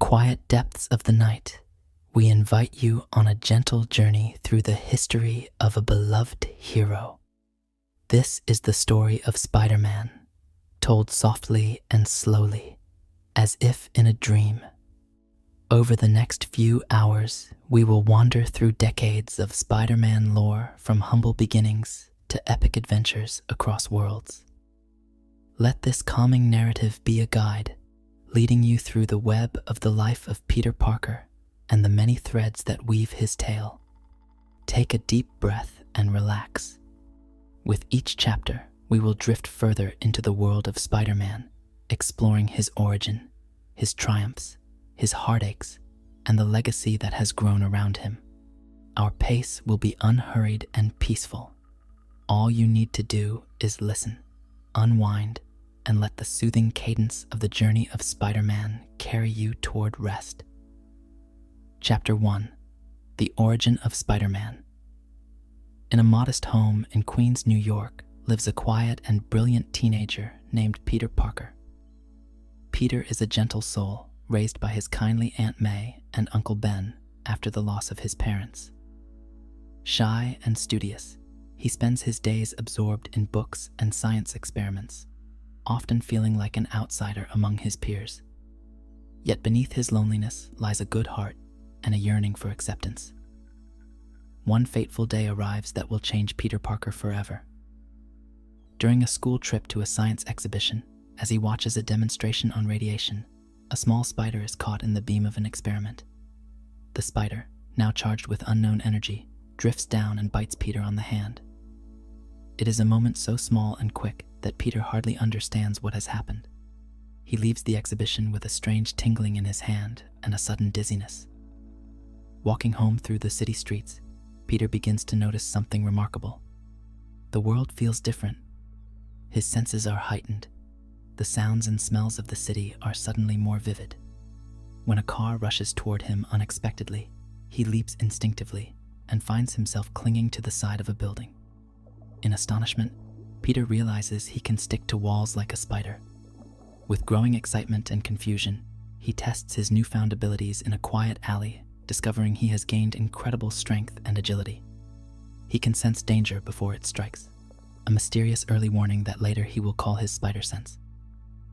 quiet depths of the night, we invite you on a gentle journey through the history of a beloved hero. This is the story of Spider-Man, told softly and slowly, as if in a dream. Over the next few hours, we will wander through decades of Spider-Man lore, from humble beginnings to epic adventures across worlds. Let this calming narrative be a guide, leading you through the web of the life of Peter Parker and the many threads that weave his tale. Take a deep breath and relax. With each chapter, we will drift further into the world of Spider-Man, exploring his origin, his triumphs, his heartaches, and the legacy that has grown around him. Our pace will be unhurried and peaceful. All you need to do is listen, unwind, and let the soothing cadence of the journey of Spider-Man carry you toward rest. Chapter 1: The Origin of Spider-Man. In a modest home in Queens, New York, lives a quiet and brilliant teenager named Peter Parker. Peter is a gentle soul, raised by his kindly Aunt May and Uncle Ben after the loss of his parents. Shy and studious, he spends his days absorbed in books and science experiments, often feeling like an outsider among his peers. Yet beneath his loneliness lies a good heart and a yearning for acceptance. One fateful day arrives that will change Peter Parker forever. During a school trip to a science exhibition, as he watches a demonstration on radiation, a small spider is caught in the beam of an experiment. The spider, now charged with unknown energy, drifts down and bites Peter on the hand. It is a moment so small and quick that Peter hardly understands what has happened. He leaves the exhibition with a strange tingling in his hand and a sudden dizziness. Walking home through the city streets, Peter begins to notice something remarkable. The world feels different. His senses are heightened. The sounds and smells of the city are suddenly more vivid. When a car rushes toward him unexpectedly, he leaps instinctively and finds himself clinging to the side of a building. In astonishment, Peter realizes he can stick to walls like a spider. With growing excitement and confusion, he tests his newfound abilities in a quiet alley, discovering he has gained incredible strength and agility. He can sense danger before it strikes, a mysterious early warning that later he will call his spider sense.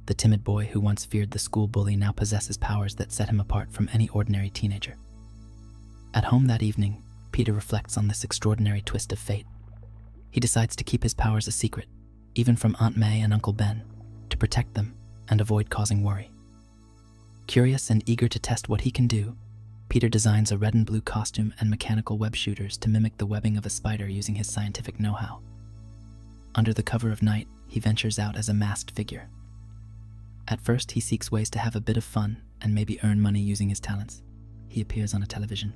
The timid boy who once feared the school bully now possesses powers that set him apart from any ordinary teenager. At home that evening, Peter reflects on this extraordinary twist of fate. He decides to keep his powers a secret, even from Aunt May and Uncle Ben, to protect them and avoid causing worry. Curious and eager to test what he can do, Peter designs a red and blue costume and mechanical web shooters to mimic the webbing of a spider using his scientific know-how. Under the cover of night, he ventures out as a masked figure. At first, he seeks ways to have a bit of fun and maybe earn money using his talents. He appears on a television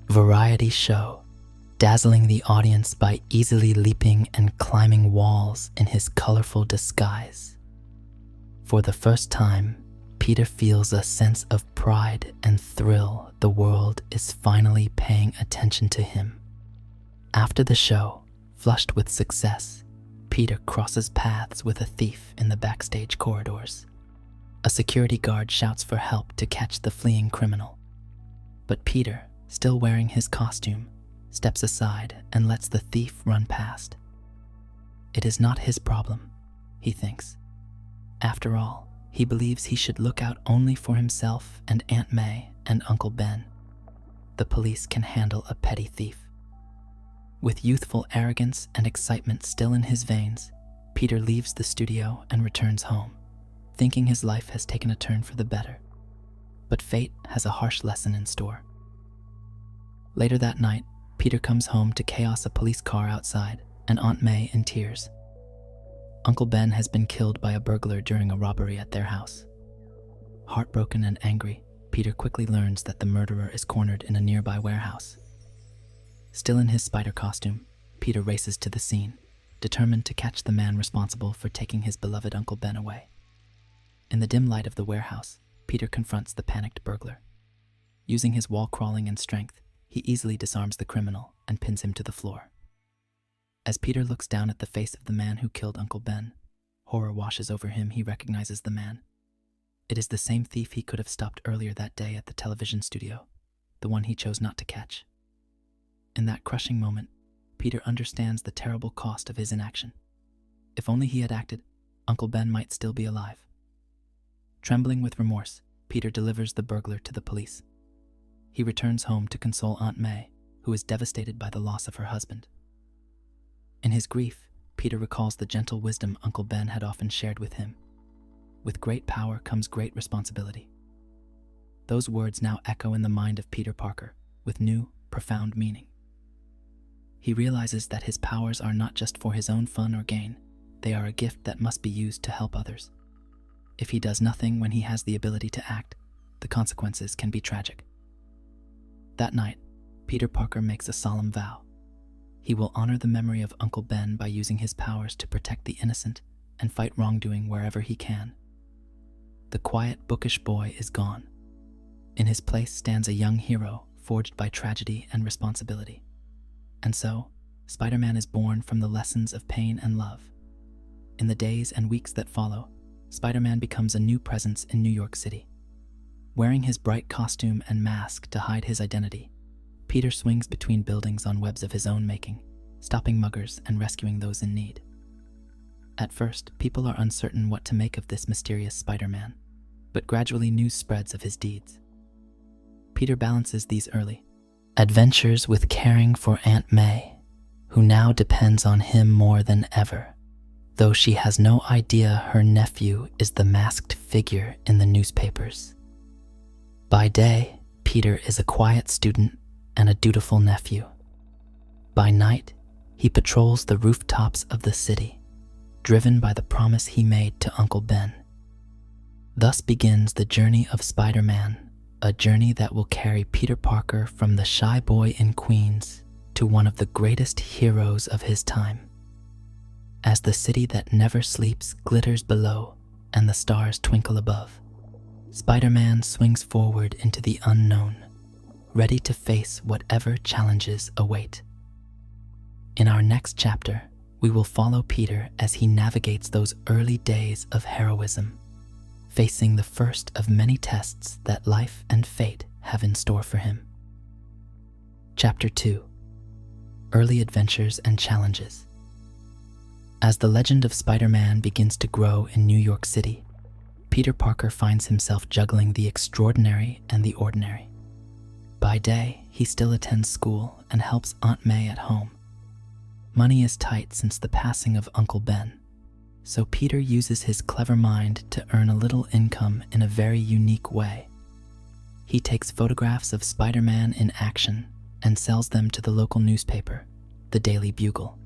variety show, dazzling the audience by easily leaping and climbing walls in his colorful disguise. For the first time, Peter feels a sense of pride and thrill. The world is finally paying attention to him. After the show, flushed with success, Peter crosses paths with a thief in the backstage corridors. A security guard shouts for help to catch the fleeing criminal. But Peter, still wearing his costume, steps aside and lets the thief run past. It is not his problem, he thinks. After all, he believes he should look out only for himself and Aunt May and Uncle Ben. The police can handle a petty thief. With youthful arrogance and excitement still in his veins, Peter leaves the studio and returns home, thinking his life has taken a turn for the better. But fate has a harsh lesson in store. Later that night, Peter comes home to chaos: a police car outside and Aunt May in tears. Uncle Ben has been killed by a burglar during a robbery at their house. Heartbroken and angry, Peter quickly learns that the murderer is cornered in a nearby warehouse. Still in his spider costume, Peter races to the scene, determined to catch the man responsible for taking his beloved Uncle Ben away. In the dim light of the warehouse, Peter confronts the panicked burglar. Using his wall crawling and strength, he easily disarms the criminal and pins him to the floor. As Peter looks down at the face of the man who killed Uncle Ben, horror washes over him. He recognizes the man. It is the same thief he could have stopped earlier that day at the television studio, the one he chose not to catch. In that crushing moment, Peter understands the terrible cost of his inaction. If only he had acted, Uncle Ben might still be alive. Trembling with remorse, Peter delivers the burglar to the police. He returns home to console Aunt May, who is devastated by the loss of her husband. In his grief, Peter recalls the gentle wisdom Uncle Ben had often shared with him. With great power comes great responsibility. Those words now echo in the mind of Peter Parker with new, profound meaning. He realizes that his powers are not just for his own fun or gain, they are a gift that must be used to help others. If he does nothing when he has the ability to act, the consequences can be tragic. That night, Peter Parker makes a solemn vow. He will honor the memory of Uncle Ben by using his powers to protect the innocent and fight wrongdoing wherever he can. The quiet, bookish boy is gone. In his place stands a young hero forged by tragedy and responsibility. And so, Spider-Man is born from the lessons of pain and love. In the days and weeks that follow, Spider-Man becomes a new presence in New York City. Wearing his bright costume and mask to hide his identity, Peter swings between buildings on webs of his own making, stopping muggers and rescuing those in need. At first, people are uncertain what to make of this mysterious Spider-Man, but gradually news spreads of his deeds. Peter balances these early adventures with caring for Aunt May, who now depends on him more than ever, though she has no idea her nephew is the masked figure in the newspapers. By day, Peter is a quiet student and a dutiful nephew. By night, he patrols the rooftops of the city, driven by the promise he made to Uncle Ben. Thus begins the journey of Spider-Man, a journey that will carry Peter Parker from the shy boy in Queens to one of the greatest heroes of his time. As the city that never sleeps glitters below and the stars twinkle above, Spider-Man swings forward into the unknown, ready to face whatever challenges await. In our next chapter, we will follow Peter as he navigates those early days of heroism, facing the first of many tests that life and fate have in store for him. Chapter 2: Early Adventures and Challenges. As the legend of Spider-Man begins to grow in New York City, Peter Parker finds himself juggling the extraordinary and the ordinary. By day, he still attends school and helps Aunt May at home. Money is tight since the passing of Uncle Ben, so Peter uses his clever mind to earn a little income in a very unique way. He takes photographs of Spider-Man in action and sells them to the local newspaper, the Daily Bugle.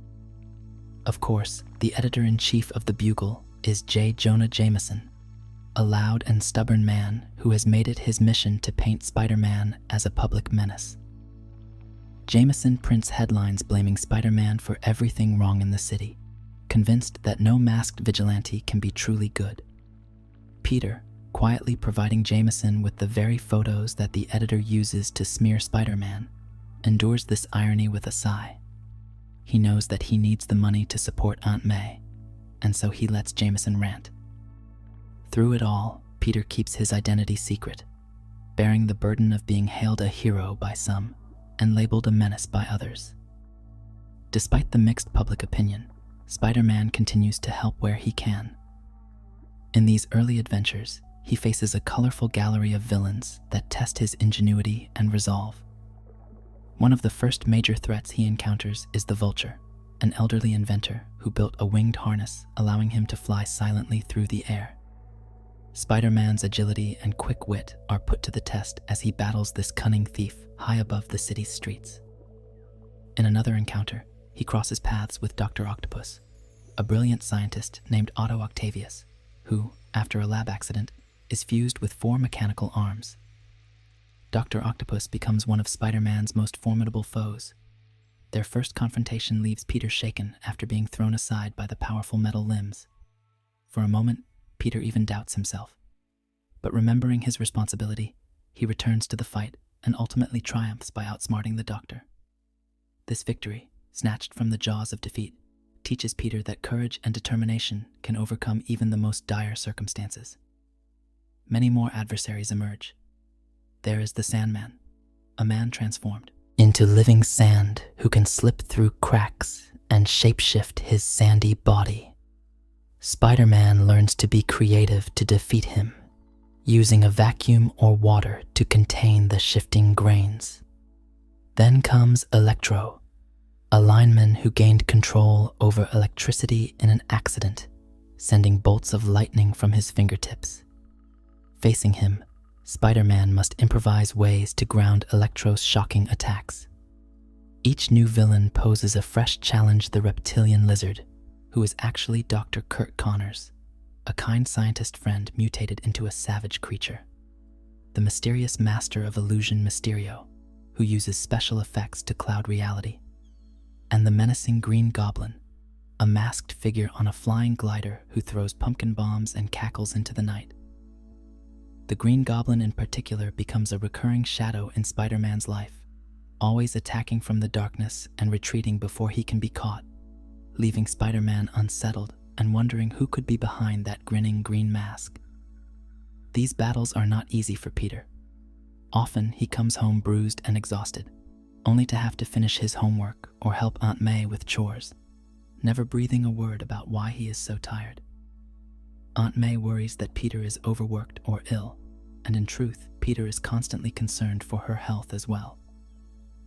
Of course, the editor-in-chief of the Bugle is J. Jonah Jameson, a loud and stubborn man who has made it his mission to paint Spider-Man as a public menace. Jameson prints headlines blaming Spider-Man for everything wrong in the city, convinced that no masked vigilante can be truly good. Peter, quietly providing Jameson with the very photos that the editor uses to smear Spider-Man, endures this irony with a sigh. He knows that he needs the money to support Aunt May, and so he lets Jameson rant. Through it all, Peter keeps his identity secret, bearing the burden of being hailed a hero by some and labeled a menace by others. Despite the mixed public opinion, Spider-Man continues to help where he can. In these early adventures, he faces a colorful gallery of villains that test his ingenuity and resolve. One of the first major threats he encounters is the Vulture, an elderly inventor who built a winged harness allowing him to fly silently through the air. Spider-Man's agility and quick wit are put to the test as he battles this cunning thief high above the city's streets. In another encounter, he crosses paths with Dr. Octopus, a brilliant scientist named Otto Octavius, who, after a lab accident, is fused with 4 mechanical arms. Dr. Octopus becomes one of Spider-Man's most formidable foes. Their first confrontation leaves Peter shaken after being thrown aside by the powerful metal limbs. For a moment, Peter even doubts himself. But remembering his responsibility, he returns to the fight and ultimately triumphs by outsmarting the Doctor. This victory, snatched from the jaws of defeat, teaches Peter that courage and determination can overcome even the most dire circumstances. many more adversaries emerge. There is the Sandman, a man transformed into living sand who can slip through cracks and shapeshift his sandy body. Spider-Man learns to be creative to defeat him, using a vacuum or water to contain the shifting grains. Then comes Electro, a lineman who gained control over electricity in an accident, sending bolts of lightning from his fingertips. Facing him, Spider-Man must improvise ways to ground Electro's shocking attacks. Each new villain poses a fresh challenge: the reptilian lizard, who is actually Dr. Kurt Connors, a kind scientist friend mutated into a savage creature. The mysterious master of illusion Mysterio, who uses special effects to cloud reality. And the menacing Green Goblin, a masked figure on a flying glider who throws pumpkin bombs and cackles into the night. The Green Goblin in particular becomes a recurring shadow in Spider-Man's life, always attacking from the darkness and retreating before he can be caught, leaving Spider-Man unsettled and wondering who could be behind that grinning green mask. These battles are not easy for Peter. Often he comes home bruised and exhausted, only to have to finish his homework or help Aunt May with chores, never breathing a word about why he is so tired. Aunt May worries that Peter is overworked or ill, and in truth, Peter is constantly concerned for her health as well.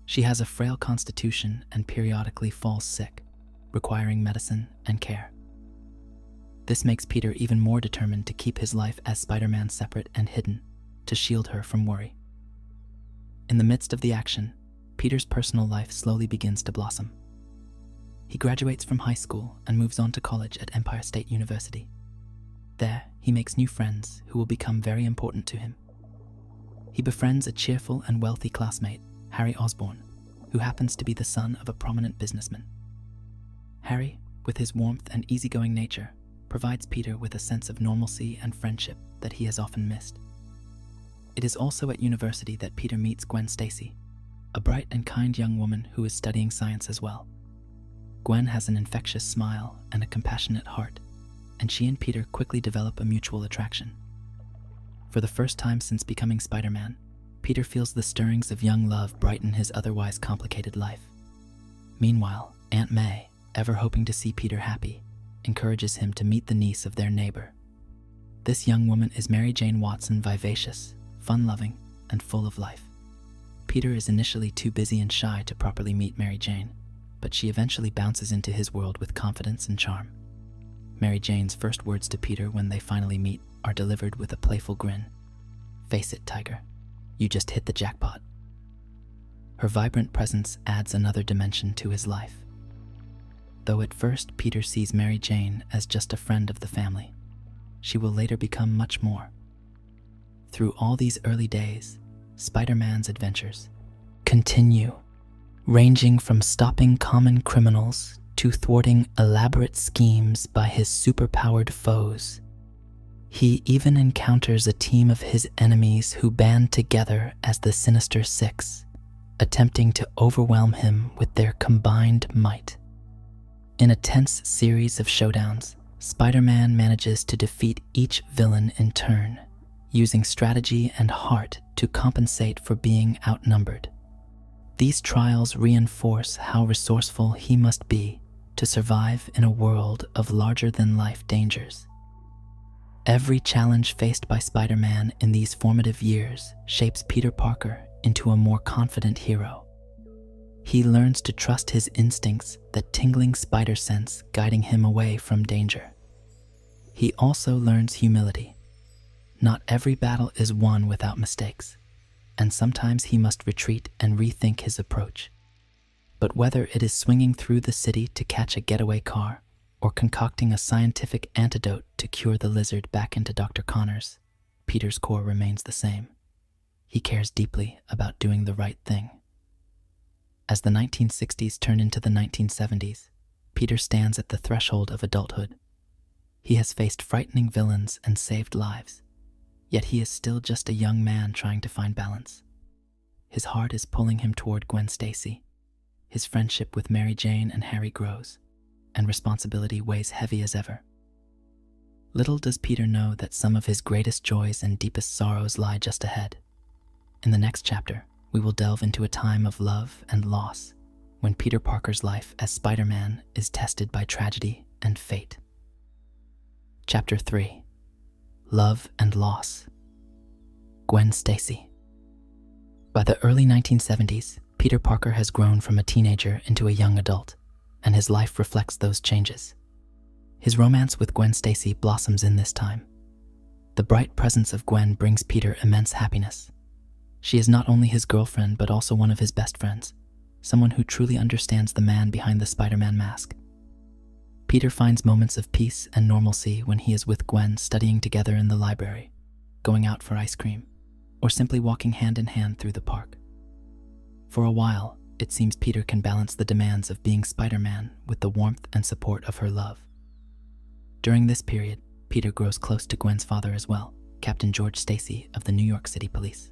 She has a frail constitution and periodically falls sick, requiring medicine and care. This makes Peter even more determined to keep his life as Spider-Man separate and hidden, to shield her from worry. In the midst of the action, Peter's personal life slowly begins to blossom. He graduates from high school and moves on to college at Empire State University. There, he makes new friends who will become very important to him. He befriends a cheerful and wealthy classmate, Harry Osborn, who happens to be the son of a prominent businessman. Harry, with his warmth and easygoing nature, provides Peter with a sense of normalcy and friendship that he has often missed. It is also at university that Peter meets Gwen Stacy, a bright and kind young woman who is studying science as well. Gwen has an infectious smile and a compassionate heart, and she and Peter quickly develop a mutual attraction. For the first time since becoming Spider-Man, Peter feels the stirrings of young love brighten his otherwise complicated life. Meanwhile, Aunt May, ever hoping to see Peter happy, encourages him to meet the niece of their neighbor. This young woman is Mary Jane Watson, vivacious, fun-loving, and full of life. Peter is initially too busy and shy to properly meet Mary Jane, but she eventually bounces into his world with confidence and charm. Mary Jane's first words to Peter when they finally meet are delivered with a playful grin. "Face it, Tiger, you just hit the jackpot." Her vibrant presence adds another dimension to his life. Though at first Peter sees Mary Jane as just a friend of the family, she will later become much more. Through all these early days, Spider-Man's adventures continue, ranging from stopping common criminals to thwarting elaborate schemes by his superpowered foes. He even encounters a team of his enemies who band together as the Sinister Six, attempting to overwhelm him with their combined might. In a tense series of showdowns, Spider-Man manages to defeat each villain in turn, using strategy and heart to compensate for being outnumbered. These trials reinforce how resourceful he must be to survive in a world of larger-than-life dangers. Every challenge faced by Spider-Man in these formative years shapes Peter Parker into a more confident hero. He learns to trust his instincts, that tingling spider sense guiding him away from danger. He also learns humility. Not every battle is won without mistakes, and sometimes he must retreat and rethink his approach. But whether it is swinging through the city to catch a getaway car or concocting a scientific antidote to cure the lizard back into Dr. Connors, Peter's core remains the same. He cares deeply about doing the right thing. As the 1960s turn into the 1970s, Peter stands at the threshold of adulthood. He has faced frightening villains and saved lives, yet he is still just a young man trying to find balance. His heart is pulling him toward Gwen Stacy. His friendship with Mary Jane and Harry grows, and responsibility weighs heavy as ever. Little does Peter know that some of his greatest joys and deepest sorrows lie just ahead. In the next chapter, we will delve into a time of love and loss, when Peter Parker's life as Spider-Man is tested by tragedy and fate. Chapter 3. Love and Loss. Gwen Stacy. By the early 1970s, Peter Parker has grown from a teenager into a young adult, and his life reflects those changes. His romance with Gwen Stacy blossoms in this time. The bright presence of Gwen brings Peter immense happiness. She is not only his girlfriend, but also one of his best friends, someone who truly understands the man behind the Spider-Man mask. Peter finds moments of peace and normalcy when he is with Gwen, studying together in the library, going out for ice cream, or simply walking hand in hand through the park. For a while, it seems Peter can balance the demands of being Spider-Man with the warmth and support of her love. During this period, Peter grows close to Gwen's father as well, Captain George Stacy of the New York City Police.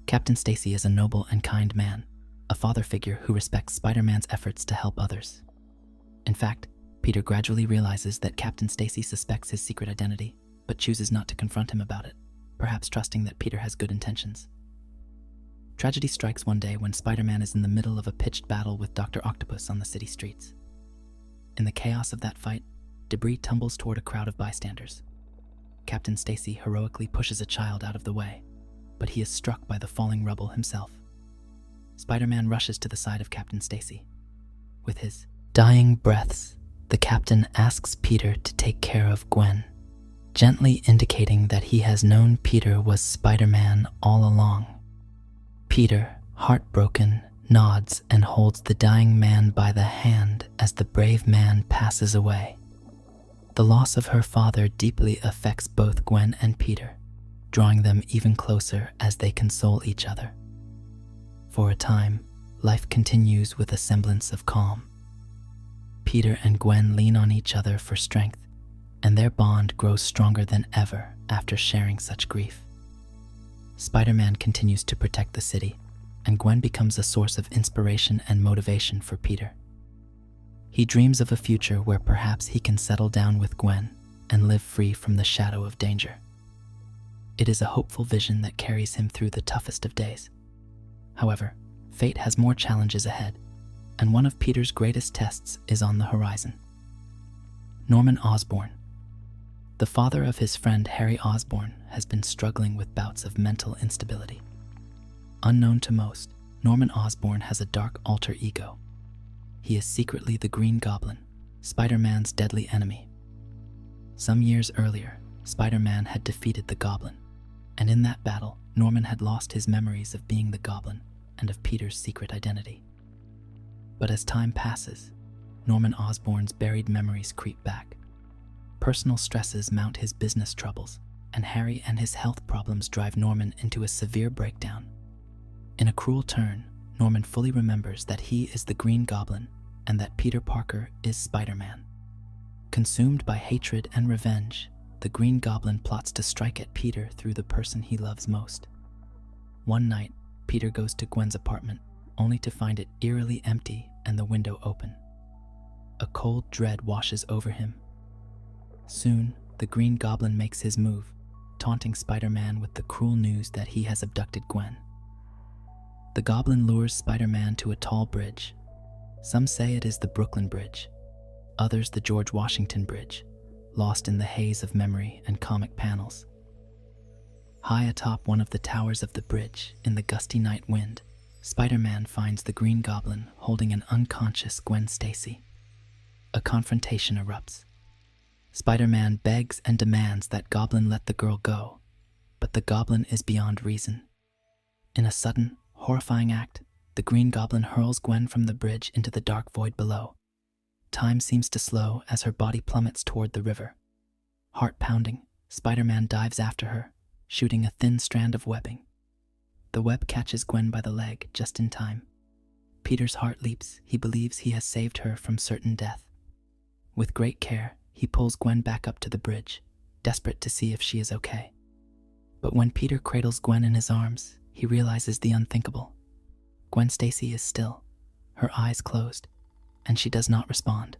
Captain Stacy is a noble and kind man, a father figure who respects Spider-Man's efforts to help others. In fact, Peter gradually realizes that Captain Stacy suspects his secret identity, but chooses not to confront him about it, perhaps trusting that Peter has good intentions. Tragedy strikes one day when Spider-Man is in the middle of a pitched battle with Dr. Octopus on the city streets. In the chaos of that fight, debris tumbles toward a crowd of bystanders. Captain Stacy heroically pushes a child out of the way, but he is struck by the falling rubble himself. Spider-Man rushes to the side of Captain Stacy. With his dying breaths, the captain asks Peter to take care of Gwen, gently indicating that he has known Peter was Spider-Man all along. Peter, heartbroken, nods and holds the dying man by the hand as the brave man passes away. The loss of her father deeply affects both Gwen and Peter, drawing them even closer as they console each other. For a time, life continues with a semblance of calm. Peter and Gwen lean on each other for strength, and their bond grows stronger than ever after sharing such grief. Spider-Man continues to protect the city, and Gwen becomes a source of inspiration and motivation for Peter. He dreams of a future where perhaps he can settle down with Gwen and live free from the shadow of danger. It is a hopeful vision that carries him through the toughest of days. However, fate has more challenges ahead, and one of Peter's greatest tests is on the horizon. Norman Osborn. The father of his friend Harry Osborn has been struggling with bouts of mental instability. Unknown to most, Norman Osborn has a dark alter ego. He is secretly the Green Goblin, Spider-Man's deadly enemy. Some years earlier, Spider-Man had defeated the Goblin, and in that battle, Norman had lost his memories of being the Goblin and of Peter's secret identity. But as time passes, Norman Osborn's buried memories creep back. Personal stresses mount his business troubles, and Harry and his health problems drive Norman into a severe breakdown. In a cruel turn, Norman fully remembers that he is the Green Goblin and that Peter Parker is Spider-Man. Consumed by hatred and revenge, the Green Goblin plots to strike at Peter through the person he loves most. One night, Peter goes to Gwen's apartment, only to find it eerily empty and the window open. A cold dread washes over him. Soon, the Green Goblin makes his move, taunting Spider-Man with the cruel news that he has abducted Gwen. The Goblin lures Spider-Man to a tall bridge. Some say it is the Brooklyn Bridge, others the George Washington Bridge, lost in the haze of memory and comic panels. High atop one of the towers of the bridge, in the gusty night wind, Spider-Man finds the Green Goblin holding an unconscious Gwen Stacy. A confrontation erupts. Spider-Man begs and demands that Goblin let the girl go, but the Goblin is beyond reason. In a sudden, horrifying act, the Green Goblin hurls Gwen from the bridge into the dark void below. Time seems to slow as her body plummets toward the river. Heart-pounding, Spider-Man dives after her, shooting a thin strand of webbing. The web catches Gwen by the leg just in time. Peter's heart leaps. He believes he has saved her from certain death. With great care, he pulls Gwen back up to the bridge, desperate to see if she is okay. But when Peter cradles Gwen in his arms, he realizes the unthinkable. Gwen Stacy is still, her eyes closed, and she does not respond.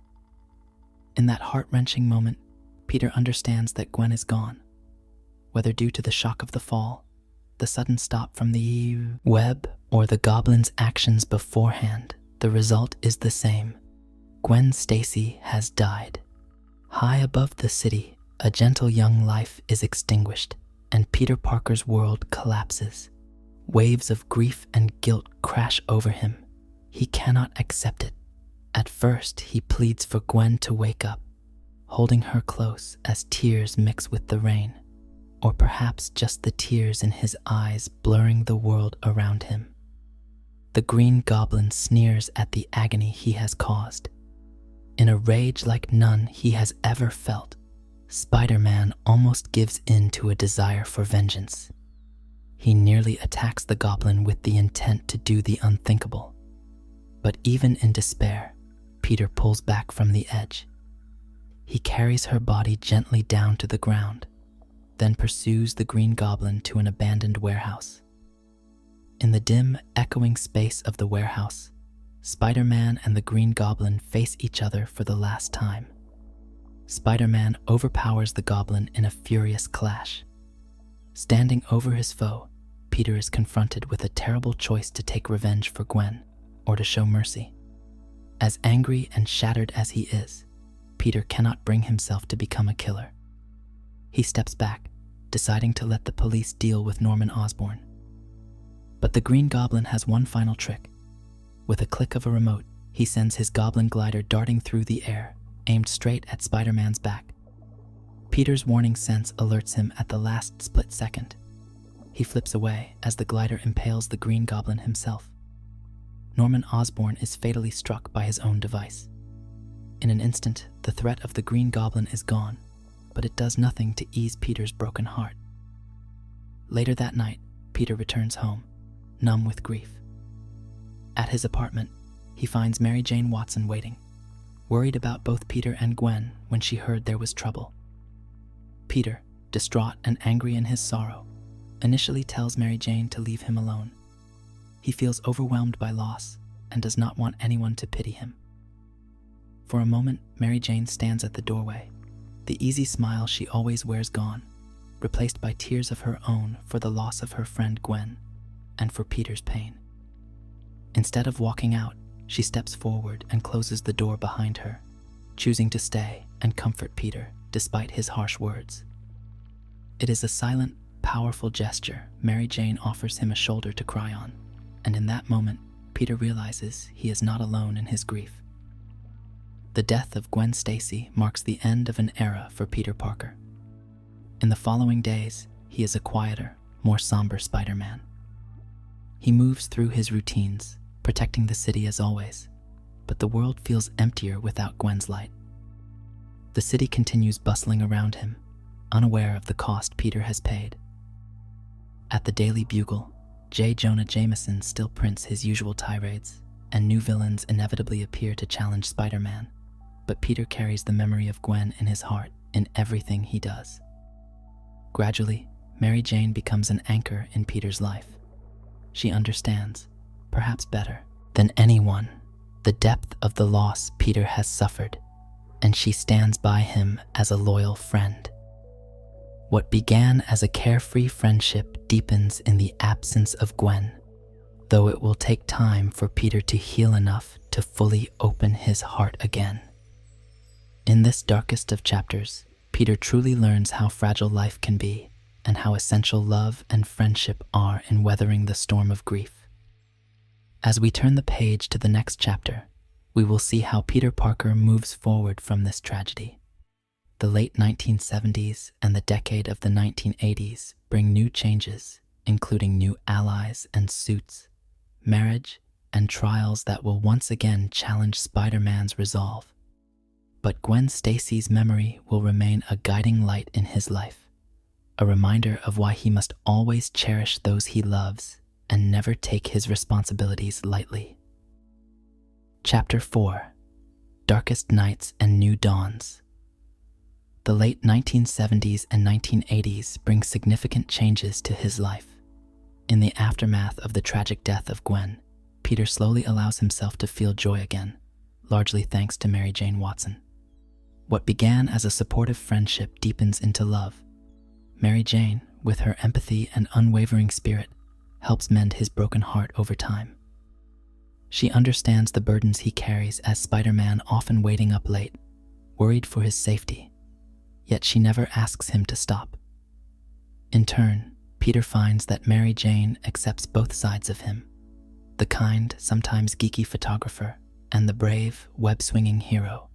In that heart-wrenching moment, Peter understands that Gwen is gone. Whether due to the shock of the fall, the sudden stop from the web, or the goblin's actions beforehand, the result is the same. Gwen Stacy has died. High above the city, a gentle young life is extinguished, and Peter Parker's world collapses. Waves of grief and guilt crash over him. He cannot accept it. At first, he pleads for Gwen to wake up, holding her close as tears mix with the rain, or perhaps just the tears in his eyes blurring the world around him. The Green Goblin sneers at the agony he has caused. In a rage like none he has ever felt, Spider-Man almost gives in to a desire for vengeance. He nearly attacks the goblin with the intent to do the unthinkable. But even in despair, Peter pulls back from the edge. He carries her body gently down to the ground, then pursues the Green Goblin to an abandoned warehouse. In the dim, echoing space of the warehouse, Spider-Man and the Green Goblin face each other for the last time. Spider-Man overpowers the Goblin in a furious clash. Standing over his foe, Peter is confronted with a terrible choice to take revenge for Gwen or to show mercy. As angry and shattered as he is, Peter cannot bring himself to become a killer. He steps back, deciding to let the police deal with Norman Osborn. But the Green Goblin has one final trick. With a click of a remote, he sends his goblin glider darting through the air, aimed straight at Spider-Man's back. Peter's warning sense alerts him at the last split second. He flips away as the glider impales the Green Goblin himself. Norman Osborn is fatally struck by his own device. In an instant, the threat of the Green Goblin is gone, but it does nothing to ease Peter's broken heart. Later that night, Peter returns home, numb with grief. At his apartment, he finds Mary Jane Watson waiting, worried about both Peter and Gwen when she heard there was trouble. Peter, distraught and angry in his sorrow, initially tells Mary Jane to leave him alone. He feels overwhelmed by loss and does not want anyone to pity him. For a moment, Mary Jane stands at the doorway, the easy smile she always wears gone, replaced by tears of her own for the loss of her friend Gwen and for Peter's pain. Instead of walking out, she steps forward and closes the door behind her, choosing to stay and comfort Peter despite his harsh words. It is a silent, powerful gesture. Mary Jane offers him a shoulder to cry on, and in that moment, Peter realizes he is not alone in his grief. The death of Gwen Stacy marks the end of an era for Peter Parker. In the following days, he is a quieter, more somber Spider-Man. He moves through his routines, protecting the city as always, but the world feels emptier without Gwen's light. The city continues bustling around him, unaware of the cost Peter has paid. At the Daily Bugle, J. Jonah Jameson still prints his usual tirades, and new villains inevitably appear to challenge Spider-Man, but Peter carries the memory of Gwen in his heart in everything he does. Gradually, Mary Jane becomes an anchor in Peter's life. She understands, perhaps better than anyone, the depth of the loss Peter has suffered, and she stands by him as a loyal friend. What began as a carefree friendship deepens in the absence of Gwen, though it will take time for Peter to heal enough to fully open his heart again. In this darkest of chapters, Peter truly learns how fragile life can be and how essential love and friendship are in weathering the storm of grief. As we turn the page to the next chapter, we will see how Peter Parker moves forward from this tragedy. The late 1970s and the decade of the 1980s bring new changes, including new allies and suits, marriage, and trials that will once again challenge Spider-Man's resolve. But Gwen Stacy's memory will remain a guiding light in his life, a reminder of why he must always cherish those he loves and never take his responsibilities lightly. Chapter 4: Darkest Nights and New Dawns. The late 1970s and 1980s bring significant changes to his life. In the aftermath of the tragic death of Gwen, Peter slowly allows himself to feel joy again, largely thanks to Mary Jane Watson. What began as a supportive friendship deepens into love. Mary Jane, with her empathy and unwavering spirit, helps mend his broken heart over time. She understands the burdens he carries as Spider-Man, often waiting up late, worried for his safety, yet she never asks him to stop. In turn, Peter finds that Mary Jane accepts both sides of him, the kind, sometimes geeky photographer and the brave, web-swinging hero.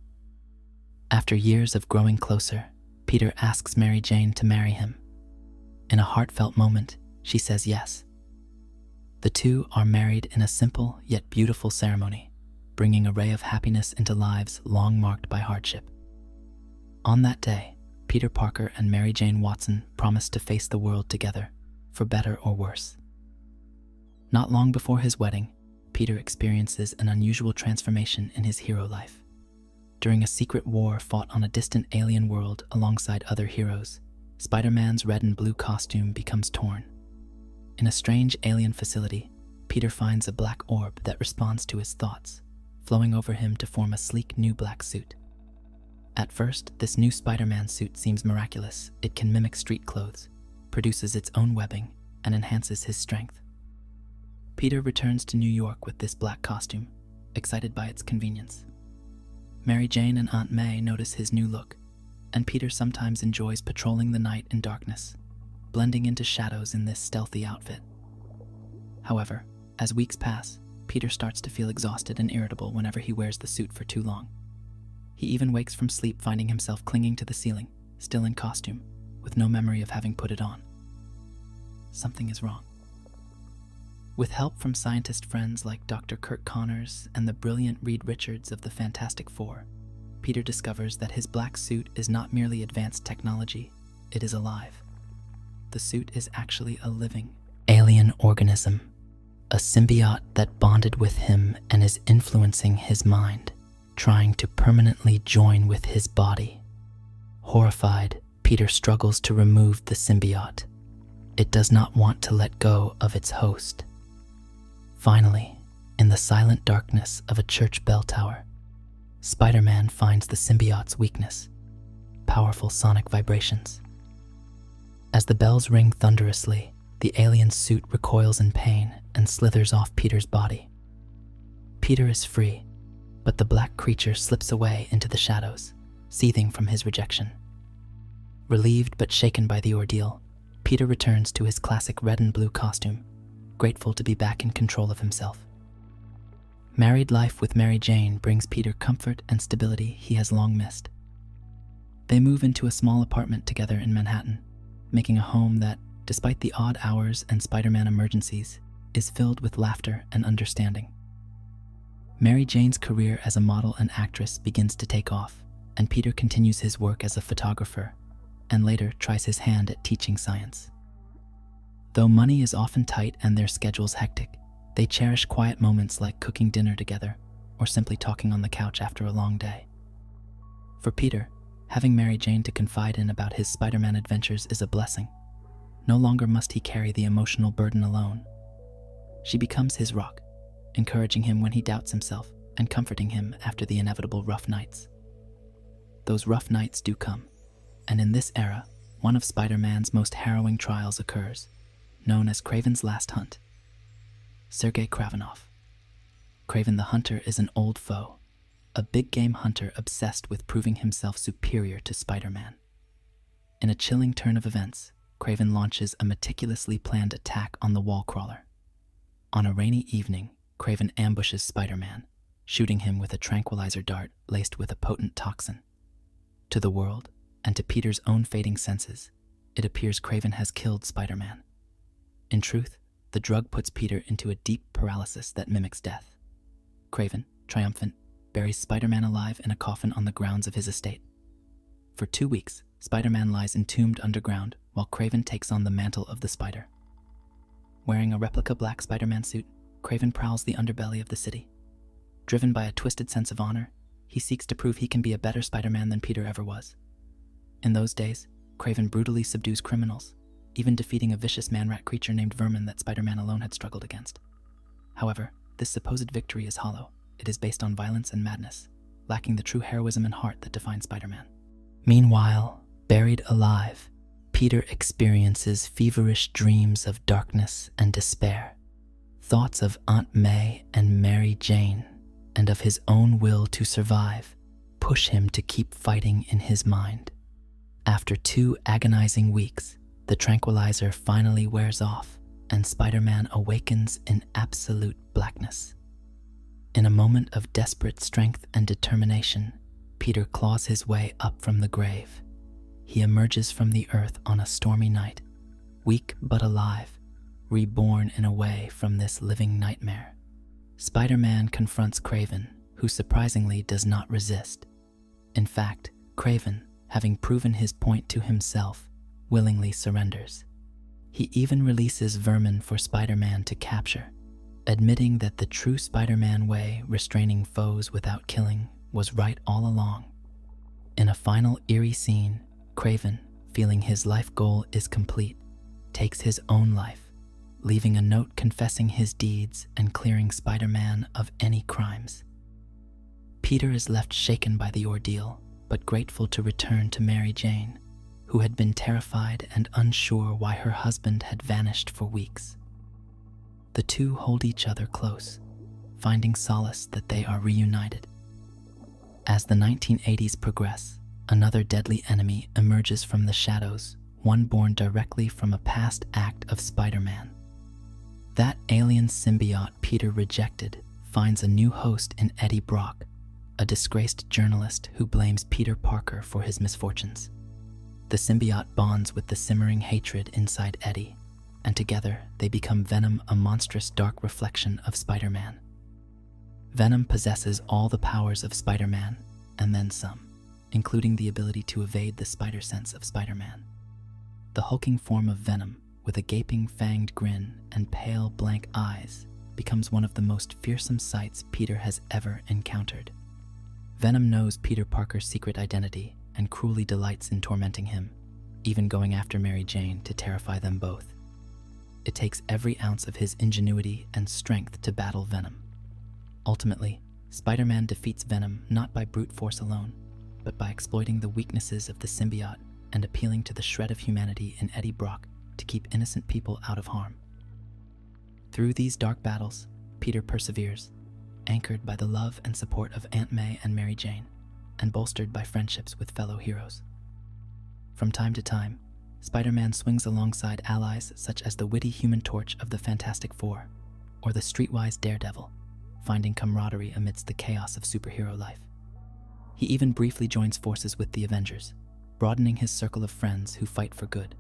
After years of growing closer, Peter asks Mary Jane to marry him. In a heartfelt moment, she says yes. The two are married in a simple yet beautiful ceremony, bringing a ray of happiness into lives long marked by hardship. On that day, Peter Parker and Mary Jane Watson promise to face the world together, for better or worse. Not long before his wedding, Peter experiences an unusual transformation in his hero life. During a secret war fought on a distant alien world alongside other heroes, Spider-Man's red and blue costume becomes torn. In a strange alien facility, Peter finds a black orb that responds to his thoughts, flowing over him to form a sleek new black suit. At first, this new Spider-Man suit seems miraculous. It can mimic street clothes, produces its own webbing, and enhances his strength. Peter returns to New York with this black costume, excited by its convenience. Mary Jane and Aunt May notice his new look, and Peter sometimes enjoys patrolling the night in darkness, blending into shadows in this stealthy outfit. However, as weeks pass, Peter starts to feel exhausted and irritable whenever he wears the suit for too long. He even wakes from sleep finding himself clinging to the ceiling, still in costume, with no memory of having put it on. Something is wrong. With help from scientist friends like Dr. Kurt Connors and the brilliant Reed Richards of the Fantastic Four, Peter discovers that his black suit is not merely advanced technology, it is alive. The suit is actually a living, alien organism, a symbiote that bonded with him and is influencing his mind, trying to permanently join with his body. Horrified, Peter struggles to remove the symbiote. It does not want to let go of its host. Finally, in the silent darkness of a church bell tower, Spider-Man finds the symbiote's weakness: powerful sonic vibrations. As the bells ring thunderously, the alien suit recoils in pain and slithers off Peter's body. Peter is free, but the black creature slips away into the shadows, seething from his rejection. Relieved but shaken by the ordeal, Peter returns to his classic red and blue costume, grateful to be back in control of himself. Married life with Mary Jane brings Peter comfort and stability he has long missed. They move into a small apartment together in Manhattan, making a home that, despite the odd hours and Spider-Man emergencies, is filled with laughter and understanding. Mary Jane's career as a model and actress begins to take off, and Peter continues his work as a photographer, and later tries his hand at teaching science. Though money is often tight and their schedules hectic, they cherish quiet moments like cooking dinner together or simply talking on the couch after a long day. For Peter, having Mary Jane to confide in about his Spider-Man adventures is a blessing. No longer must he carry the emotional burden alone. She becomes his rock, encouraging him when he doubts himself and comforting him after the inevitable rough nights. Those rough nights do come, and in this era, one of Spider-Man's most harrowing trials occurs, known as Kraven's Last Hunt. Sergei Kravenov. Kraven the Hunter is an old foe, a big-game hunter obsessed with proving himself superior to Spider-Man. In a chilling turn of events, Kraven launches a meticulously planned attack on the wall-crawler. On a rainy evening, Kraven ambushes Spider-Man, shooting him with a tranquilizer dart laced with a potent toxin. To the world, and to Peter's own fading senses, it appears Kraven has killed Spider-Man. In truth, the drug puts Peter into a deep paralysis that mimics death. Kraven, triumphant, buries Spider-Man alive in a coffin on the grounds of his estate. For 2 weeks, Spider-Man lies entombed underground while Kraven takes on the mantle of the Spider. Wearing a replica black Spider-Man suit, Kraven prowls the underbelly of the city. Driven by a twisted sense of honor, he seeks to prove he can be a better Spider-Man than Peter ever was. In those days, Kraven brutally subdues criminals, even defeating a vicious man-rat creature named Vermin that Spider-Man alone had struggled against. However, this supposed victory is hollow. It is based on violence and madness, lacking the true heroism and heart that define Spider-Man. Meanwhile, buried alive, Peter experiences feverish dreams of darkness and despair. Thoughts of Aunt May and Mary Jane, and of his own will to survive, push him to keep fighting in his mind. After 2 agonizing weeks, the tranquilizer finally wears off, and Spider-Man awakens in absolute blackness. In a moment of desperate strength and determination, Peter claws his way up from the grave. He emerges from the earth on a stormy night, weak but alive, reborn in a way from this living nightmare. Spider-Man confronts Kraven, who surprisingly does not resist. In fact, Kraven, having proven his point to himself, willingly surrenders. He even releases vermin for Spider-Man to capture, admitting that the true Spider-Man way, restraining foes without killing, was right all along. In a final eerie scene, Kraven, feeling his life goal is complete, takes his own life, leaving a note confessing his deeds and clearing Spider-Man of any crimes. Peter is left shaken by the ordeal, but grateful to return to Mary Jane, who had been terrified and unsure why her husband had vanished for weeks. The two hold each other close, finding solace that they are reunited. As the 1980s progress, another deadly enemy emerges from the shadows, one born directly from a past act of Spider-Man. That alien symbiote Peter rejected finds a new host in Eddie Brock, a disgraced journalist who blames Peter Parker for his misfortunes. The symbiote bonds with the simmering hatred inside Eddie, and together they become Venom, a monstrous dark reflection of Spider-Man. Venom possesses all the powers of Spider-Man, and then some, including the ability to evade the spider sense of Spider-Man. The hulking form of Venom, with a gaping fanged grin and pale blank eyes, becomes one of the most fearsome sights Peter has ever encountered. Venom knows Peter Parker's secret identity and cruelly delights in tormenting him, even going after Mary Jane to terrify them both. It takes every ounce of his ingenuity and strength to battle Venom. Ultimately, Spider-Man defeats Venom not by brute force alone, but by exploiting the weaknesses of the symbiote and appealing to the shred of humanity in Eddie Brock to keep innocent people out of harm. Through these dark battles, Peter perseveres, anchored by the love and support of Aunt May and Mary Jane, and bolstered by friendships with fellow heroes. From time to time, Spider-Man swings alongside allies such as the witty Human Torch of the Fantastic Four, or the streetwise Daredevil, finding camaraderie amidst the chaos of superhero life. He even briefly joins forces with the Avengers, broadening his circle of friends who fight for good.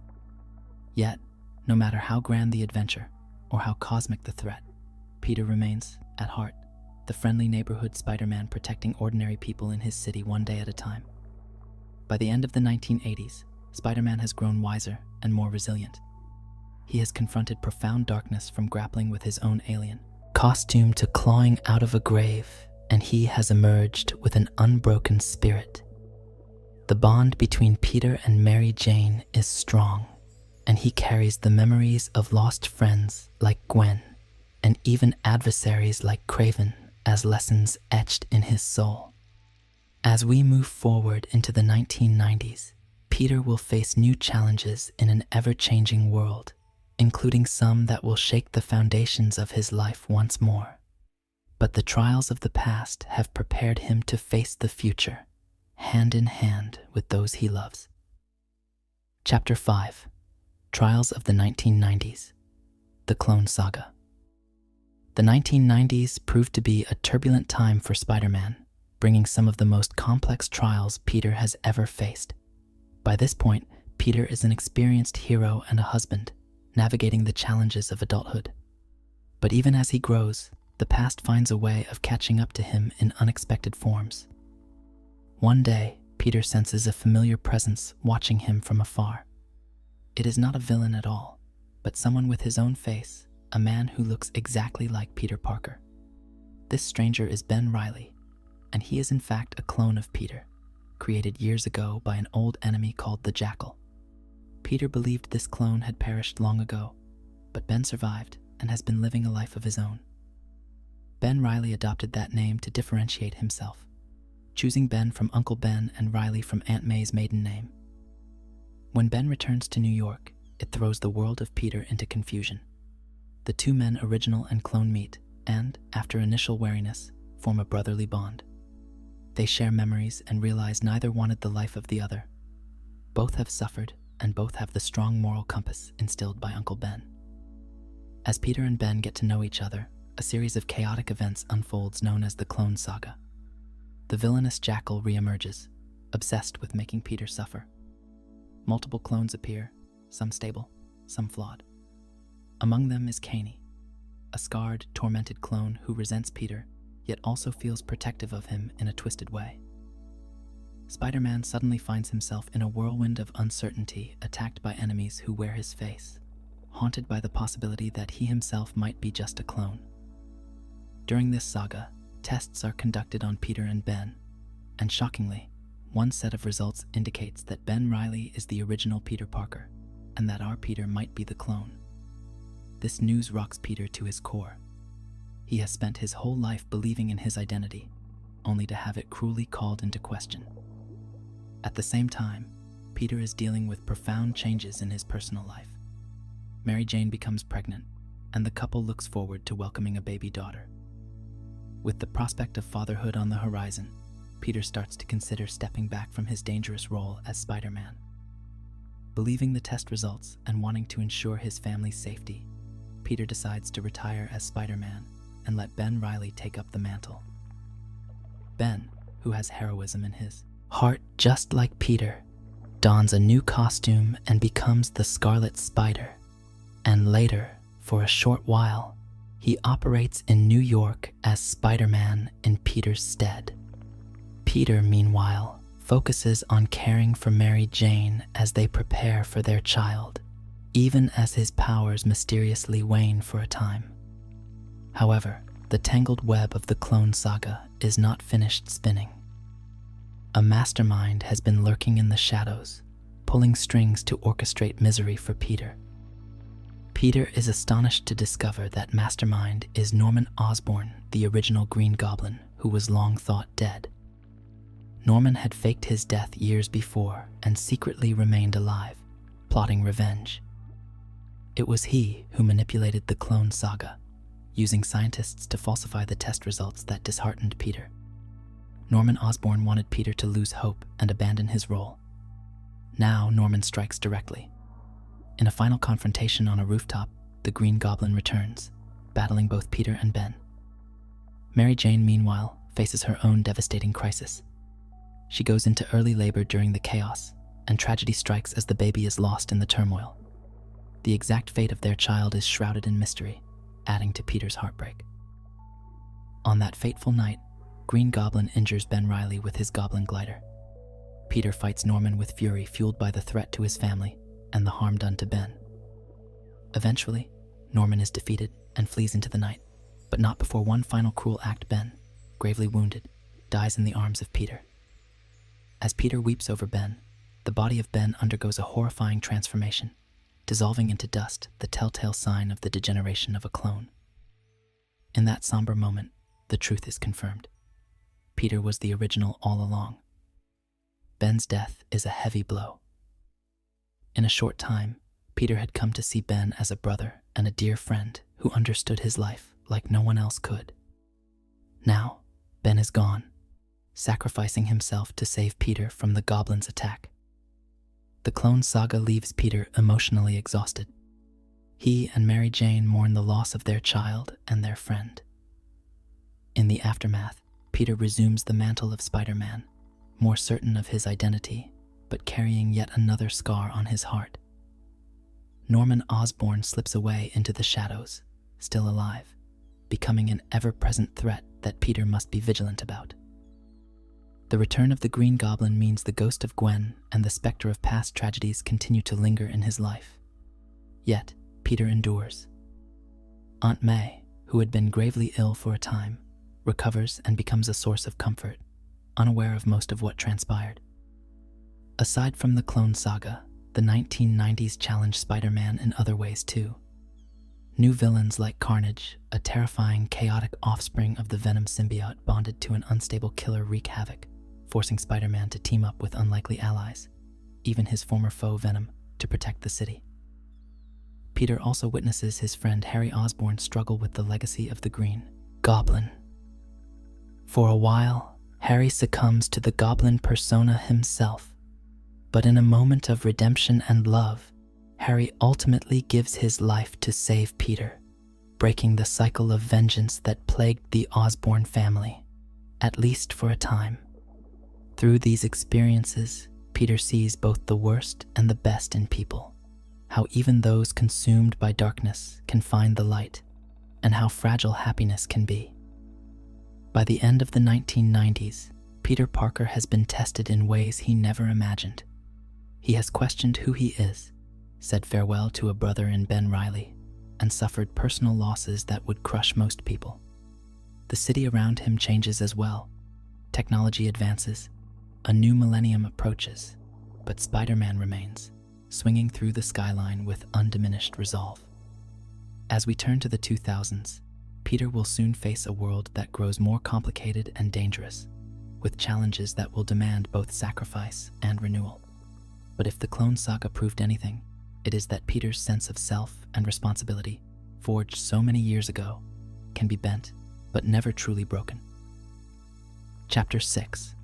Yet, no matter how grand the adventure, or how cosmic the threat, Peter remains, at heart, the friendly neighborhood Spider-Man protecting ordinary people in his city one day at a time. By the end of the 1980s, Spider-Man has grown wiser and more resilient. He has confronted profound darkness from grappling with his own alien, costume to clawing out of a grave, and he has emerged with an unbroken spirit. The bond between Peter and Mary Jane is strong, and he carries the memories of lost friends like Gwen, and even adversaries like Kraven as lessons etched in his soul. As we move forward into the 1990s, Peter will face new challenges in an ever-changing world, including some that will shake the foundations of his life once more. But the trials of the past have prepared him to face the future, hand in hand with those he loves. Chapter 5: Trials of the 1990s, The Clone Saga. The 1990s proved to be a turbulent time for Spider-Man, bringing some of the most complex trials Peter has ever faced. By this point, Peter is an experienced hero and a husband, navigating the challenges of adulthood. But even as he grows, the past finds a way of catching up to him in unexpected forms. One day, Peter senses a familiar presence watching him from afar. It is not a villain at all, but someone with his own face, a man who looks exactly like Peter Parker. This stranger is Ben Reilly, and he is in fact a clone of Peter, created years ago by an old enemy called the Jackal. Peter believed this clone had perished long ago, but Ben survived and has been living a life of his own. Ben Reilly adopted that name to differentiate himself. choosing Ben from Uncle Ben and Riley from Aunt May's maiden name. When Ben returns to New York, it throws the world of Peter into confusion. The two men, original and clone, meet and, after initial wariness, form a brotherly bond. They share memories and realize neither wanted the life of the other. Both have suffered, and both have the strong moral compass instilled by Uncle Ben. As Peter and Ben get to know each other, a series of chaotic events unfolds known as the Clone Saga. The villainous Jackal reemerges, obsessed with making Peter suffer. Multiple clones appear, some stable, some flawed. Among them is Caney, a scarred, tormented clone who resents Peter, yet also feels protective of him in a twisted way. Spider-Man suddenly finds himself in a whirlwind of uncertainty, attacked by enemies who wear his face, haunted by the possibility that he himself might be just a clone. During this saga, tests are conducted on Peter and Ben, and shockingly, one set of results indicates that Ben Reilly is the original Peter Parker, and that our Peter might be the clone. This news rocks Peter to his core. He has spent his whole life believing in his identity, only to have it cruelly called into question. At the same time, Peter is dealing with profound changes in his personal life. Mary Jane becomes pregnant, and the couple looks forward to welcoming a baby daughter. With the prospect of fatherhood on the horizon, Peter starts to consider stepping back from his dangerous role as Spider-Man. Believing the test results and wanting to ensure his family's safety, Peter decides to retire as Spider-Man and let Ben Reilly take up the mantle. Ben, who has heroism in his heart just like Peter, dons a new costume and becomes the Scarlet Spider. And later, for a short while, he operates in New York as Spider-Man in Peter's stead. Peter, meanwhile, focuses on caring for Mary Jane as they prepare for their child, even as his powers mysteriously wane for a time. However, the tangled web of the Clone Saga is not finished spinning. A mastermind has been lurking in the shadows, pulling strings to orchestrate misery for Peter. Peter is astonished to discover that mastermind is Norman Osborn, the original Green Goblin, who was long thought dead. Norman had faked his death years before and secretly remained alive, plotting revenge. It was he who manipulated the Clone Saga, using scientists to falsify the test results that disheartened Peter. Norman Osborn wanted Peter to lose hope and abandon his role. Now Norman strikes directly. In a final confrontation on a rooftop, the Green Goblin returns, battling both Peter and Ben. Mary Jane, meanwhile, faces her own devastating crisis. She goes into early labor during the chaos, and tragedy strikes as the baby is lost in the turmoil. The exact fate of their child is shrouded in mystery, adding to Peter's heartbreak. On that fateful night, Green Goblin injures Ben Reilly with his goblin glider. Peter fights Norman with fury fueled by the threat to his family and the harm done to Ben. Eventually, Norman is defeated and flees into the night, but not before one final cruel act. Ben, gravely wounded, dies in the arms of Peter. As Peter weeps over Ben, the body of Ben undergoes a horrifying transformation, dissolving into dust, the telltale sign of the degeneration of a clone. In that somber moment, the truth is confirmed. Peter was the original all along. Ben's death is a heavy blow. In a short time, Peter had come to see Ben as a brother and a dear friend who understood his life like no one else could. Now, Ben is gone, sacrificing himself to save Peter from the Goblin's attack. The Clone Saga leaves Peter emotionally exhausted. He and Mary Jane mourn the loss of their child and their friend. In the aftermath, Peter resumes the mantle of Spider-Man, more certain of his identity, but carrying yet another scar on his heart. Norman Osborn slips away into the shadows, still alive, becoming an ever-present threat that Peter must be vigilant about. The return of the Green Goblin means the ghost of Gwen and the specter of past tragedies continue to linger in his life. Yet, Peter endures. Aunt May, who had been gravely ill for a time, recovers and becomes a source of comfort, unaware of most of what transpired. Aside from the Clone Saga, the 1990s challenged Spider-Man in other ways too. New villains like Carnage, a terrifying, chaotic offspring of the Venom symbiote bonded to an unstable killer, wreak havoc, forcing Spider-Man to team up with unlikely allies, even his former foe Venom, to protect the city. Peter also witnesses his friend Harry Osborn struggle with the legacy of the Green Goblin. For a while, Harry succumbs to the Goblin persona himself, but in a moment of redemption and love, Harry ultimately gives his life to save Peter, breaking the cycle of vengeance that plagued the Osborn family, at least for a time. Through these experiences, Peter sees both the worst and the best in people, how even those consumed by darkness can find the light, and how fragile happiness can be. By the end of the 1990s, Peter Parker has been tested in ways he never imagined. He has questioned who he is, said farewell to a brother in Ben Reilly, and suffered personal losses that would crush most people. The city around him changes as well. Technology advances, a new millennium approaches, but Spider-Man remains, swinging through the skyline with undiminished resolve. As we turn to the 2000s, Peter will soon face a world that grows more complicated and dangerous, with challenges that will demand both sacrifice and renewal. But if the Clone Saga proved anything, it is that Peter's sense of self and responsibility, forged so many years ago, can be bent, but never truly broken. Chapter 6: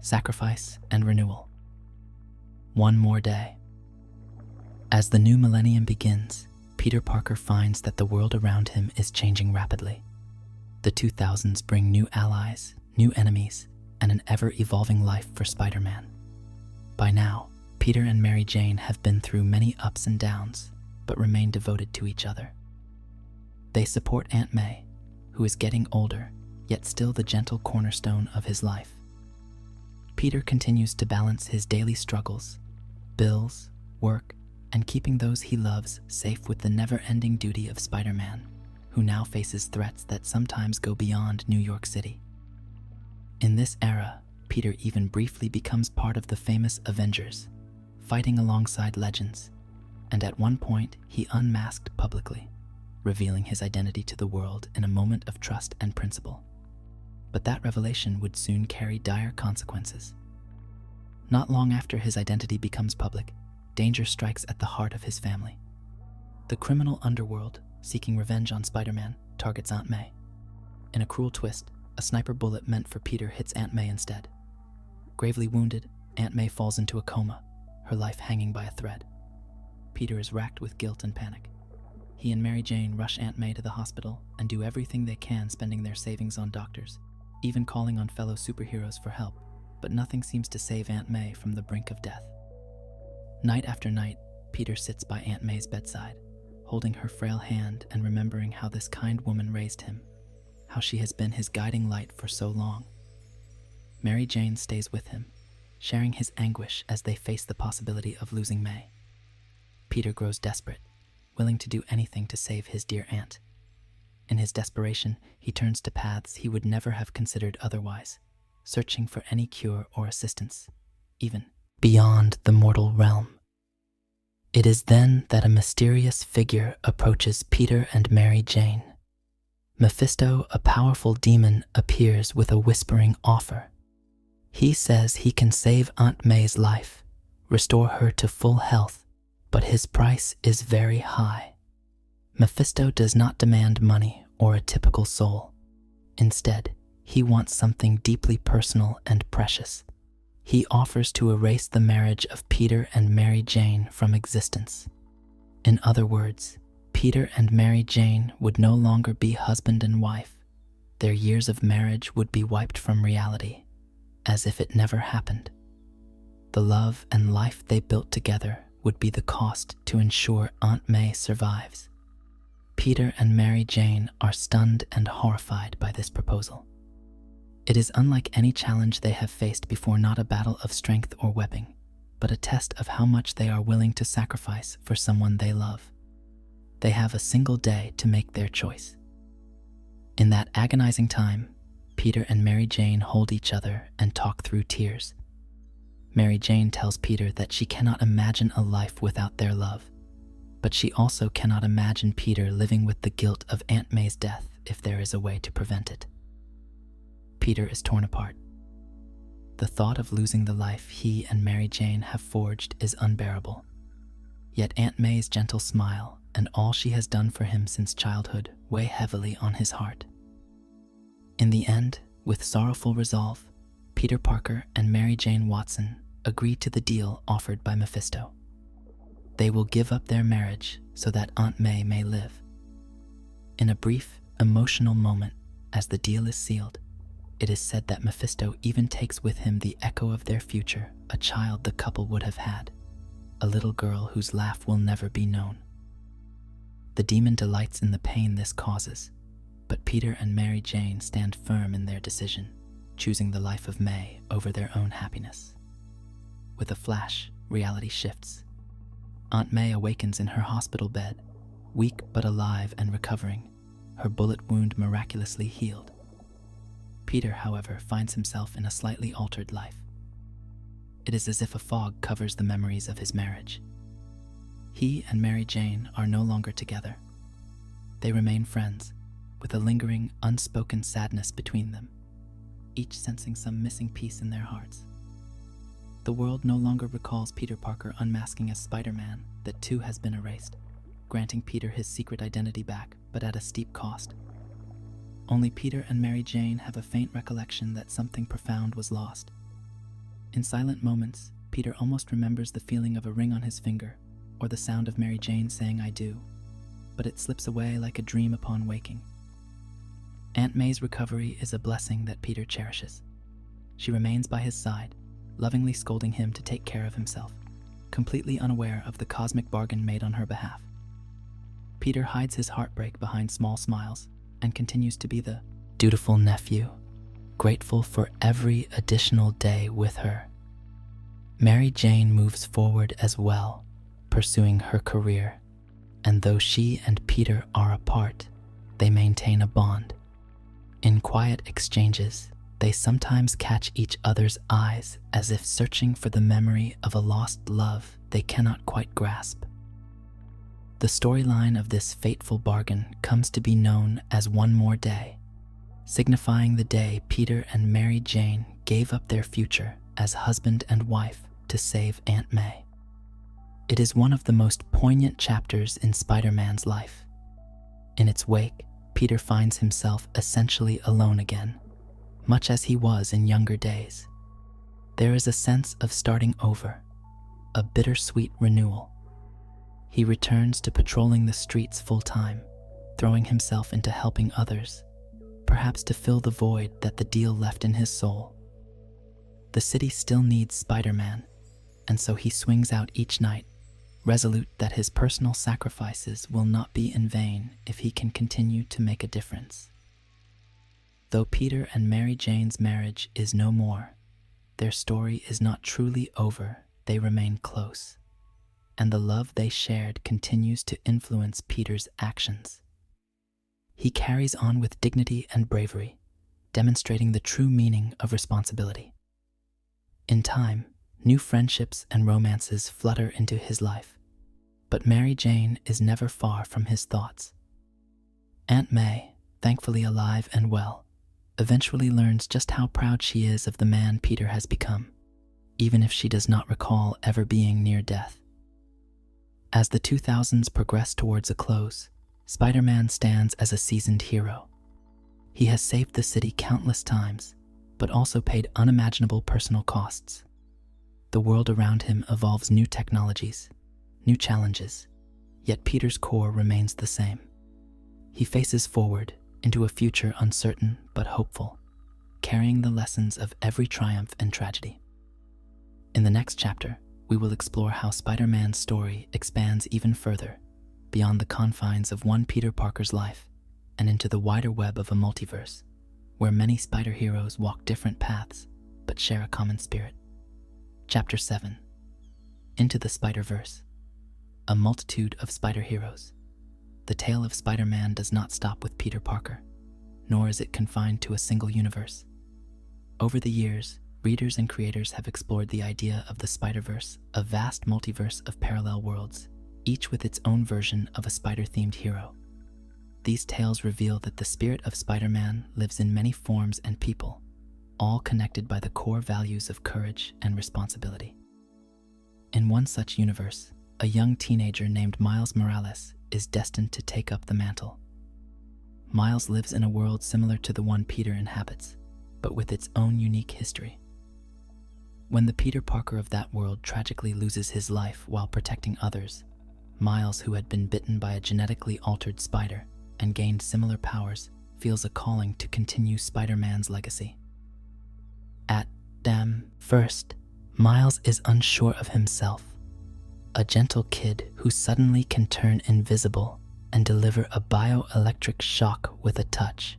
Sacrifice and Renewal. One more day. As the new millennium begins, Peter Parker finds that the world around him is changing rapidly. The 2000s bring new allies, new enemies, and an ever-evolving life for Spider-Man. By now, Peter and Mary Jane have been through many ups and downs, but remain devoted to each other. They support Aunt May, who is getting older, yet still the gentle cornerstone of his life. Peter continues to balance his daily struggles, bills, work, and keeping those he loves safe with the never-ending duty of Spider-Man, who now faces threats that sometimes go beyond New York City. In this era, Peter even briefly becomes part of the famous Avengers, fighting alongside legends, and at one point he unmasked publicly, revealing his identity to the world in a moment of trust and principle. But that revelation would soon carry dire consequences. Not long after his identity becomes public, danger strikes at the heart of his family. The criminal underworld, seeking revenge on Spider-Man, targets Aunt May. In a cruel twist, a sniper bullet meant for Peter hits Aunt May instead. Gravely wounded, Aunt May falls into a coma, her life hanging by a thread. Peter is racked with guilt and panic. He and Mary Jane rush Aunt May to the hospital and do everything they can, spending their savings on doctors, even calling on fellow superheroes for help, but nothing seems to save Aunt May from the brink of death. Night after night, Peter sits by Aunt May's bedside, holding her frail hand and remembering how this kind woman raised him, how she has been his guiding light for so long. Mary Jane stays with him, sharing his anguish as they face the possibility of losing May. Peter grows desperate, willing to do anything to save his dear aunt. In his desperation, he turns to paths he would never have considered otherwise, searching for any cure or assistance, even beyond the mortal realm. It is then that a mysterious figure approaches Peter and Mary Jane. Mephisto, a powerful demon, appears with a whispering offer. He says he can save Aunt May's life, restore her to full health, but his price is very high. Mephisto does not demand money or a typical soul. Instead, he wants something deeply personal and precious. He offers to erase the marriage of Peter and Mary Jane from existence. In other words, Peter and Mary Jane would no longer be husband and wife. Their years of marriage would be wiped from reality, as if it never happened. The love and life they built together would be the cost to ensure Aunt May survives. Peter and Mary Jane are stunned and horrified by this proposal. It is unlike any challenge they have faced before, not a battle of strength or weapon, but a test of how much they are willing to sacrifice for someone they love. They have a single day to make their choice. In that agonizing time, Peter and Mary Jane hold each other and talk through tears. Mary Jane tells Peter that she cannot imagine a life without their love, but she also cannot imagine Peter living with the guilt of Aunt May's death if there is a way to prevent it. Peter is torn apart. The thought of losing the life he and Mary Jane have forged is unbearable. Yet Aunt May's gentle smile and all she has done for him since childhood weigh heavily on his heart. In the end, with sorrowful resolve, Peter Parker and Mary Jane Watson agree to the deal offered by Mephisto. They will give up their marriage so that Aunt May live. In a brief, emotional moment, as the deal is sealed, it is said that Mephisto even takes with him the echo of their future, a child the couple would have had, a little girl whose laugh will never be known. The demon delights in the pain this causes, but Peter and Mary Jane stand firm in their decision, choosing the life of May over their own happiness. With a flash, reality shifts. Aunt May awakens in her hospital bed, weak but alive and recovering, her bullet wound miraculously healed. Peter, however, finds himself in a slightly altered life. It is as if a fog covers the memories of his marriage. He and Mary Jane are no longer together. They remain friends, with a lingering, unspoken sadness between them, each sensing some missing piece in their hearts. The world no longer recalls Peter Parker unmasking as Spider-Man. That too has been erased, granting Peter his secret identity back, but at a steep cost. Only Peter and Mary Jane have a faint recollection that something profound was lost. In silent moments, Peter almost remembers the feeling of a ring on his finger, or the sound of Mary Jane saying "I do," but it slips away like a dream upon waking. Aunt May's recovery is a blessing that Peter cherishes. She remains by his side, lovingly scolding him to take care of himself, completely unaware of the cosmic bargain made on her behalf. Peter hides his heartbreak behind small smiles and continues to be the dutiful nephew, grateful for every additional day with her. Mary Jane moves forward as well, pursuing her career, and though she and Peter are apart, they maintain a bond. In quiet exchanges, they sometimes catch each other's eyes as if searching for the memory of a lost love they cannot quite grasp. The storyline of this fateful bargain comes to be known as One More Day, signifying the day Peter and Mary Jane gave up their future as husband and wife to save Aunt May. It is one of the most poignant chapters in Spider-Man's life. In its wake, Peter finds himself essentially alone again, much as he was in younger days. There is a sense of starting over, a bittersweet renewal. He returns to patrolling the streets full-time, throwing himself into helping others, perhaps to fill the void that the deal left in his soul. The city still needs Spider-Man, and so he swings out each night, resolute that his personal sacrifices will not be in vain if he can continue to make a difference. Though Peter and Mary Jane's marriage is no more, their story is not truly over. They remain close, and the love they shared continues to influence Peter's actions. He carries on with dignity and bravery, demonstrating the true meaning of responsibility. In time, new friendships and romances flutter into his life, but Mary Jane is never far from his thoughts. Aunt May, thankfully alive and well, eventually learns just how proud she is of the man Peter has become, even if she does not recall ever being near death. As the 2000s progress towards a close, Spider-Man stands as a seasoned hero. He has saved the city countless times, but also paid unimaginable personal costs. The world around him evolves new technologies, new challenges, yet Peter's core remains the same. He faces forward into a future uncertain but hopeful, carrying the lessons of every triumph and tragedy. In the next chapter, we will explore how Spider-Man's story expands even further, beyond the confines of one Peter Parker's life, and into the wider web of a multiverse, where many spider heroes walk different paths, but share a common spirit. Chapter 7. Into the Spider-Verse. A multitude of spider heroes. The tale of Spider-Man does not stop with Peter Parker, nor is it confined to a single universe. Over the years, readers and creators have explored the idea of the Spider-Verse, a vast multiverse of parallel worlds, each with its own version of a spider-themed hero. These tales reveal that the spirit of Spider-Man lives in many forms and people, all connected by the core values of courage and responsibility. In one such universe, a young teenager named Miles Morales is destined to take up the mantle. Miles lives in a world similar to the one Peter inhabits, but with its own unique history. When the Peter Parker of that world tragically loses his life while protecting others, Miles, who had been bitten by a genetically altered spider and gained similar powers, feels a calling to continue Spider-Man's legacy. At first, Miles is unsure of himself, a gentle kid who suddenly can turn invisible and deliver a bioelectric shock with a touch,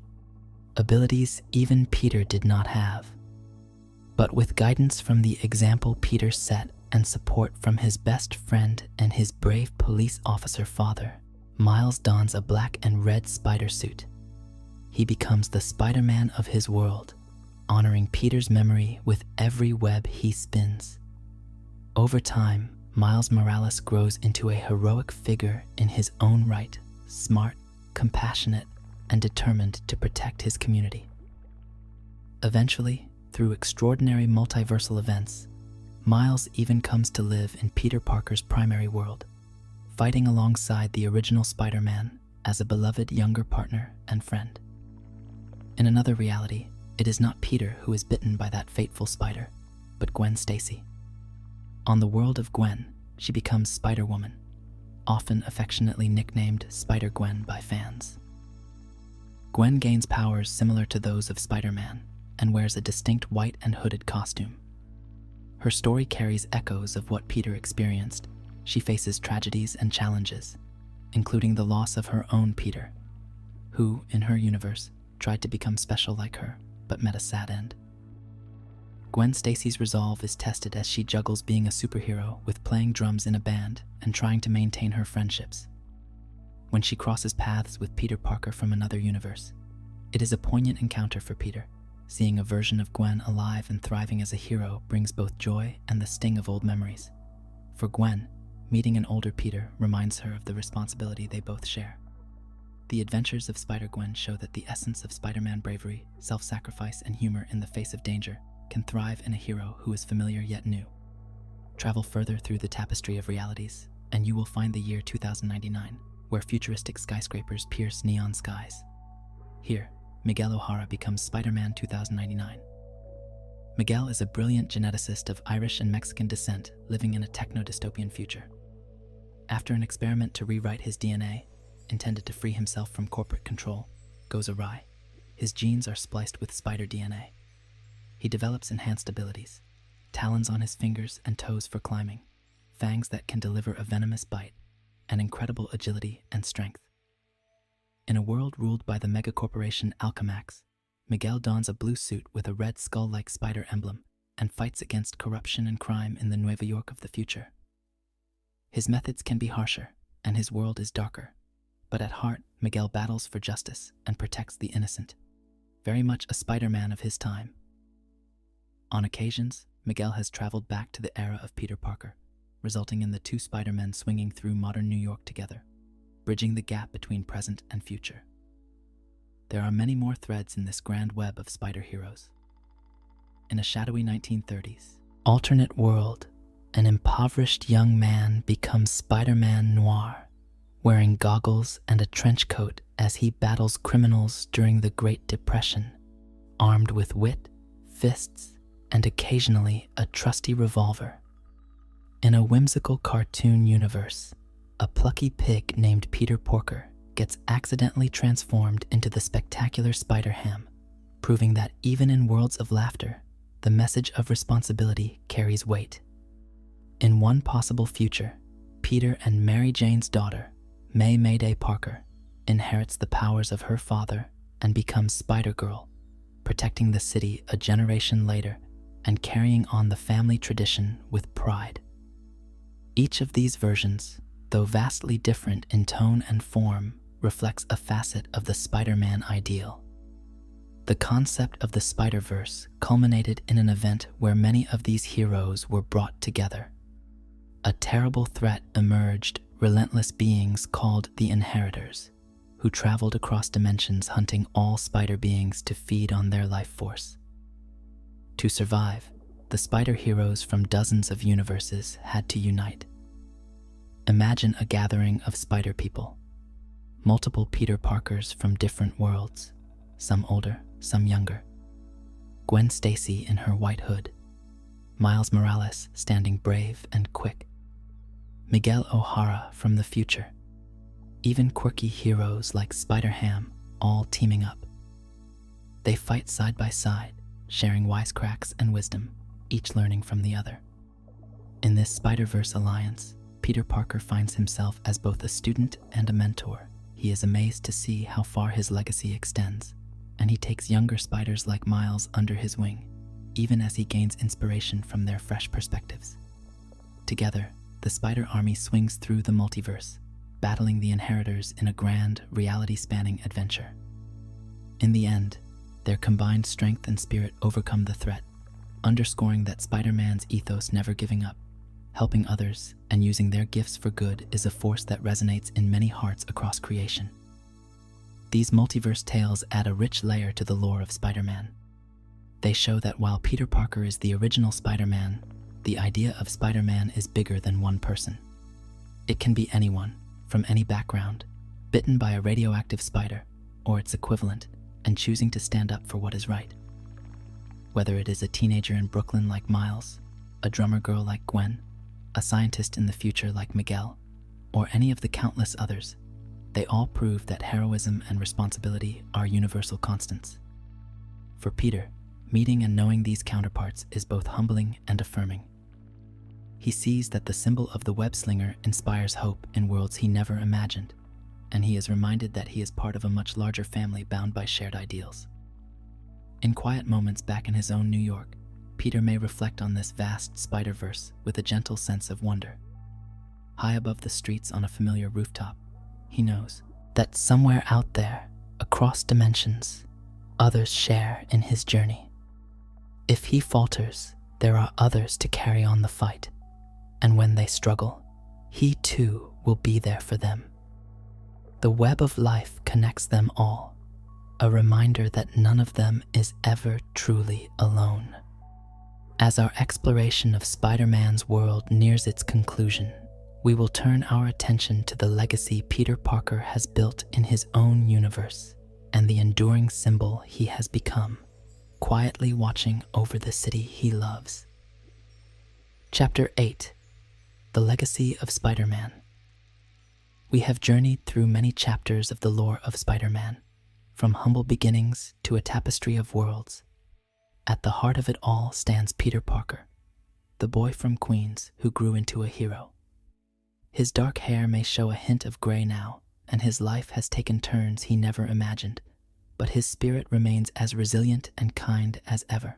abilities even Peter did not have. But with guidance from the example Peter set and support from his best friend and his brave police officer father, Miles dons a black and red spider suit. He becomes the Spider-Man of his world, honoring Peter's memory with every web he spins. Over time, Miles Morales grows into a heroic figure in his own right, smart, compassionate, and determined to protect his community. Eventually, through extraordinary multiversal events, Miles even comes to live in Peter Parker's primary world, fighting alongside the original Spider-Man as a beloved younger partner and friend. In another reality, it is not Peter who is bitten by that fateful spider, but Gwen Stacy. On the world of Gwen, she becomes Spider-Woman, often affectionately nicknamed Spider-Gwen by fans. Gwen gains powers similar to those of Spider-Man and wears a distinct white and hooded costume. Her story carries echoes of what Peter experienced. She faces tragedies and challenges, including the loss of her own Peter, who, in her universe, tried to become special like her, but met a sad end. Gwen Stacy's resolve is tested as she juggles being a superhero with playing drums in a band and trying to maintain her friendships. When she crosses paths with Peter Parker from another universe, it is a poignant encounter for Peter. Seeing a version of Gwen alive and thriving as a hero brings both joy and the sting of old memories. For Gwen, meeting an older Peter reminds her of the responsibility they both share. The adventures of Spider-Gwen show that the essence of Spider-Man bravery, self-sacrifice, and humor in the face of danger can thrive in a hero who is familiar yet new. Travel further through the tapestry of realities, and you will find the year 2099, where futuristic skyscrapers pierce neon skies. Here, Miguel O'Hara becomes Spider-Man 2099. Miguel is a brilliant geneticist of Irish and Mexican descent living in a techno-dystopian future. After an experiment to rewrite his DNA, intended to free himself from corporate control, goes awry, his genes are spliced with spider DNA. He develops enhanced abilities, talons on his fingers and toes for climbing, fangs that can deliver a venomous bite, and incredible agility and strength. In a world ruled by the megacorporation Alchemax, Miguel dons a blue suit with a red skull-like spider emblem and fights against corruption and crime in the Nueva York of the future. His methods can be harsher, and his world is darker, but at heart, Miguel battles for justice and protects the innocent, very much a Spider-Man of his time. On occasions, Miguel has traveled back to the era of Peter Parker, resulting in the two Spider-Men swinging through modern New York together, bridging the gap between present and future. There are many more threads in this grand web of spider heroes. In a shadowy 1930s alternate world, an impoverished young man becomes Spider-Man Noir, wearing goggles and a trench coat as he battles criminals during the Great Depression, armed with wit, fists, and occasionally a trusty revolver. In a whimsical cartoon universe, a plucky pig named Peter Porker gets accidentally transformed into the spectacular Spider-Ham, proving that even in worlds of laughter, the message of responsibility carries weight. In one possible future, Peter and Mary Jane's daughter, May Mayday Parker, inherits the powers of her father and becomes Spider-Girl, protecting the city a generation later and carrying on the family tradition with pride. Each of these versions, though vastly different in tone and form, reflects a facet of the Spider-Man ideal. The concept of the Spider-Verse culminated in an event where many of these heroes were brought together. A terrible threat emerged, relentless beings called the Inheritors, who traveled across dimensions hunting all spider beings to feed on their life force. To survive, the spider heroes from dozens of universes had to unite. Imagine a gathering of spider people, multiple Peter Parkers from different worlds, some older, some younger. Gwen Stacy in her white hood, Miles Morales standing brave and quick, Miguel O'Hara from the future, even quirky heroes like Spider-Ham all teaming up. They fight side by side, sharing wisecracks and wisdom, each learning from the other. In this Spider-Verse alliance, Peter Parker finds himself as both a student and a mentor. He is amazed to see how far his legacy extends, and he takes younger spiders like Miles under his wing, even as he gains inspiration from their fresh perspectives. Together, the Spider Army swings through the multiverse, battling the Inheritors in a grand, reality-spanning adventure. In the end, their combined strength and spirit overcome the threat, underscoring that Spider-Man's ethos never giving up, helping others, and using their gifts for good is a force that resonates in many hearts across creation. These multiverse tales add a rich layer to the lore of Spider-Man. They show that while Peter Parker is the original Spider-Man, the idea of Spider-Man is bigger than one person. It can be anyone, from any background, bitten by a radioactive spider, or its equivalent, and choosing to stand up for what is right. Whether it is a teenager in Brooklyn like Miles, a drummer girl like Gwen, a scientist in the future like Miguel, or any of the countless others, they all prove that heroism and responsibility are universal constants. For Peter, meeting and knowing these counterparts is both humbling and affirming. He sees that the symbol of the web slinger inspires hope in worlds he never imagined, and he is reminded that he is part of a much larger family bound by shared ideals. In quiet moments back in his own New York, Peter may reflect on this vast Spider-Verse with a gentle sense of wonder. High above the streets on a familiar rooftop, he knows that somewhere out there, across dimensions, others share in his journey. If he falters, there are others to carry on the fight, and when they struggle, he too will be there for them. The web of life connects them all, a reminder that none of them is ever truly alone. As our exploration of Spider-Man's world nears its conclusion, we will turn our attention to the legacy Peter Parker has built in his own universe and the enduring symbol he has become, quietly watching over the city he loves. Chapter 8: The Legacy of Spider-Man. We have journeyed through many chapters of the lore of Spider-Man, from humble beginnings to a tapestry of worlds. At the heart of it all stands Peter Parker, the boy from Queens who grew into a hero. His dark hair may show a hint of gray now, and his life has taken turns he never imagined, but his spirit remains as resilient and kind as ever.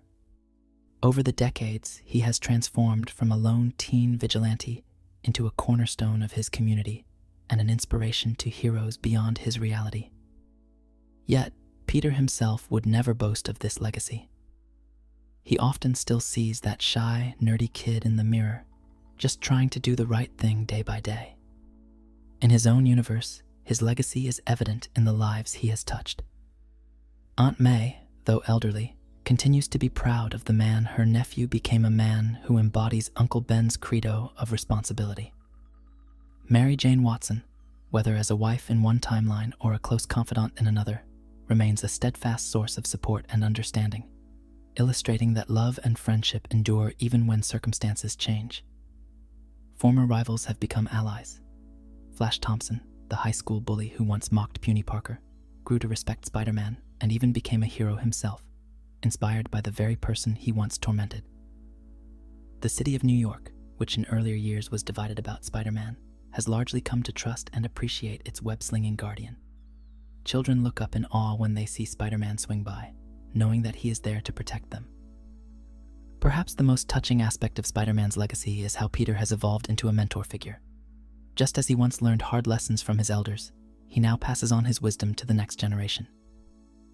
Over the decades, he has transformed from a lone teen vigilante into a cornerstone of his community and an inspiration to heroes beyond his reality. Yet, Peter himself would never boast of this legacy. He often still sees that shy, nerdy kid in the mirror, just trying to do the right thing day by day. In his own universe, his legacy is evident in the lives he has touched. Aunt May, though elderly, continues to be proud of the man her nephew became, a man who embodies Uncle Ben's credo of responsibility. Mary Jane Watson, whether as a wife in one timeline or a close confidant in another, remains a steadfast source of support and understanding, illustrating that love and friendship endure even when circumstances change. Former rivals have become allies. Flash Thompson, the high school bully who once mocked puny Parker, grew to respect Spider-Man and even became a hero himself, inspired by the very person he once tormented. The city of New York, which in earlier years was divided about Spider-Man, has largely come to trust and appreciate its web-slinging guardian. Children look up in awe when they see Spider-Man swing by, knowing that he is there to protect them. Perhaps the most touching aspect of Spider-Man's legacy is how Peter has evolved into a mentor figure. Just as he once learned hard lessons from his elders, he now passes on his wisdom to the next generation.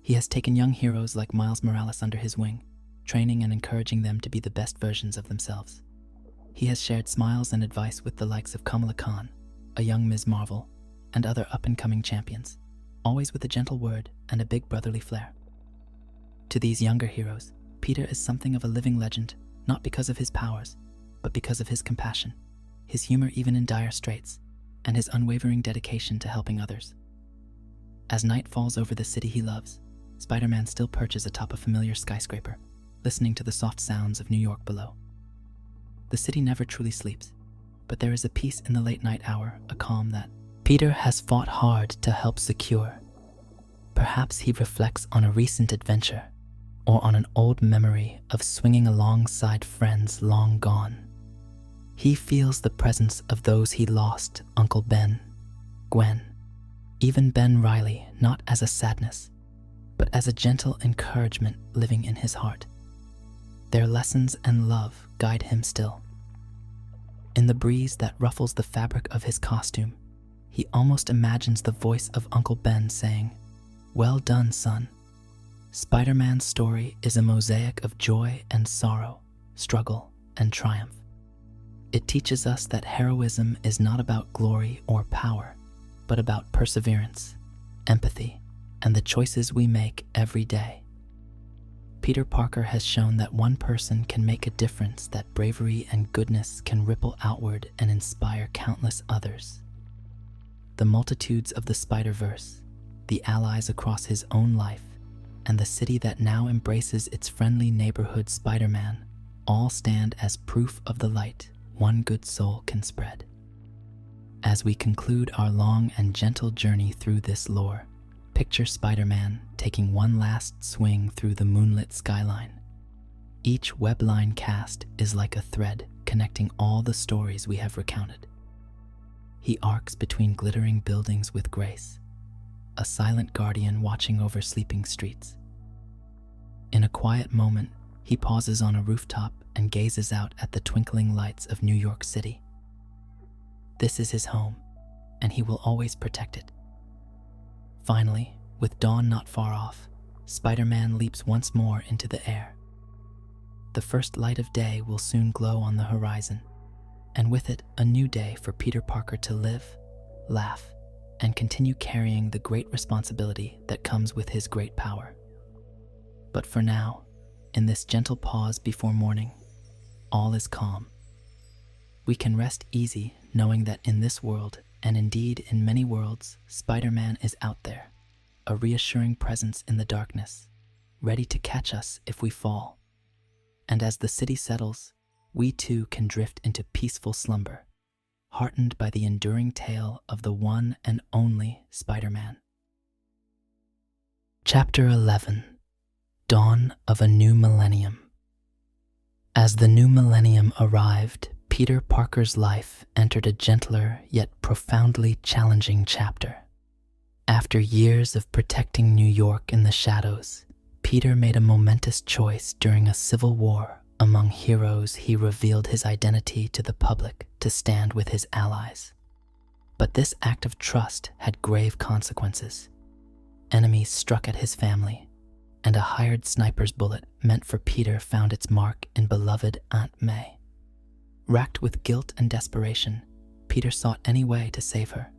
He has taken young heroes like Miles Morales under his wing, training and encouraging them to be the best versions of themselves. He has shared smiles and advice with the likes of Kamala Khan, a young Ms. Marvel, and other up-and-coming champions, always with a gentle word and a big brotherly flair. To these younger heroes, Peter is something of a living legend, not because of his powers, but because of his compassion, his humor even in dire straits, and his unwavering dedication to helping others. As night falls over the city he loves, Spider-Man still perches atop a familiar skyscraper, listening to the soft sounds of New York below. The city never truly sleeps, but there is a peace in the late night hour, a calm that Peter has fought hard to help secure. Perhaps he reflects on a recent adventure, or on an old memory of swinging alongside friends long gone. He feels the presence of those he lost, Uncle Ben, Gwen, even Ben Riley, not as a sadness, but as a gentle encouragement living in his heart. Their lessons and love guide him still. In the breeze that ruffles the fabric of his costume, he almost imagines the voice of Uncle Ben saying, "Well done, son." Spider-Man's story is a mosaic of joy and sorrow, struggle and triumph. It teaches us that heroism is not about glory or power, but about perseverance, empathy, and the choices we make every day. Peter Parker has shown that one person can make a difference, that bravery and goodness can ripple outward and inspire countless others. The multitudes of the Spider-Verse, the allies across his own life, and the city that now embraces its friendly neighborhood Spider-Man all stand as proof of the light one good soul can spread. As we conclude our long and gentle journey through this lore, picture Spider-Man taking one last swing through the moonlit skyline. Each webline cast is like a thread connecting all the stories we have recounted. He arcs between glittering buildings with grace, a silent guardian watching over sleeping streets. In a quiet moment, he pauses on a rooftop and gazes out at the twinkling lights of New York City. This is his home, and he will always protect it. Finally, with dawn not far off, Spider-Man leaps once more into the air. The first light of day will soon glow on the horizon, and with it, a new day for Peter Parker to live, laugh, and continue carrying the great responsibility that comes with his great power. But for now, in this gentle pause before morning, all is calm. We can rest easy knowing that in this world, and indeed in many worlds, Spider-Man is out there, a reassuring presence in the darkness, ready to catch us if we fall. And as the city settles, we too can drift into peaceful slumber, heartened by the enduring tale of the one and only Spider-Man. Chapter 11: Dawn of a New Millennium. As the new millennium arrived, Peter Parker's life entered a gentler yet profoundly challenging chapter. After years of protecting New York in the shadows, Peter made a momentous choice during a civil war. Among heroes, he revealed his identity to the public to stand with his allies. But this act of trust had grave consequences. Enemies struck at his family, and a hired sniper's bullet meant for Peter found its mark in beloved Aunt May. Racked with guilt and desperation, Peter sought any way to save her.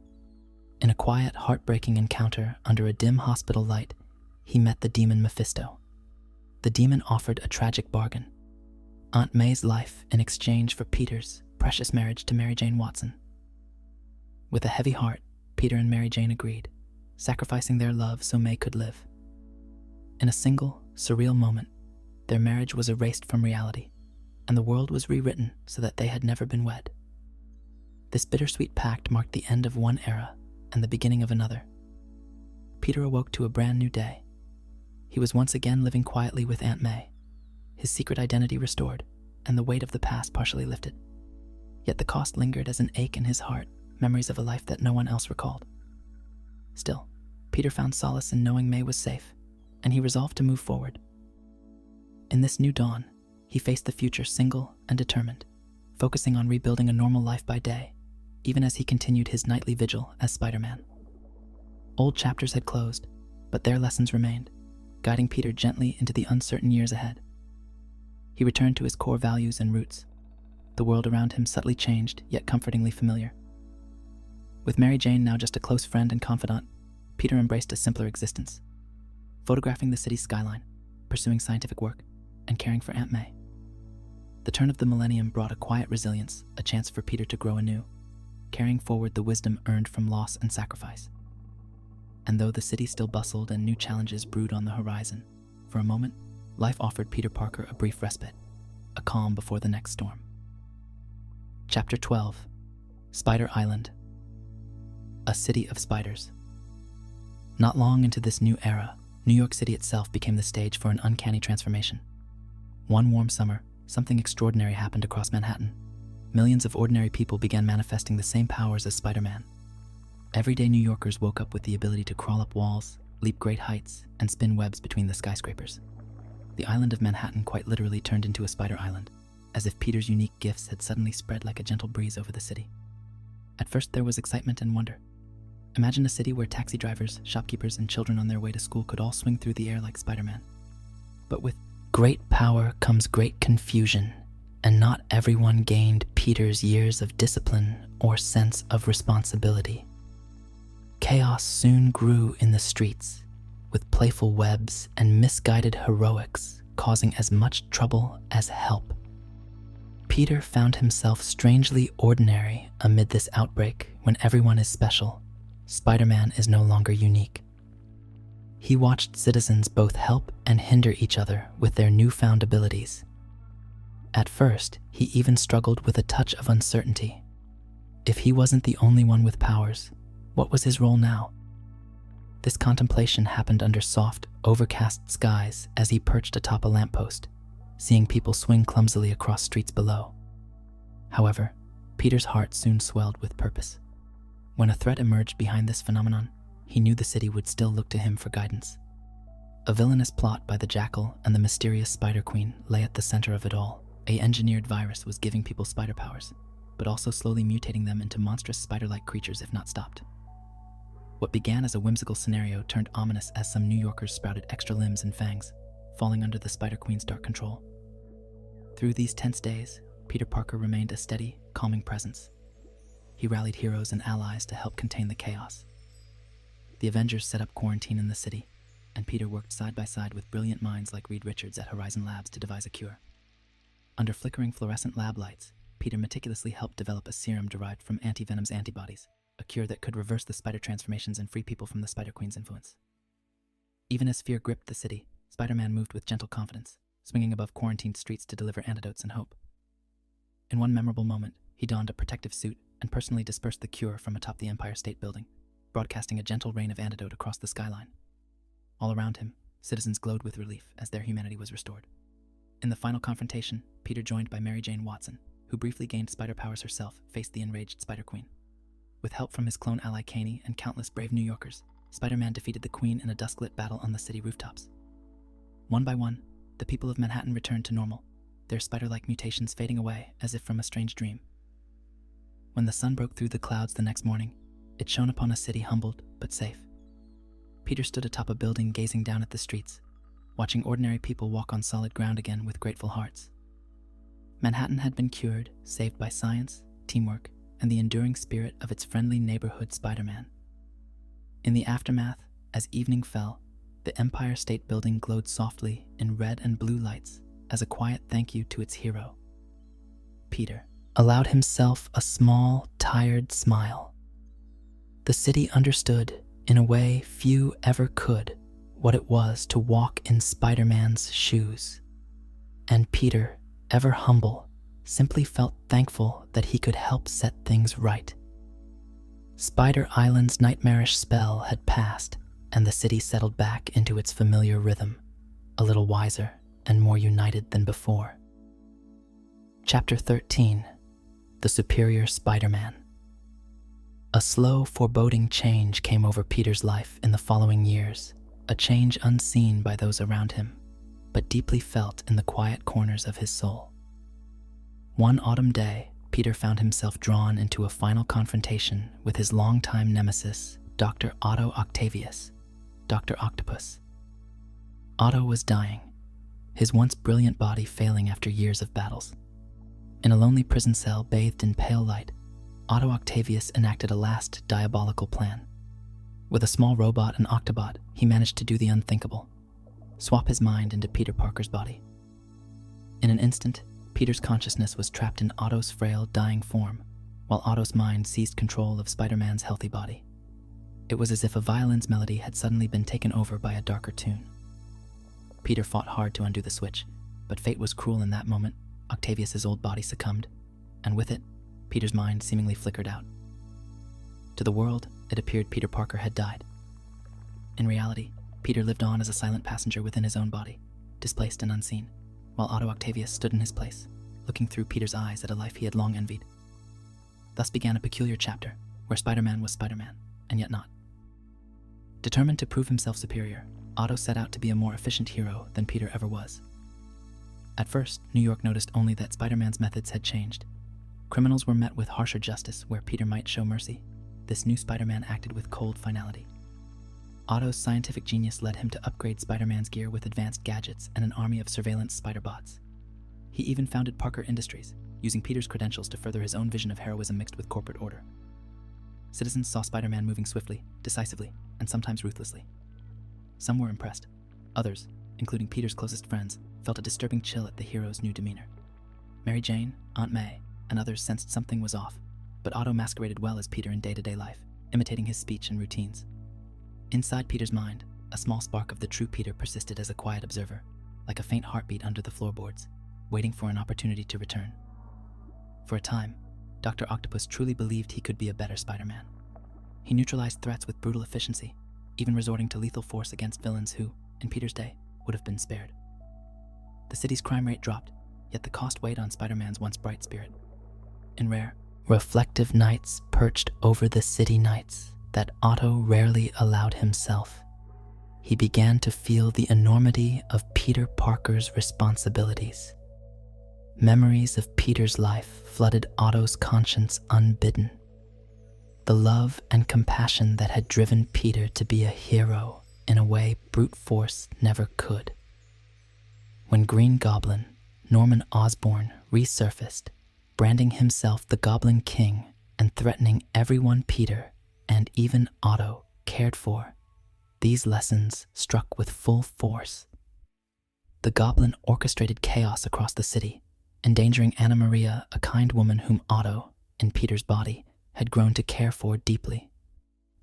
In a quiet, heartbreaking encounter under a dim hospital light, he met the demon Mephisto. The demon offered a tragic bargain: Aunt May's life in exchange for Peter's precious marriage to Mary Jane Watson. With a heavy heart, Peter and Mary Jane agreed, sacrificing their love so May could live. In a single, surreal moment, their marriage was erased from reality, and the world was rewritten so that they had never been wed. This bittersweet pact marked the end of one era and the beginning of another. Peter awoke to a brand new day. He was once again living quietly with Aunt May, his secret identity restored, and the weight of the past partially lifted. Yet the cost lingered as an ache in his heart, memories of a life that no one else recalled. Still, Peter found solace in knowing May was safe, and he resolved to move forward. In this new dawn, he faced the future single and determined, focusing on rebuilding a normal life by day, even as he continued his nightly vigil as Spider-Man. Old chapters had closed, but their lessons remained, guiding Peter gently into the uncertain years ahead. He returned to his core values and roots, the world around him subtly changed, yet comfortingly familiar. With Mary Jane now just a close friend and confidant, Peter embraced a simpler existence, photographing the city's skyline, pursuing scientific work, and caring for Aunt May. The turn of the millennium brought a quiet resilience, a chance for Peter to grow anew, carrying forward the wisdom earned from loss and sacrifice. And though the city still bustled and new challenges brewed on the horizon, for a moment, life offered Peter Parker a brief respite, a calm before the next storm. Chapter 12, Spider Island, a city of spiders. Not long into this new era, New York City itself became the stage for an uncanny transformation. One warm summer, something extraordinary happened across Manhattan. Millions of ordinary people began manifesting the same powers as Spider-Man. Everyday New Yorkers woke up with the ability to crawl up walls, leap great heights, and spin webs between the skyscrapers. The island of Manhattan quite literally turned into a spider island, as if Peter's unique gifts had suddenly spread like a gentle breeze over the city. At first there was excitement and wonder. Imagine a city where taxi drivers, shopkeepers, and children on their way to school could all swing through the air like Spider-Man. But with great power comes great confusion, and not everyone gained Peter's years of discipline or sense of responsibility. Chaos soon grew in the streets, with playful webs and misguided heroics causing as much trouble as help. Peter found himself strangely ordinary amid this outbreak. When everyone is special, Spider-Man is no longer unique. He watched citizens both help and hinder each other with their newfound abilities. At first, he even struggled with a touch of uncertainty. If he wasn't the only one with powers, what was his role now? This contemplation happened under soft, overcast skies as he perched atop a lamppost, seeing people swing clumsily across streets below. However, Peter's heart soon swelled with purpose. When a threat emerged behind this phenomenon, he knew the city would still look to him for guidance. A villainous plot by the Jackal and the mysterious Spider Queen lay at the center of it all. An engineered virus was giving people spider powers, but also slowly mutating them into monstrous spider-like creatures if not stopped. What began as a whimsical scenario turned ominous as some New Yorkers sprouted extra limbs and fangs, falling under the Spider Queen's dark control. Through these tense days, Peter Parker remained a steady, calming presence. He rallied heroes and allies to help contain the chaos. The Avengers set up quarantine in the city, and Peter worked side by side with brilliant minds like Reed Richards at Horizon Labs to devise a cure. Under flickering fluorescent lab lights, Peter meticulously helped develop a serum derived from anti-Venom's antibodies, a cure that could reverse the spider transformations and free people from the Spider Queen's influence. Even as fear gripped the city, Spider-Man moved with gentle confidence, swinging above quarantined streets to deliver antidotes and hope. In one memorable moment, he donned a protective suit and personally dispersed the cure from atop the Empire State Building, broadcasting a gentle rain of antidote across the skyline. All around him, citizens glowed with relief as their humanity was restored. In the final confrontation, Peter, joined by Mary Jane Watson, who briefly gained spider powers herself, faced the enraged Spider Queen. With help from his clone ally Caney and countless brave New Yorkers, Spider-Man defeated the Queen in a dusk-lit battle on the city rooftops. One by one, the people of Manhattan returned to normal, their spider-like mutations fading away as if from a strange dream. When the sun broke through the clouds the next morning, it shone upon a city humbled but safe. Peter stood atop a building gazing down at the streets, watching ordinary people walk on solid ground again with grateful hearts. Manhattan had been cured, saved by science, teamwork, and the enduring spirit of its friendly neighborhood Spider-Man. In the aftermath, as evening fell, the Empire State Building glowed softly in red and blue lights as a quiet thank you to its hero. Peter allowed himself a small, tired smile. The city understood, in a way few ever could, what it was to walk in Spider-Man's shoes. And Peter, ever humble, simply felt thankful that he could help set things right. Spider Island's nightmarish spell had passed, and the city settled back into its familiar rhythm, a little wiser and more united than before. Chapter 13, The Superior Spider-Man. A slow, foreboding change came over Peter's life in the following years, a change unseen by those around him, but deeply felt in the quiet corners of his soul. One autumn day, Peter found himself drawn into a final confrontation with his longtime nemesis, Dr. Otto Octavius, Dr. Octopus. Otto was dying, his once brilliant body failing after years of battles. In a lonely prison cell bathed in pale light, Otto Octavius enacted a last diabolical plan. With a small robot and Octobot, he managed to do the unthinkable: swap his mind into Peter Parker's body. In an instant, Peter's consciousness was trapped in Otto's frail, dying form, while Otto's mind seized control of Spider-Man's healthy body. It was as if a violin's melody had suddenly been taken over by a darker tune. Peter fought hard to undo the switch, but fate was cruel in that moment. Octavius's old body succumbed, and with it, Peter's mind seemingly flickered out. To the world, it appeared Peter Parker had died. In reality, Peter lived on as a silent passenger within his own body, displaced and unseen, while Otto Octavius stood in his place, looking through Peter's eyes at a life he had long envied. Thus began a peculiar chapter, where Spider-Man was Spider-Man, and yet not. Determined to prove himself superior, Otto set out to be a more efficient hero than Peter ever was. At first, New York noticed only that Spider-Man's methods had changed. Criminals were met with harsher justice where Peter might show mercy. This new Spider-Man acted with cold finality. Otto's scientific genius led him to upgrade Spider-Man's gear with advanced gadgets and an army of surveillance spider-bots. He even founded Parker Industries, using Peter's credentials to further his own vision of heroism mixed with corporate order. Citizens saw Spider-Man moving swiftly, decisively, and sometimes ruthlessly. Some were impressed. Others, including Peter's closest friends, felt a disturbing chill at the hero's new demeanor. Mary Jane, Aunt May, and others sensed something was off, but Otto masqueraded well as Peter in day-to-day life, imitating his speech and routines. Inside Peter's mind, a small spark of the true Peter persisted as a quiet observer, like a faint heartbeat under the floorboards, waiting for an opportunity to return. For a time, Dr. Octopus truly believed he could be a better Spider-Man. He neutralized threats with brutal efficiency, even resorting to lethal force against villains who, in Peter's day, would have been spared. The city's crime rate dropped, yet the cost weighed on Spider-Man's once bright spirit. In rare, reflective nights perched over the city nights that Otto rarely allowed himself, he began to feel the enormity of Peter Parker's responsibilities. Memories of Peter's life flooded Otto's conscience unbidden. The love and compassion that had driven Peter to be a hero in a way brute force never could. When Green Goblin, Norman Osborn, resurfaced, branding himself the Goblin King and threatening everyone Peter and even Otto cared for, these lessons struck with full force. The Goblin orchestrated chaos across the city, endangering Anna Maria, a kind woman whom Otto, in Peter's body, had grown to care for deeply.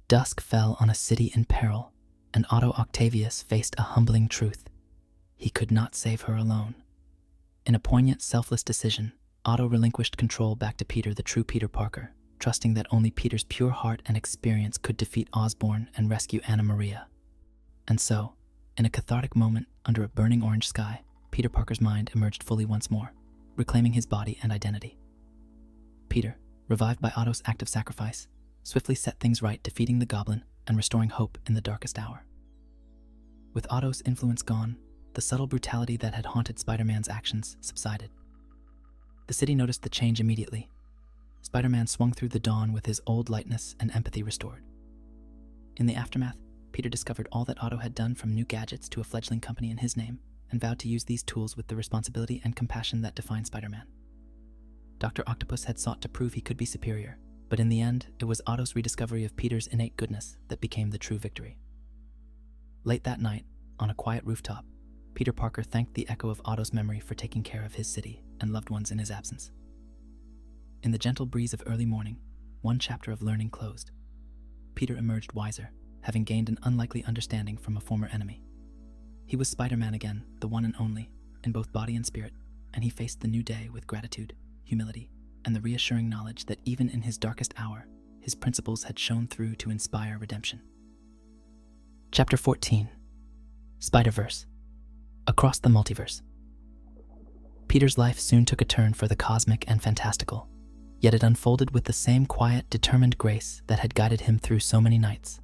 Dusk fell on a city in peril, and Otto Octavius faced a humbling truth. He could not save her alone. In a poignant, selfless decision, Otto relinquished control back to Peter, the true Peter Parker, trusting that only Peter's pure heart and experience could defeat Osborn and rescue Anna Maria. And so, in a cathartic moment under a burning orange sky, Peter Parker's mind emerged fully once more, reclaiming his body and identity. Peter, revived by Otto's act of sacrifice, swiftly set things right, defeating the Goblin and restoring hope in the darkest hour. With Otto's influence gone, the subtle brutality that had haunted Spider-Man's actions subsided. The city noticed the change immediately. Spider-Man swung through the dawn with his old lightness and empathy restored. In the aftermath, Peter discovered all that Otto had done, from new gadgets to a fledgling company in his name, and vowed to use these tools with the responsibility and compassion that defined Spider-Man. Dr. Octopus had sought to prove he could be superior, but in the end, it was Otto's rediscovery of Peter's innate goodness that became the true victory. Late that night, on a quiet rooftop, Peter Parker thanked the echo of Otto's memory for taking care of his city and loved ones in his absence. In the gentle breeze of early morning, one chapter of learning closed. Peter emerged wiser, having gained an unlikely understanding from a former enemy. He was Spider-Man again, the one and only, in both body and spirit, and he faced the new day with gratitude, humility, and the reassuring knowledge that even in his darkest hour, his principles had shone through to inspire redemption. Chapter 14. Spider-Verse. Across the multiverse. Peter's life soon took a turn for the cosmic and fantastical, yet it unfolded with the same quiet, determined grace that had guided him through so many nights.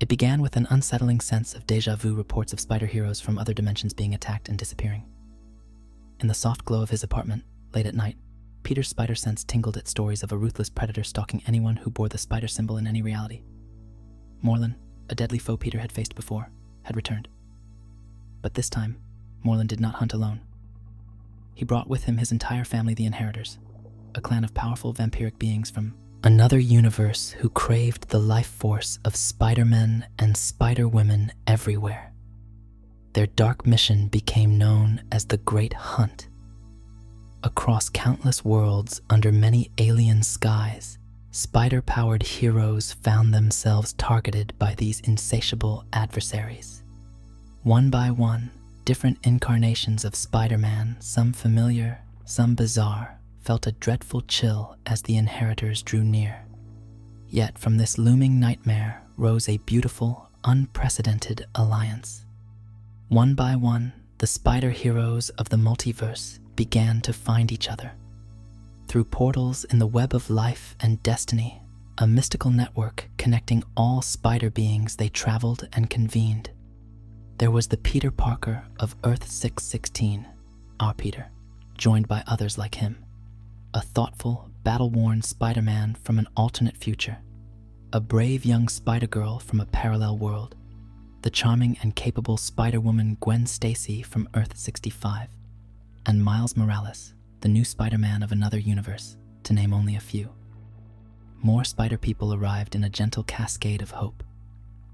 It began with an unsettling sense of déjà vu, reports of spider heroes from other dimensions being attacked and disappearing. In the soft glow of his apartment, late at night, Peter's spider sense tingled at stories of a ruthless predator stalking anyone who bore the spider symbol in any reality. Morlun, a deadly foe Peter had faced before, had returned. But this time, Morlun did not hunt alone. He brought with him his entire family, the Inheritors, a clan of powerful vampiric beings from another universe who craved the life force of Spider-Men and Spider-Women everywhere. Their dark mission became known as the Great Hunt, Across countless worlds under many alien skies, spider-powered heroes found themselves targeted by these insatiable adversaries. One by one, different incarnations of Spider-Man, some familiar, some bizarre, felt a dreadful chill as the inheritors drew near. Yet from this looming nightmare rose a beautiful, unprecedented alliance. One by one, the spider heroes of the multiverse began to find each other. Through portals in the web of life and destiny, a mystical network connecting all spider beings, they traveled and convened. There was the Peter Parker of Earth 616, our Peter, joined by others like him. A thoughtful, battle-worn Spider-Man from an alternate future. A brave young Spider-Girl from a parallel world. The charming and capable Spider-Woman Gwen Stacy from Earth 65. And Miles Morales, the new Spider-Man of another universe, to name only a few. More Spider people arrived in a gentle cascade of hope.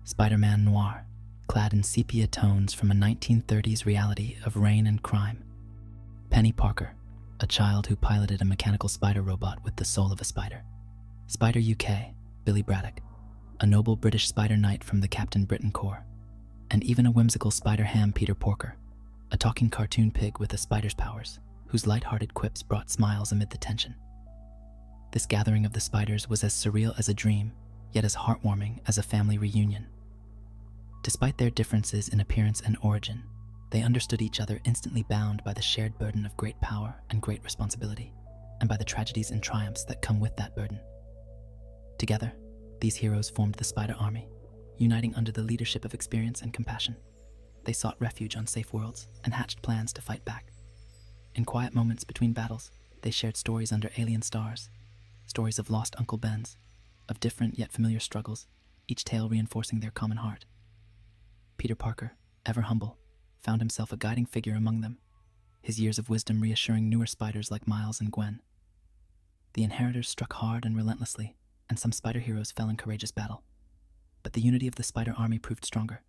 Spider-Man Noir, clad in sepia tones from a 1930s reality of rain and crime. Penny Parker, a child who piloted a mechanical spider robot with the soul of a spider. Spider UK, Billy Braddock, a noble British spider knight from the Captain Britain Corps. And even a whimsical spider ham Peter Porker, a talking cartoon pig with a spider's powers, whose light-hearted quips brought smiles amid the tension. This gathering of the spiders was as surreal as a dream, yet as heartwarming as a family reunion. Despite their differences in appearance and origin, they understood each other, instantly bound by the shared burden of great power and great responsibility, and by the tragedies and triumphs that come with that burden. Together, these heroes formed the Spider Army, uniting under the leadership of experience and compassion. They sought refuge on safe worlds and hatched plans to fight back. In quiet moments between battles, they shared stories under alien stars, stories of lost Uncle Bens, of different yet familiar struggles, each tale reinforcing their common heart. Peter Parker, ever humble, found himself a guiding figure among them, his years of wisdom reassuring newer spiders like Miles and Gwen. The inheritors struck hard and relentlessly, and some spider heroes fell in courageous battle. But the unity of the Spider Army proved stronger.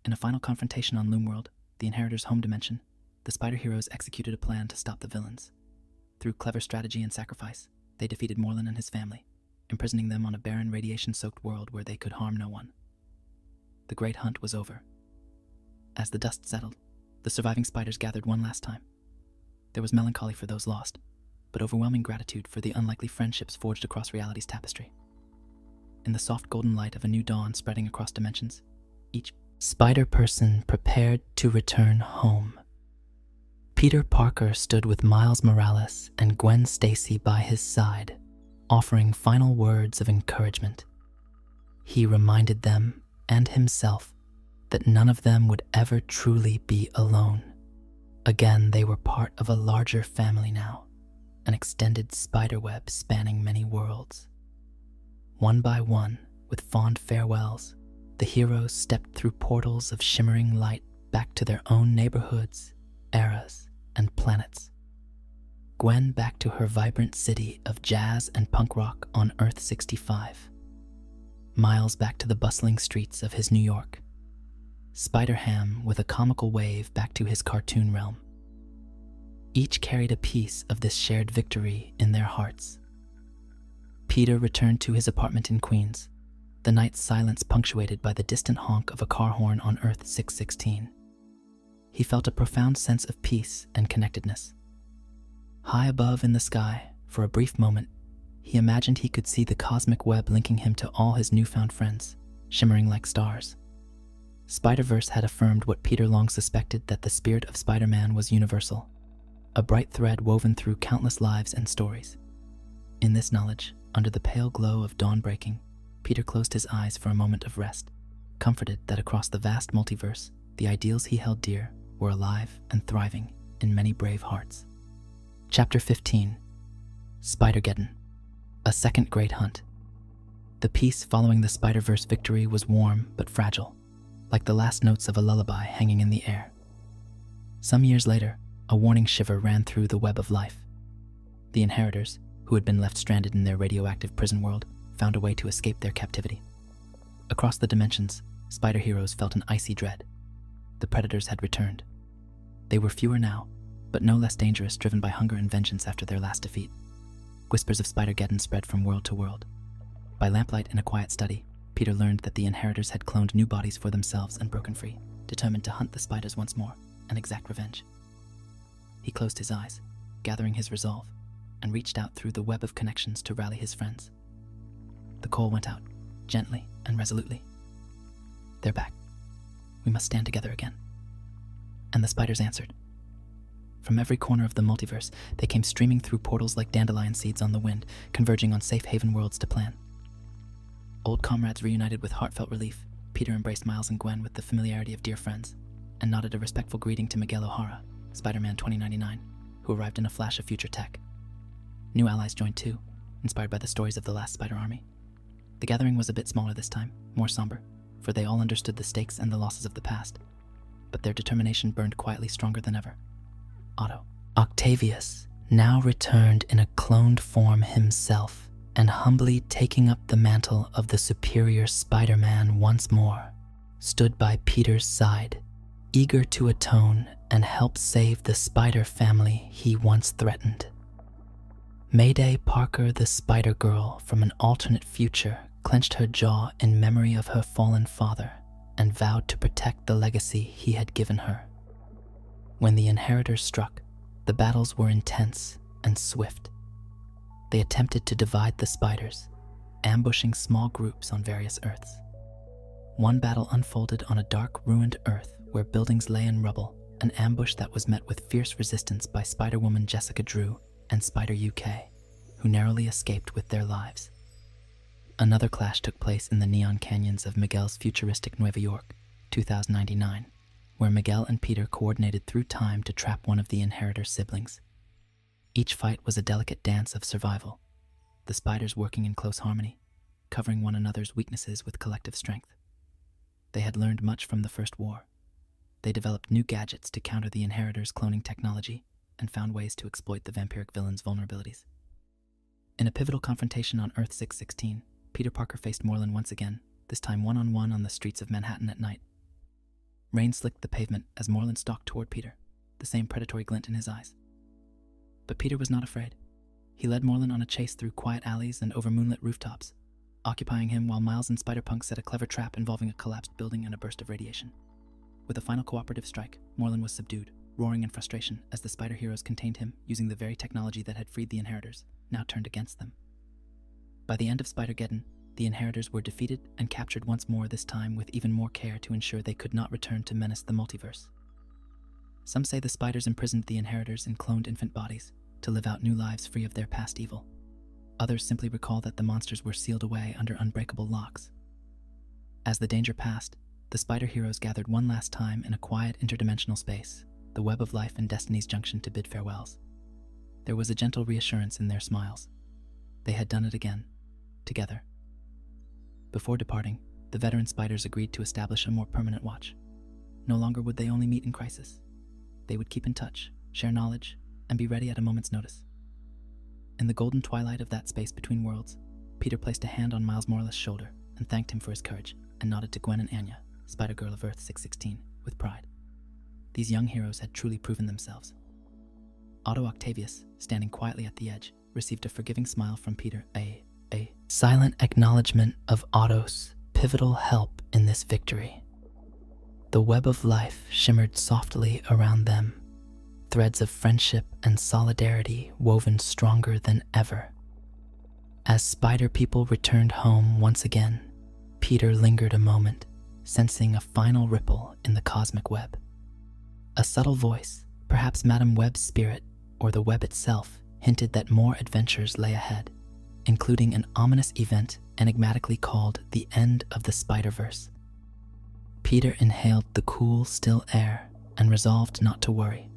In a final confrontation on Loomworld, the inheritors' home dimension, the spider heroes executed a plan to stop the villains. Through clever strategy and sacrifice, they defeated Morlun and his family, imprisoning them on a barren, radiation-soaked world where they could harm no one. The great hunt was over. As the dust settled, the surviving spiders gathered one last time. There was melancholy for those lost, but overwhelming gratitude for the unlikely friendships forged across reality's tapestry. In the soft golden light of a new dawn spreading across dimensions, each spider person prepared to return home. Peter Parker stood with Miles Morales and Gwen Stacy by his side, offering final words of encouragement. He reminded them and himself that none of them would ever truly be alone. Again, they were part of a larger family now, an extended spiderweb spanning many worlds. One by one, with fond farewells, the heroes stepped through portals of shimmering light back to their own neighborhoods, eras, and planets. Gwen back to her vibrant city of jazz and punk rock on Earth 65. Miles back to the bustling streets of his New York. Spider-Ham with a comical wave back to his cartoon realm. Each carried a piece of this shared victory in their hearts. Peter returned to his apartment in Queens, the night's silence punctuated by the distant honk of a car horn on Earth 616. He felt a profound sense of peace and connectedness. High above in the sky, for a brief moment, he imagined he could see the cosmic web linking him to all his newfound friends, shimmering like stars. Spider-Verse had affirmed what Peter long suspected, that the spirit of Spider-Man was universal, a bright thread woven through countless lives and stories. In this knowledge, under the pale glow of dawn breaking, Peter closed his eyes for a moment of rest, comforted that across the vast multiverse, the ideals he held dear were alive and thriving in many brave hearts. Chapter 15, Spider-Geddon, a second great hunt. The peace following the Spider-Verse victory was warm but fragile, like the last notes of a lullaby hanging in the air. Some years later, a warning shiver ran through the web of life. The inheritors, who had been left stranded in their radioactive prison world, found a way to escape their captivity. Across the dimensions, spider heroes felt an icy dread. The predators had returned. They were fewer now, but no less dangerous, driven by hunger and vengeance after their last defeat. Whispers of Spider-Geddon spread from world to world. By lamplight in a quiet study, Peter learned that the inheritors had cloned new bodies for themselves and broken free, determined to hunt the spiders once more and exact revenge. He closed his eyes, gathering his resolve, and reached out through the web of connections to rally his friends. The call went out, gently and resolutely. "They're back. We must stand together again." And the spiders answered. From every corner of the multiverse, they came streaming through portals like dandelion seeds on the wind, converging on safe haven worlds to plan. Old comrades reunited with heartfelt relief. Peter embraced Miles and Gwen with the familiarity of dear friends, and nodded a respectful greeting to Miguel O'Hara, Spider-Man 2099, who arrived in a flash of future tech. New allies joined too, inspired by the stories of the last Spider Army. The gathering was a bit smaller this time, more somber, for they all understood the stakes and the losses of the past, but their determination burned quietly stronger than ever. Otto. Octavius now returned in a cloned form himself, and humbly taking up the mantle of the superior Spider-Man once more, stood by Peter's side, eager to atone and help save the Spider family he once threatened. Mayday Parker, the Spider-Girl from an alternate future, clenched her jaw in memory of her fallen father and vowed to protect the legacy he had given her. When the inheritors struck, the battles were intense and swift. They attempted to divide the spiders, ambushing small groups on various Earths. One battle unfolded on a dark, ruined Earth where buildings lay in rubble, an ambush that was met with fierce resistance by Spider-Woman Jessica Drew and Spider UK, who narrowly escaped with their lives. Another clash took place in the neon canyons of Miguel's futuristic Nueva York, 2099, where Miguel and Peter coordinated through time to trap one of the inheritor siblings. Each fight was a delicate dance of survival, the spiders working in close harmony, covering one another's weaknesses with collective strength. They had learned much from the first war. They developed new gadgets to counter the inheritors' cloning technology and found ways to exploit the vampiric villain's vulnerabilities. In a pivotal confrontation on Earth 616, Peter Parker faced Morlun once again, this time one-on-one on the streets of Manhattan at night. Rain slicked the pavement as Morlun stalked toward Peter, the same predatory glint in his eyes. But Peter was not afraid. He led Morlun on a chase through quiet alleys and over moonlit rooftops, occupying him while Miles and Spider-Punk set a clever trap involving a collapsed building and a burst of radiation. With a final cooperative strike, Morlun was subdued, roaring in frustration as the spider heroes contained him using the very technology that had freed the inheritors, now turned against them. By the end of Spider-Geddon, the inheritors were defeated and captured once more, this time with even more care to ensure they could not return to menace the multiverse. Some say the spiders imprisoned the inheritors in cloned infant bodies to live out new lives free of their past evil. Others simply recall that the monsters were sealed away under unbreakable locks. As the danger passed, the spider heroes gathered one last time in a quiet interdimensional space, the web of life and destiny's junction, to bid farewells. There was a gentle reassurance in their smiles. They had done it again, together. Before departing, the veteran spiders agreed to establish a more permanent watch. No longer would they only meet in crisis. They would keep in touch, share knowledge, and be ready at a moment's notice. In the golden twilight of that space between worlds, Peter placed a hand on Miles Morales' shoulder and thanked him for his courage, and nodded to Gwen and Anya, Spider-Girl of Earth 616, with pride. These young heroes had truly proven themselves. Otto Octavius, standing quietly at the edge, received a forgiving smile from Peter, a silent acknowledgement of Otto's pivotal help in this victory. The web of life shimmered softly around them, threads of friendship and solidarity woven stronger than ever. As Spider People returned home once again, Peter lingered a moment, sensing a final ripple in the cosmic web. A subtle voice, perhaps Madame Web's spirit or the web itself, hinted that more adventures lay ahead, including an ominous event enigmatically called the end of the Spider-Verse. Peter inhaled the cool, still air and resolved not to worry.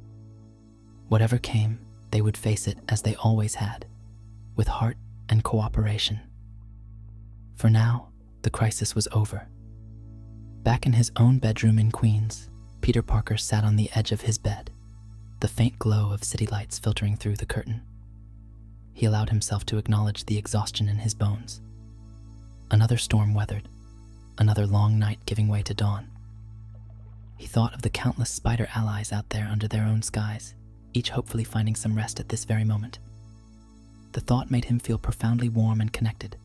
Whatever came, they would face it as they always had, with heart and cooperation. For now, the crisis was over. Back in his own bedroom in Queens, Peter Parker sat on the edge of his bed, the faint glow of city lights filtering through the curtain. He allowed himself to acknowledge the exhaustion in his bones. Another storm weathered, another long night giving way to dawn. He thought of the countless spider allies out there under their own skies, each hopefully finding some rest at this very moment. The thought made him feel profoundly warm and connected.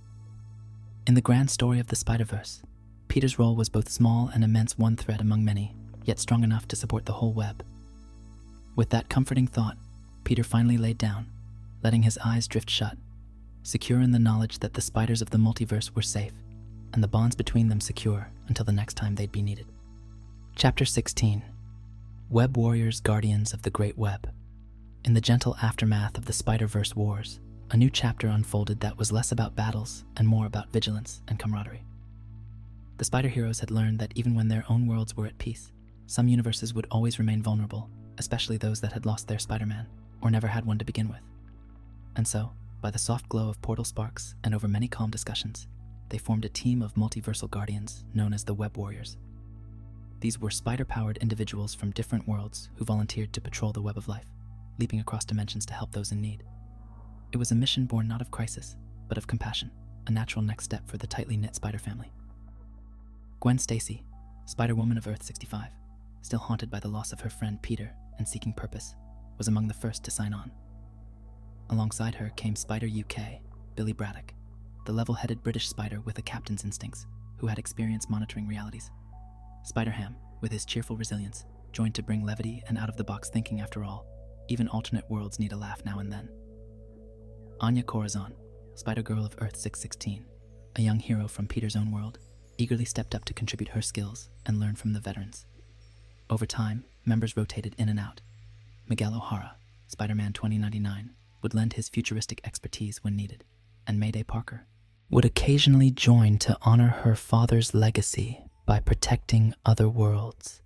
In the grand story of the Spider-Verse, Peter's role was both small and immense, one thread among many, yet strong enough to support the whole web. With that comforting thought, Peter finally laid down, letting his eyes drift shut, secure in the knowledge that the spiders of the multiverse were safe, and the bonds between them secure until the next time they'd be needed. Chapter 16. Web Warriors, Guardians of the Great Web. In the gentle aftermath of the Spider-Verse wars, a new chapter unfolded that was less about battles and more about vigilance and camaraderie. The spider heroes had learned that even when their own worlds were at peace, some universes would always remain vulnerable, especially those that had lost their Spider-Man or never had one to begin with. And so, by the soft glow of portal sparks and over many calm discussions, they formed a team of multiversal guardians known as the Web Warriors. These were spider-powered individuals from different worlds who volunteered to patrol the web of life, leaping across dimensions to help those in need. It was a mission born not of crisis, but of compassion, a natural next step for the tightly knit spider family. Gwen Stacy, Spider-Woman of Earth 65, still haunted by the loss of her friend Peter and seeking purpose, was among the first to sign on. Alongside her came Spider UK, Billy Braddock, the level-headed British spider with a captain's instincts, who had experience monitoring realities. Spider-Ham, with his cheerful resilience, joined to bring levity and out-of-the-box thinking. After all, even alternate worlds need a laugh now and then. Anya Corazon, Spider-Girl of Earth 616, a young hero from Peter's own world, eagerly stepped up to contribute her skills and learn from the veterans. Over time, members rotated in and out. Miguel O'Hara, Spider-Man 2099, would lend his futuristic expertise when needed, and Mayday Parker would occasionally join to honor her father's legacy by protecting other worlds.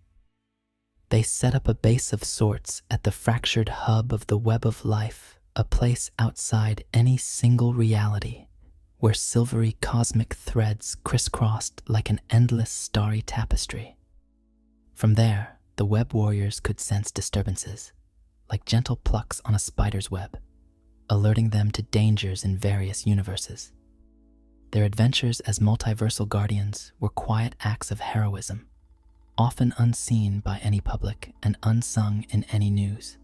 They set up a base of sorts at the fractured hub of the web of life, a place outside any single reality, where silvery cosmic threads crisscrossed like an endless starry tapestry. From there, the Web Warriors could sense disturbances, like gentle plucks on a spider's web, alerting them to dangers in various universes. Their adventures as multiversal guardians were quiet acts of heroism, often unseen by any public and unsung in any news.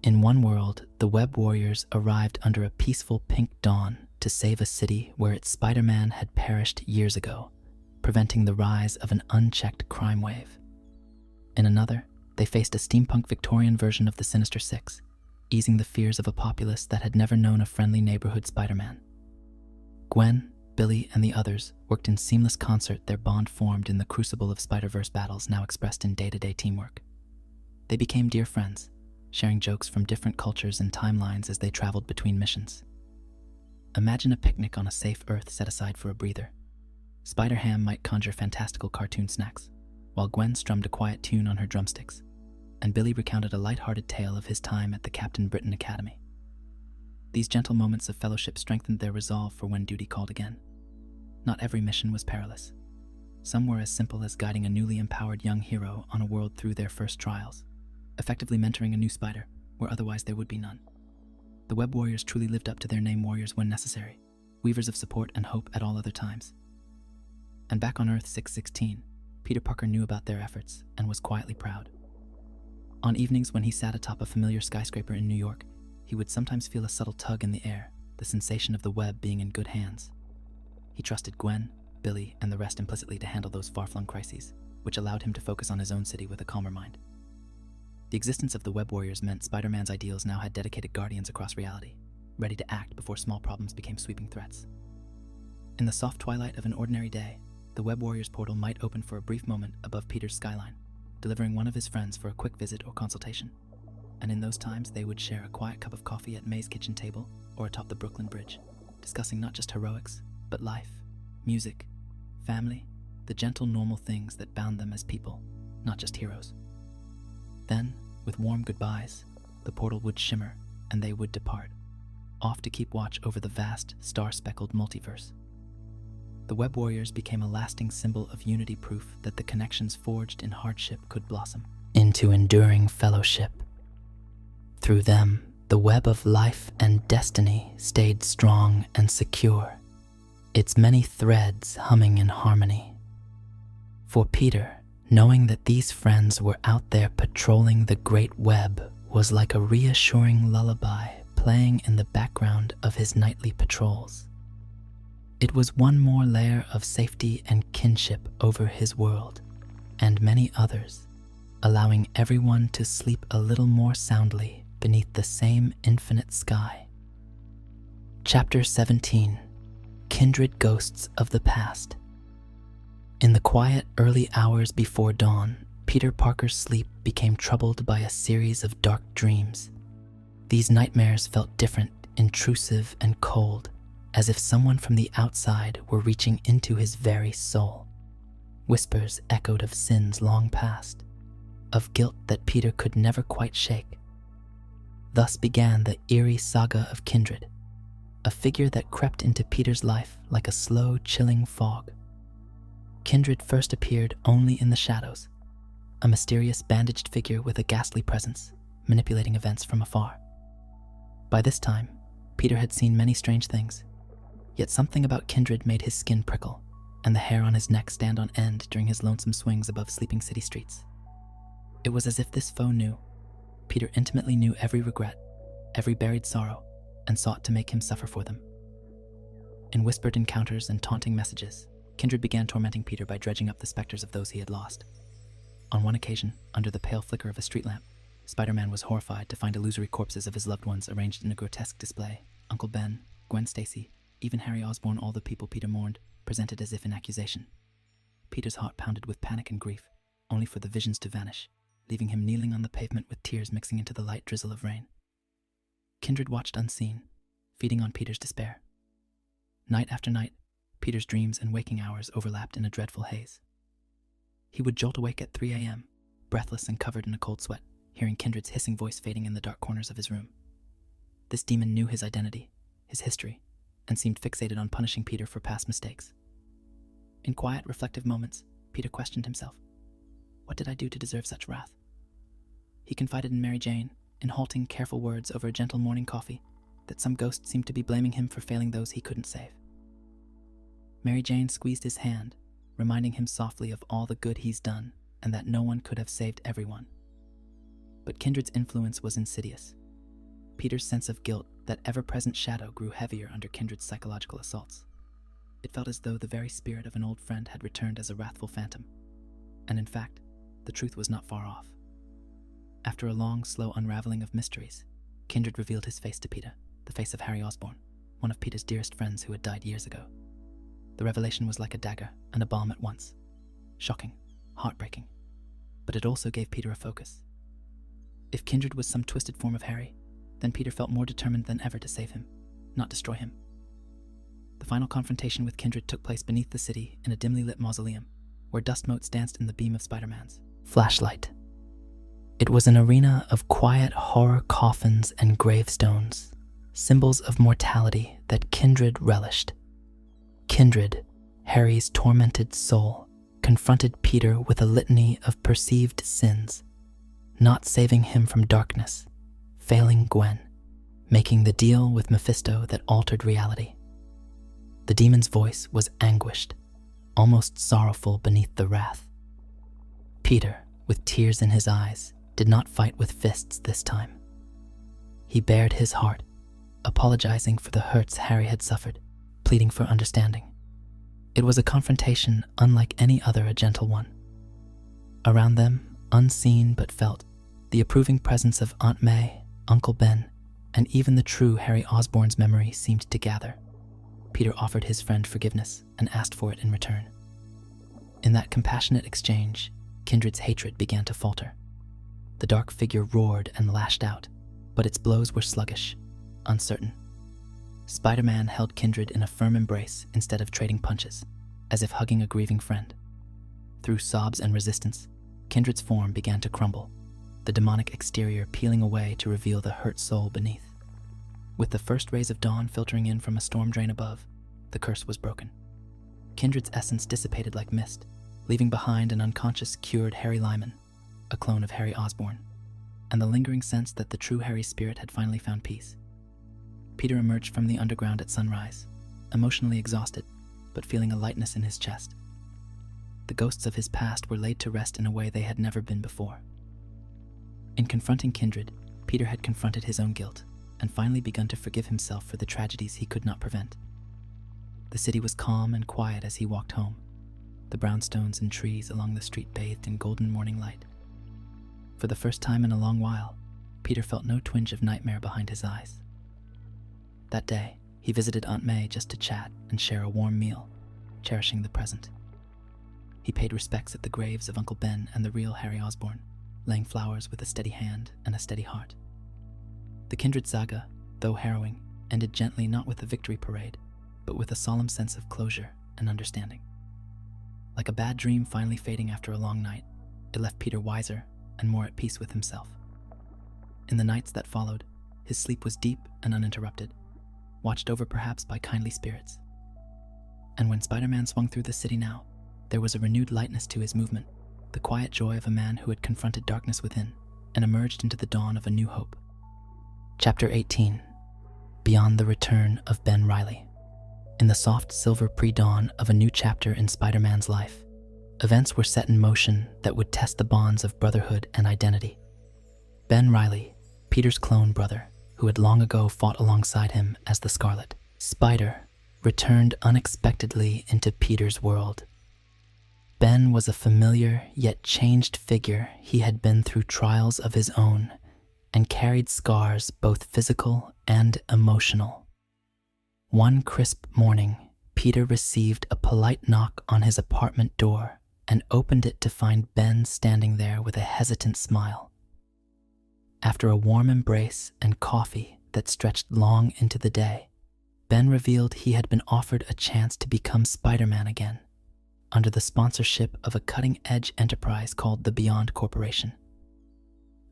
In one world, the Web Warriors arrived under a peaceful pink dawn to save a city where its Spider-Man had perished years ago, preventing the rise of an unchecked crime wave. In another, they faced a steampunk Victorian version of the Sinister Six, easing the fears of a populace that had never known a friendly neighborhood Spider-Man. Gwen, Billy, and the others worked in seamless concert, their bond formed in the crucible of Spider-Verse battles now expressed in day-to-day teamwork. They became dear friends, sharing jokes from different cultures and timelines as they traveled between missions. Imagine a picnic on a safe Earth set aside for a breather. Spider-Ham might conjure fantastical cartoon snacks, while Gwen strummed a quiet tune on her drumsticks, and Billy recounted a light-hearted tale of his time at the Captain Britain Academy. These gentle moments of fellowship strengthened their resolve for when duty called again. Not every mission was perilous. Some were as simple as guiding a newly empowered young hero on a world through their first trials, effectively mentoring a new spider where otherwise there would be none. The Web Warriors truly lived up to their name, warriors when necessary, weavers of support and hope at all other times. And back on Earth 616, Peter Parker knew about their efforts and was quietly proud. On evenings when he sat atop a familiar skyscraper in New York, he would sometimes feel a subtle tug in the air, the sensation of the web being in good hands. He trusted Gwen, Billy, and the rest implicitly to handle those far-flung crises, which allowed him to focus on his own city with a calmer mind. The existence of the Web Warriors meant Spider-Man's ideals now had dedicated guardians across reality, ready to act before small problems became sweeping threats. In the soft twilight of an ordinary day, the Web Warriors portal might open for a brief moment above Peter's skyline, delivering one of his friends for a quick visit or consultation. And in those times, they would share a quiet cup of coffee at May's kitchen table or atop the Brooklyn Bridge, discussing not just heroics, but life, music, family, the gentle normal things that bound them as people, not just heroes. Then, with warm goodbyes, the portal would shimmer and they would depart, off to keep watch over the vast, star-speckled multiverse. The Web Warriors became a lasting symbol of unity, proof that the connections forged in hardship could blossom into enduring fellowship. Through them, the web of life and destiny stayed strong and secure, its many threads humming in harmony. For Peter, knowing that these friends were out there patrolling the great web was like a reassuring lullaby playing in the background of his nightly patrols. It was one more layer of safety and kinship over his world, and many others, allowing everyone to sleep a little more soundly beneath the same infinite sky. Chapter 17: Kindred Ghosts of the Past. In the quiet early hours before dawn, Peter Parker's sleep became troubled by a series of dark dreams. These nightmares felt different, intrusive, and cold, as if someone from the outside were reaching into his very soul. Whispers echoed of sins long past, of guilt that Peter could never quite shake. Thus began the eerie saga of Kindred, a figure that crept into Peter's life like a slow, chilling fog. Kindred first appeared only in the shadows, a mysterious bandaged figure with a ghastly presence, manipulating events from afar. By this time, Peter had seen many strange things, yet something about Kindred made his skin prickle and the hair on his neck stand on end during his lonesome swings above sleeping city streets. It was as if this foe knew. Peter intimately knew every regret, every buried sorrow, and sought to make him suffer for them. In whispered encounters and taunting messages, Kindred began tormenting Peter by dredging up the specters of those he had lost. On one occasion, under the pale flicker of a street lamp, Spider-Man was horrified to find illusory corpses of his loved ones arranged in a grotesque display. Uncle Ben, Gwen Stacy, even Harry Osborn, all the people Peter mourned, presented as if in accusation. Peter's heart pounded with panic and grief, only for the visions to vanish, leaving him kneeling on the pavement with tears mixing into the light drizzle of rain. Kindred watched unseen, feeding on Peter's despair. Night after night, Peter's dreams and waking hours overlapped in a dreadful haze. He would jolt awake at 3 a.m., breathless and covered in a cold sweat, hearing Kindred's hissing voice fading in the dark corners of his room. This demon knew his identity, his history, and seemed fixated on punishing Peter for past mistakes. In quiet, reflective moments, Peter questioned himself. What did I do to deserve such wrath? He confided in Mary Jane, in halting, careful words over a gentle morning coffee, that some ghost seemed to be blaming him for failing those he couldn't save. Mary Jane squeezed his hand, reminding him softly of all the good he's done and that no one could have saved everyone. But Kindred's influence was insidious. Peter's sense of guilt, that ever-present shadow, grew heavier under Kindred's psychological assaults. It felt as though the very spirit of an old friend had returned as a wrathful phantom. And in fact, the truth was not far off. After a long, slow unraveling of mysteries, Kindred revealed his face to Peter, the face of Harry Osborn, one of Peter's dearest friends who had died years ago. The revelation was like a dagger and a balm at once. Shocking, heartbreaking, but it also gave Peter a focus. If Kindred was some twisted form of Harry, then Peter felt more determined than ever to save him, not destroy him. The final confrontation with Kindred took place beneath the city in a dimly lit mausoleum, where dust motes danced in the beam of Spider-Man's flashlight. It was an arena of quiet horror coffins and gravestones, symbols of mortality that Kindred relished. Kindred, Harry's tormented soul, confronted Peter with a litany of perceived sins, not saving him from darkness, failing Gwen, making the deal with Mephisto that altered reality. The demon's voice was anguished, almost sorrowful beneath the wrath. Peter, with tears in his eyes, did not fight with fists this time. He bared his heart, apologizing for the hurts Harry had suffered, pleading for understanding. It was a confrontation unlike any other, a gentle one. Around them, unseen but felt, the approving presence of Aunt May, Uncle Ben, and even the true Harry Osborn's memory seemed to gather. Peter offered his friend forgiveness and asked for it in return. In that compassionate exchange, Kindred's hatred began to falter. The dark figure roared and lashed out, but its blows were sluggish, uncertain. Spider-Man held Kindred in a firm embrace instead of trading punches, as if hugging a grieving friend. Through sobs and resistance, Kindred's form began to crumble, the demonic exterior peeling away to reveal the hurt soul beneath. With the first rays of dawn filtering in from a storm drain above, the curse was broken. Kindred's essence dissipated like mist, leaving behind an unconscious, cured Harry Lyman, a clone of Harry Osborn, and the lingering sense that the true Harry's spirit had finally found peace. Peter emerged from the underground at sunrise, emotionally exhausted, but feeling a lightness in his chest. The ghosts of his past were laid to rest in a way they had never been before. In confronting Kindred, Peter had confronted his own guilt and finally begun to forgive himself for the tragedies he could not prevent. The city was calm and quiet as he walked home, the brownstones and trees along the street bathed in golden morning light. For the first time in a long while, Peter felt no twinge of nightmare behind his eyes. That day, he visited Aunt May just to chat and share a warm meal, cherishing the present. He paid respects at the graves of Uncle Ben and the real Harry Osborn, laying flowers with a steady hand and a steady heart. The kindred saga, though harrowing, ended gently, not with a victory parade, but with a solemn sense of closure and understanding. Like a bad dream finally fading after a long night, it left Peter wiser and more at peace with himself. In the nights that followed, his sleep was deep and uninterrupted, watched over perhaps by kindly spirits. And when Spider-Man swung through the city now, there was a renewed lightness to his movement, the quiet joy of a man who had confronted darkness within and emerged into the dawn of a new hope. Chapter 18. Beyond the Return of Ben Reilly. In the soft silver pre-dawn of a new chapter in Spider-Man's life, events were set in motion that would test the bonds of brotherhood and identity. Ben Reilly, Peter's clone brother, who had long ago fought alongside him as the Scarlet Spider, returned unexpectedly into Peter's world. Ben was a familiar yet changed figure. He had been through trials of his own and carried scars both physical and emotional. One crisp morning, Peter received a polite knock on his apartment door and opened it to find Ben standing there with a hesitant smile. After a warm embrace and coffee that stretched long into the day, Ben revealed he had been offered a chance to become Spider-Man again, under the sponsorship of a cutting-edge enterprise called the Beyond Corporation.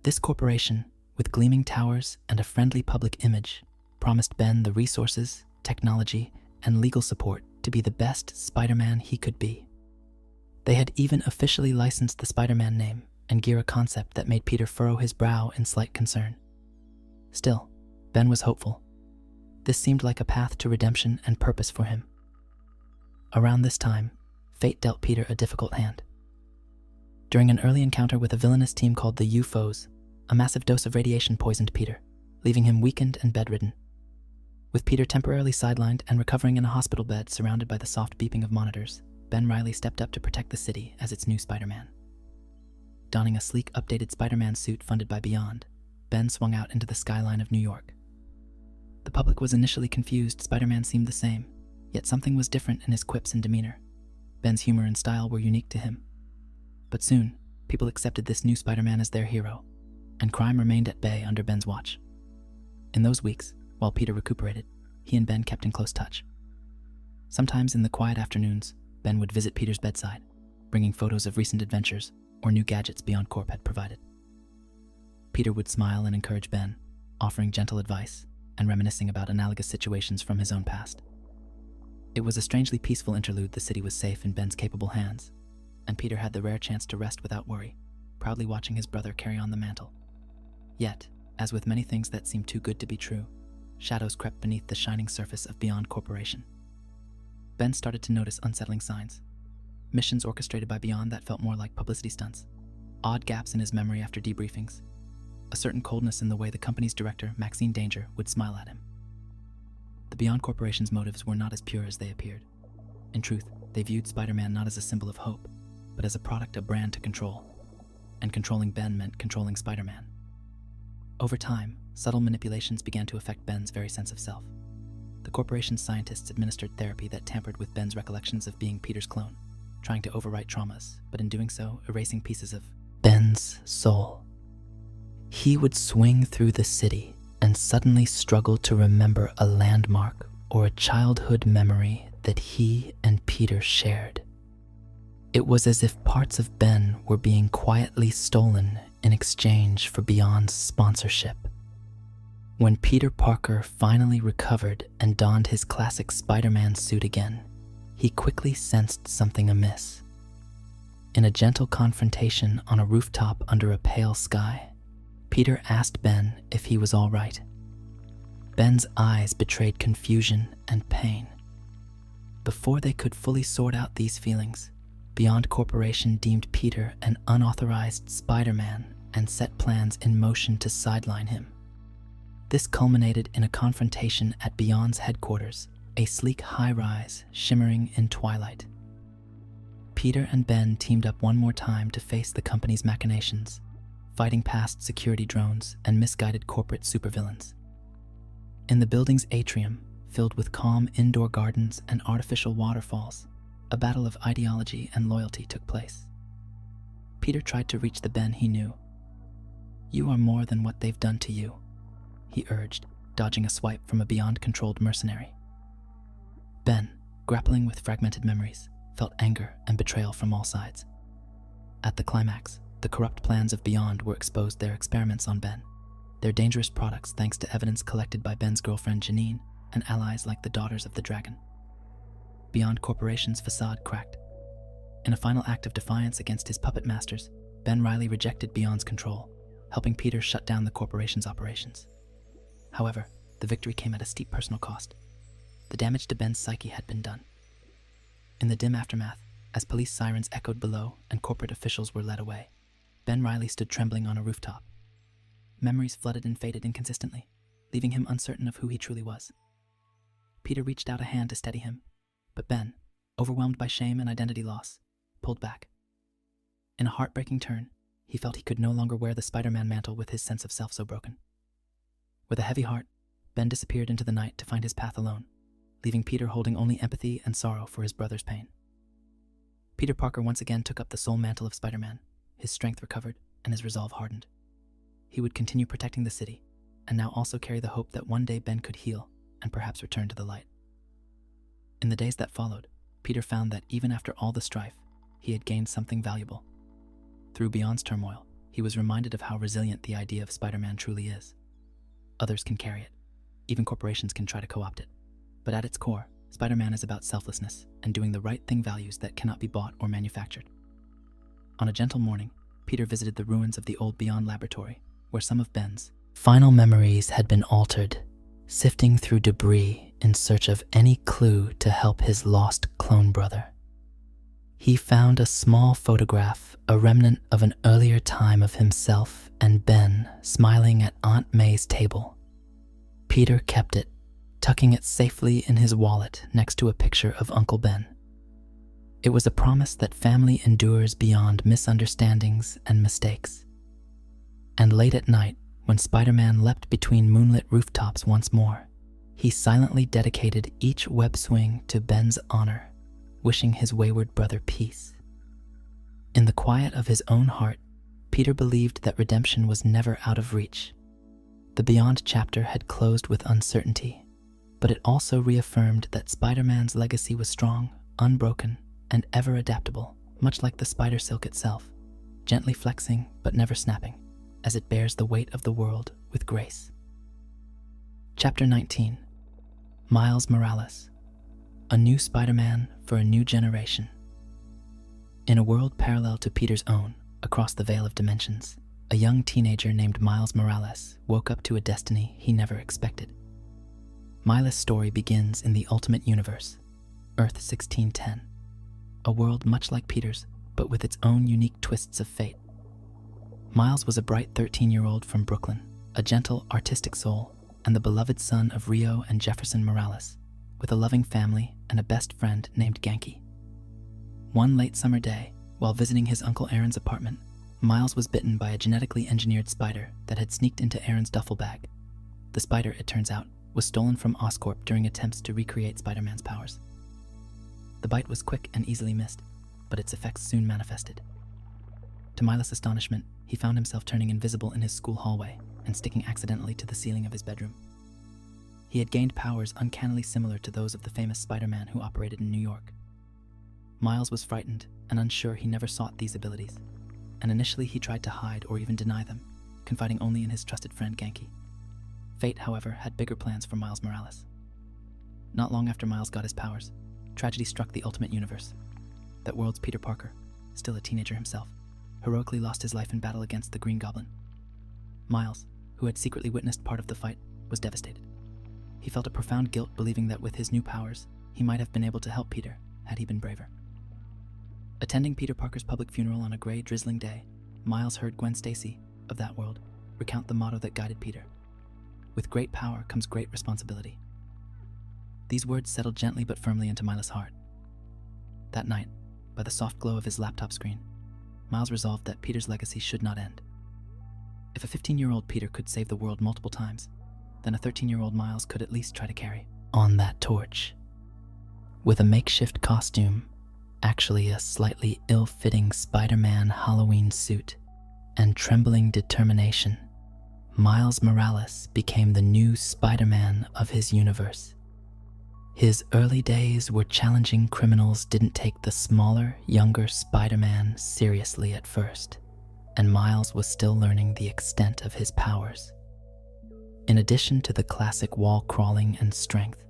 This corporation, with gleaming towers and a friendly public image, promised Ben the resources, technology, and legal support to be the best Spider-Man he could be. They had even officially licensed the Spider-Man name and gear, a concept that made Peter furrow his brow in slight concern. Still, Ben was hopeful. This seemed like a path to redemption and purpose for him. Around this time, fate dealt Peter a difficult hand. During an early encounter with a villainous team called the UFOs, a massive dose of radiation poisoned Peter, leaving him weakened and bedridden. With Peter temporarily sidelined and recovering in a hospital bed surrounded by the soft beeping of monitors, Ben Reilly stepped up to protect the city as its new Spider-Man. Donning a sleek, updated Spider-Man suit funded by Beyond, Ben swung out into the skyline of New York. The public was initially confused. Spider-Man seemed the same, yet something was different in his quips and demeanor. Ben's humor and style were unique to him. But soon, people accepted this new Spider-Man as their hero, and crime remained at bay under Ben's watch. In those weeks, while Peter recuperated, he and Ben kept in close touch. Sometimes in the quiet afternoons, Ben would visit Peter's bedside, bringing photos of recent adventures or new gadgets Beyond Corp had provided. Peter would smile and encourage Ben, offering gentle advice and reminiscing about analogous situations from his own past. It was a strangely peaceful interlude. The city was safe in Ben's capable hands, and Peter had the rare chance to rest without worry, proudly watching his brother carry on the mantle. Yet, as with many things that seemed too good to be true, shadows crept beneath the shining surface of Beyond Corporation. Ben started to notice unsettling signs. Missions orchestrated by Beyond that felt more like publicity stunts, odd gaps in his memory after debriefings, a certain coldness in the way the company's director, Maxine Danger, would smile at him. The Beyond Corporation's motives were not as pure as they appeared. In truth, they viewed Spider-Man not as a symbol of hope, but as a product, a brand to control. And controlling Ben meant controlling Spider-Man. Over time, subtle manipulations began to affect Ben's very sense of self. The corporation's scientists administered therapy that tampered with Ben's recollections of being Peter's clone, trying to overwrite traumas, but in doing so, erasing pieces of Ben's soul. He would swing through the city and suddenly struggle to remember a landmark or a childhood memory that he and Peter shared. It was as if parts of Ben were being quietly stolen in exchange for Beyond's sponsorship. When Peter Parker finally recovered and donned his classic Spider-Man suit again, he quickly sensed something amiss. In a gentle confrontation on a rooftop under a pale sky, Peter asked Ben if he was all right. Ben's eyes betrayed confusion and pain. Before they could fully sort out these feelings, Beyond Corporation deemed Peter an unauthorized Spider-Man and set plans in motion to sideline him. This culminated in a confrontation at Beyond's headquarters, a sleek high-rise shimmering in twilight. Peter and Ben teamed up one more time to face the company's machinations, fighting past security drones and misguided corporate supervillains. In the building's atrium, filled with calm indoor gardens and artificial waterfalls, a battle of ideology and loyalty took place. Peter tried to reach the Ben he knew. "You are more than what they've done to you," he urged, dodging a swipe from a Beyond-controlled mercenary. Ben, grappling with fragmented memories, felt anger and betrayal from all sides. At the climax, the corrupt plans of Beyond were exposed, their experiments on Ben, their dangerous products thanks to evidence collected by Ben's girlfriend Janine and allies like the Daughters of the Dragon. Beyond Corporation's facade cracked. In a final act of defiance against his puppet masters, Ben Reilly rejected Beyond's control, helping Peter shut down the corporation's operations. However, the victory came at a steep personal cost. The damage to Ben's psyche had been done. In the dim aftermath, as police sirens echoed below and corporate officials were led away, Ben Reilly stood trembling on a rooftop. Memories flooded and faded inconsistently, leaving him uncertain of who he truly was. Peter reached out a hand to steady him, but Ben, overwhelmed by shame and identity loss, pulled back. In a heartbreaking turn, he felt he could no longer wear the Spider-Man mantle with his sense of self so broken. With a heavy heart, Ben disappeared into the night to find his path alone, leaving Peter holding only empathy and sorrow for his brother's pain. Peter Parker once again took up the sole mantle of Spider-Man, his strength recovered and his resolve hardened. He would continue protecting the city, and now also carry the hope that one day Ben could heal and perhaps return to the light. In the days that followed, Peter found that even after all the strife, he had gained something valuable. Through Beyond's turmoil, he was reminded of how resilient the idea of Spider-Man truly is. Others can carry it. Even corporations can try to co-opt it. But at its core, Spider-Man is about selflessness and doing the right thing, values that cannot be bought or manufactured. On a gentle morning, Peter visited the ruins of the old Beyond laboratory, where some of Ben's final memories had been altered, sifting through debris in search of any clue to help his lost clone brother. He found a small photograph, a remnant of an earlier time of himself and Ben smiling at Aunt May's table. Peter kept it, tucking it safely in his wallet next to a picture of Uncle Ben. It was a promise that family endures beyond misunderstandings and mistakes. And late at night, when Spider-Man leapt between moonlit rooftops once more, he silently dedicated each web swing to Ben's honor, wishing his wayward brother peace. In the quiet of his own heart, Peter believed that redemption was never out of reach. The Beyond chapter had closed with uncertainty, but it also reaffirmed that Spider-Man's legacy was strong, unbroken, and ever adaptable, much like the spider silk itself, gently flexing but never snapping, as it bears the weight of the world with grace. Chapter 19. Miles Morales. A new Spider-Man for a new generation. In a world parallel to Peter's own, across the veil of dimensions, a young teenager named Miles Morales woke up to a destiny he never expected. Miles' story begins in the Ultimate Universe, Earth 1610, a world much like Peter's, but with its own unique twists of fate. Miles was a bright 13-year-old from Brooklyn, a gentle, artistic soul, and the beloved son of Rio and Jefferson Morales, with a loving family and a best friend named Genki. One late summer day, while visiting his Uncle Aaron's apartment, Miles was bitten by a genetically engineered spider that had sneaked into Aaron's duffel bag. The spider, it turns out, was stolen from Oscorp during attempts to recreate Spider-Man's powers. The bite was quick and easily missed, but its effects soon manifested. To Miles' astonishment, he found himself turning invisible in his school hallway and sticking accidentally to the ceiling of his bedroom. He had gained powers uncannily similar to those of the famous Spider-Man who operated in New York. Miles was frightened and unsure he never sought these abilities, and initially he tried to hide or even deny them, confiding only in his trusted friend Genki. Fate, however, had bigger plans for Miles Morales. Not long after Miles got his powers, tragedy struck the Ultimate Universe. That world's Peter Parker, still a teenager himself, heroically lost his life in battle against the Green Goblin. Miles, who had secretly witnessed part of the fight, was devastated. He felt a profound guilt believing that with his new powers, he might have been able to help Peter had he been braver. Attending Peter Parker's public funeral on a gray, drizzling day, Miles heard Gwen Stacy, of that world recount the motto that guided Peter: "With great power comes great responsibility." These words settled gently but firmly into Miles' heart. That night, by the soft glow of his laptop screen, Miles resolved that Peter's legacy should not end. If a 15-year-old Peter could save the world multiple times, then a 13-year-old Miles could at least try to carry on that torch. With a makeshift costume, actually a slightly ill-fitting Spider-Man Halloween suit, and trembling determination, Miles Morales became the new Spider-Man of his universe. His early days were challenging. Criminals didn't take the smaller, younger Spider-Man seriously at first, and Miles was still learning the extent of his powers. In addition to the classic wall crawling and strength,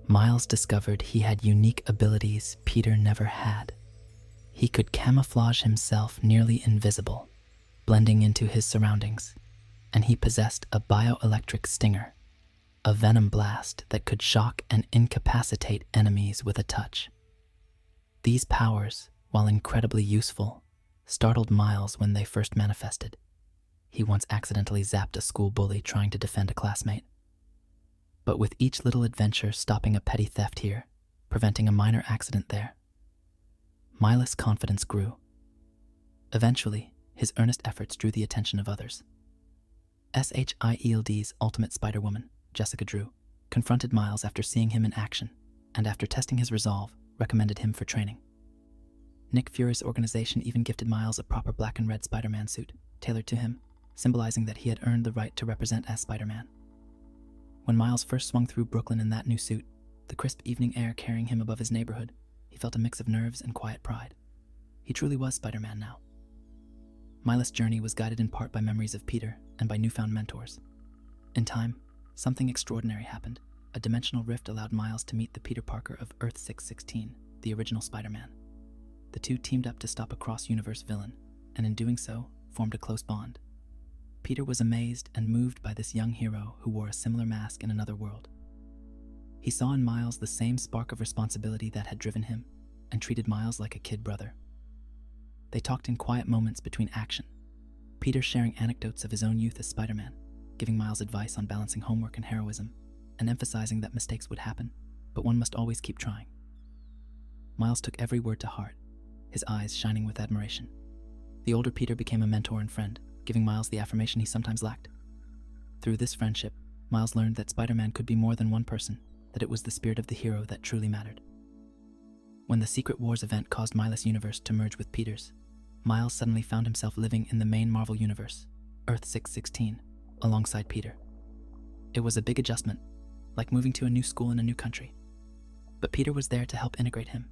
Miles discovered he had unique abilities Peter never had. He could camouflage himself nearly invisible, blending into his surroundings, and he possessed a bioelectric stinger, a venom blast that could shock and incapacitate enemies with a touch. These powers, while incredibly useful, startled Miles when they first manifested. He once accidentally zapped a school bully trying to defend a classmate. But with each little adventure stopping a petty theft here, preventing a minor accident there, Miles' confidence grew. Eventually, his earnest efforts drew the attention of others. SHIELD's Ultimate Spider-Woman, Jessica Drew, confronted Miles after seeing him in action, and after testing his resolve, recommended him for training. Nick Fury's organization even gifted Miles a proper black and red Spider-Man suit, tailored to him, symbolizing that he had earned the right to represent as Spider-Man. When Miles first swung through Brooklyn in that new suit, the crisp evening air carrying him above his neighborhood, he felt a mix of nerves and quiet pride. He truly was Spider-Man now. Miles' journey was guided in part by memories of Peter and by newfound mentors. In time, something extraordinary happened. A dimensional rift allowed Miles to meet the Peter Parker of Earth 616, the original Spider-Man. The two teamed up to stop a cross-universe villain, and in doing so, formed a close bond. Peter was amazed and moved by this young hero who wore a similar mask in another world. He saw in Miles the same spark of responsibility that had driven him, and treated Miles like a kid brother. They talked in quiet moments between action, Peter sharing anecdotes of his own youth as Spider-Man, giving Miles advice on balancing homework and heroism, and emphasizing that mistakes would happen, but one must always keep trying. Miles took every word to heart, his eyes shining with admiration. The older Peter became a mentor and friend, giving Miles the affirmation he sometimes lacked. Through this friendship, Miles learned that Spider-Man could be more than one person, that it was the spirit of the hero that truly mattered. When the Secret Wars event caused Miles' universe to merge with Peter's, Miles suddenly found himself living in the main Marvel universe, Earth 616, alongside Peter. It was a big adjustment, like moving to a new school in a new country. But Peter was there to help integrate him.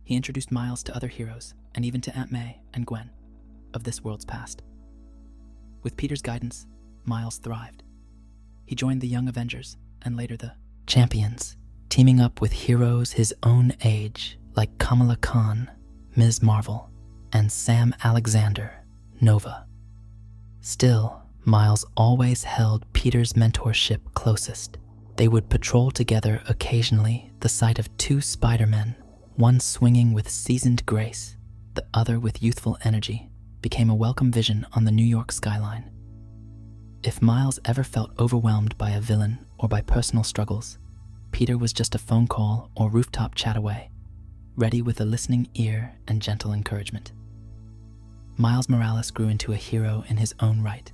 He introduced Miles to other heroes, and even to Aunt May and Gwen, of this world's past. With Peter's guidance, Miles thrived. He joined the Young Avengers, and later the Champions, teaming up with heroes his own age like Kamala Khan, Ms. Marvel, and Sam Alexander, Nova. Still, Miles always held Peter's mentorship closest. They would patrol together occasionally, the sight of two Spider-Men, one swinging with seasoned grace, the other with youthful energy, became a welcome vision on the New York skyline. If Miles ever felt overwhelmed by a villain or by personal struggles, Peter was just a phone call or rooftop chat away, ready with a listening ear and gentle encouragement. Miles Morales grew into a hero in his own right.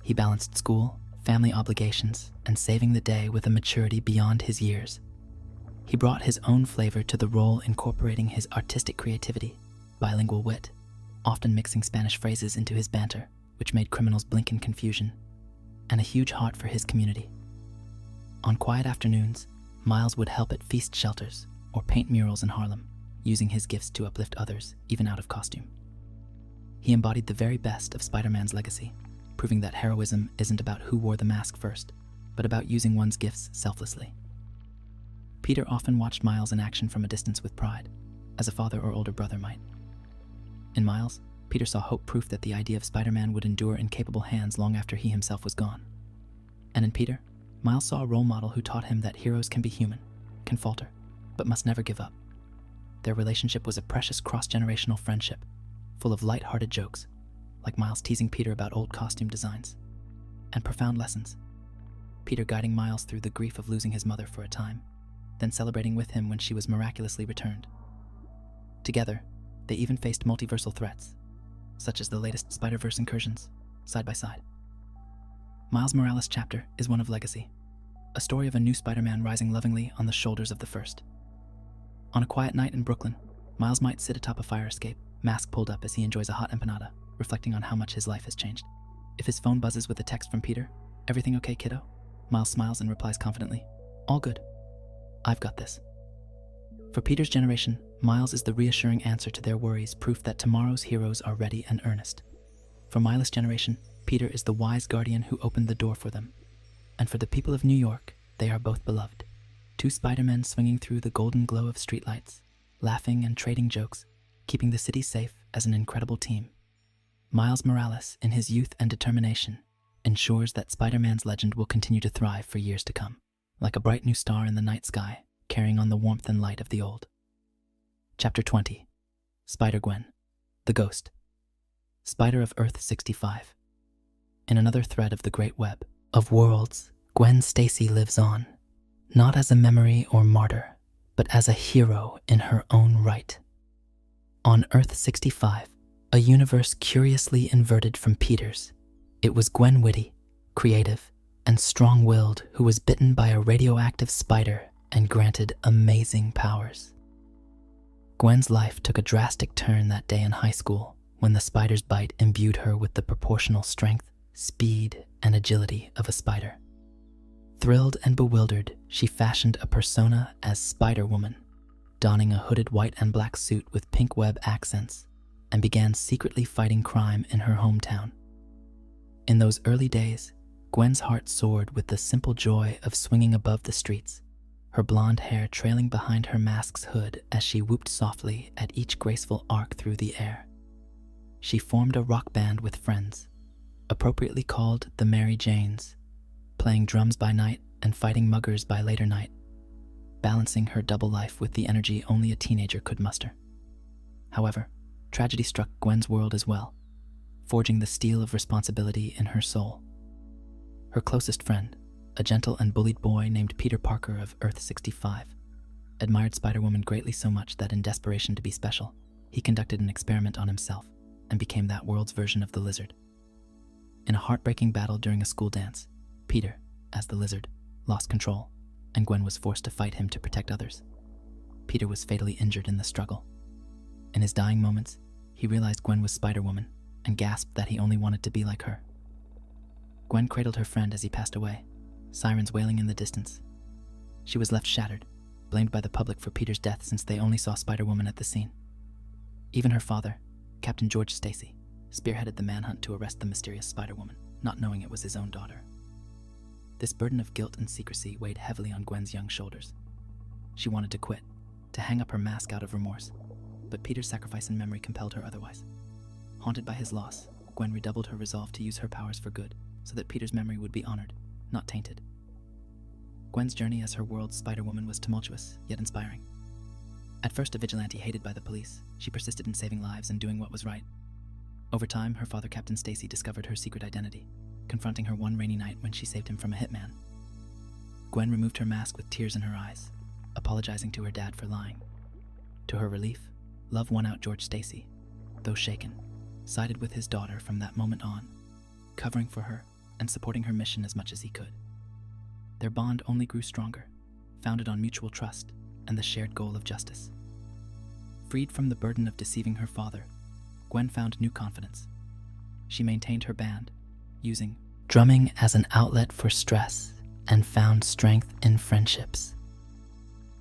He balanced school, family obligations, and saving the day with a maturity beyond his years. He brought his own flavor to the role, incorporating his artistic creativity, bilingual wit, often mixing Spanish phrases into his banter, which made criminals blink in confusion, and a huge heart for his community. On quiet afternoons, Miles would help at feast shelters or paint murals in Harlem, using his gifts to uplift others, even out of costume. He embodied the very best of Spider-Man's legacy, proving that heroism isn't about who wore the mask first, but about using one's gifts selflessly. Peter often watched Miles in action from a distance with pride, as a father or older brother might. In Miles, Peter saw hope, proof that the idea of Spider-Man would endure in capable hands long after he himself was gone. And in Peter, Miles saw a role model who taught him that heroes can be human, can falter, but must never give up. Their relationship was a precious cross-generational friendship, full of light-hearted jokes, like Miles teasing Peter about old costume designs, and profound lessons. Peter guiding Miles through the grief of losing his mother for a time, then celebrating with him when she was miraculously returned. Together, they even faced multiversal threats, such as the latest Spider-Verse incursions, side by side. Miles Morales' chapter is one of legacy, a story of a new Spider-Man rising lovingly on the shoulders of the first. On a quiet night in Brooklyn, Miles might sit atop a fire escape, mask pulled up as he enjoys a hot empanada, reflecting on how much his life has changed. If his phone buzzes with a text from Peter, "Everything okay, kiddo?" Miles smiles and replies confidently, "All good. I've got this." For Peter's generation, Miles is the reassuring answer to their worries, proof that tomorrow's heroes are ready and earnest. For Miles' generation, Peter is the wise guardian who opened the door for them. And for the people of New York, they are both beloved. Two Spider-Men swinging through the golden glow of streetlights, laughing and trading jokes, keeping the city safe as an incredible team. Miles Morales, in his youth and determination, ensures that Spider-Man's legend will continue to thrive for years to come, like a bright new star in the night sky, carrying on the warmth and light of the old. Chapter 20. Spider-Gwen, the Ghost. Spider of Earth 65. In another thread of the great web of worlds, Gwen Stacy lives on, not as a memory or martyr, but as a hero in her own right. On Earth 65, a universe curiously inverted from Peter's, it was Gwen witty, creative, and strong-willed who was bitten by a radioactive spider and granted amazing powers. Gwen's life took a drastic turn that day in high school when the spider's bite imbued her with the proportional strength, speed, and agility of a spider. Thrilled and bewildered, she fashioned a persona as Spider-Woman, donning a hooded white and black suit with pink web accents, and began secretly fighting crime in her hometown. In those early days, Gwen's heart soared with the simple joy of swinging above the streets, her blonde hair trailing behind her mask's hood as she whooped softly at each graceful arc through the air. She formed a rock band with friends, appropriately called the Mary Janes, playing drums by night and fighting muggers by later night, balancing her double life with the energy only a teenager could muster. However, tragedy struck Gwen's world as well, forging the steel of responsibility in her soul. Her closest friend, a gentle and bullied boy named Peter Parker of Earth 65, admired Spider-Woman greatly so much that in desperation to be special, he conducted an experiment on himself and became that world's version of the Lizard. In a heartbreaking battle during a school dance, Peter, as the Lizard, lost control, and Gwen was forced to fight him to protect others. Peter was fatally injured in the struggle. In his dying moments, he realized Gwen was Spider-Woman and gasped that he only wanted to be like her. Gwen cradled her friend as he passed away, sirens wailing in the distance. She was left shattered, blamed by the public for Peter's death since they only saw Spider-Woman at the scene. Even her father, Captain George Stacy, spearheaded the manhunt to arrest the mysterious Spider-Woman, not knowing it was his own daughter. This burden of guilt and secrecy weighed heavily on Gwen's young shoulders. She wanted to quit, to hang up her mask out of remorse, but Peter's sacrifice and memory compelled her otherwise. Haunted by his loss, Gwen redoubled her resolve to use her powers for good, so that Peter's memory would be honored, not tainted. Gwen's journey as her world's Spider-Woman was tumultuous, yet inspiring. At first a vigilante hated by the police, she persisted in saving lives and doing what was right. Over time, her father, Captain Stacy, discovered her secret identity, confronting her one rainy night when she saved him from a hitman. Gwen removed her mask with tears in her eyes, apologizing to her dad for lying. To her relief, love won out George Stacy, though shaken, sided with his daughter from that moment on, covering for her and supporting her mission as much as he could. Their bond only grew stronger, founded on mutual trust and the shared goal of justice. Freed from the burden of deceiving her father, Gwen found new confidence. She maintained her band, using drumming as an outlet for stress, and found strength in friendships.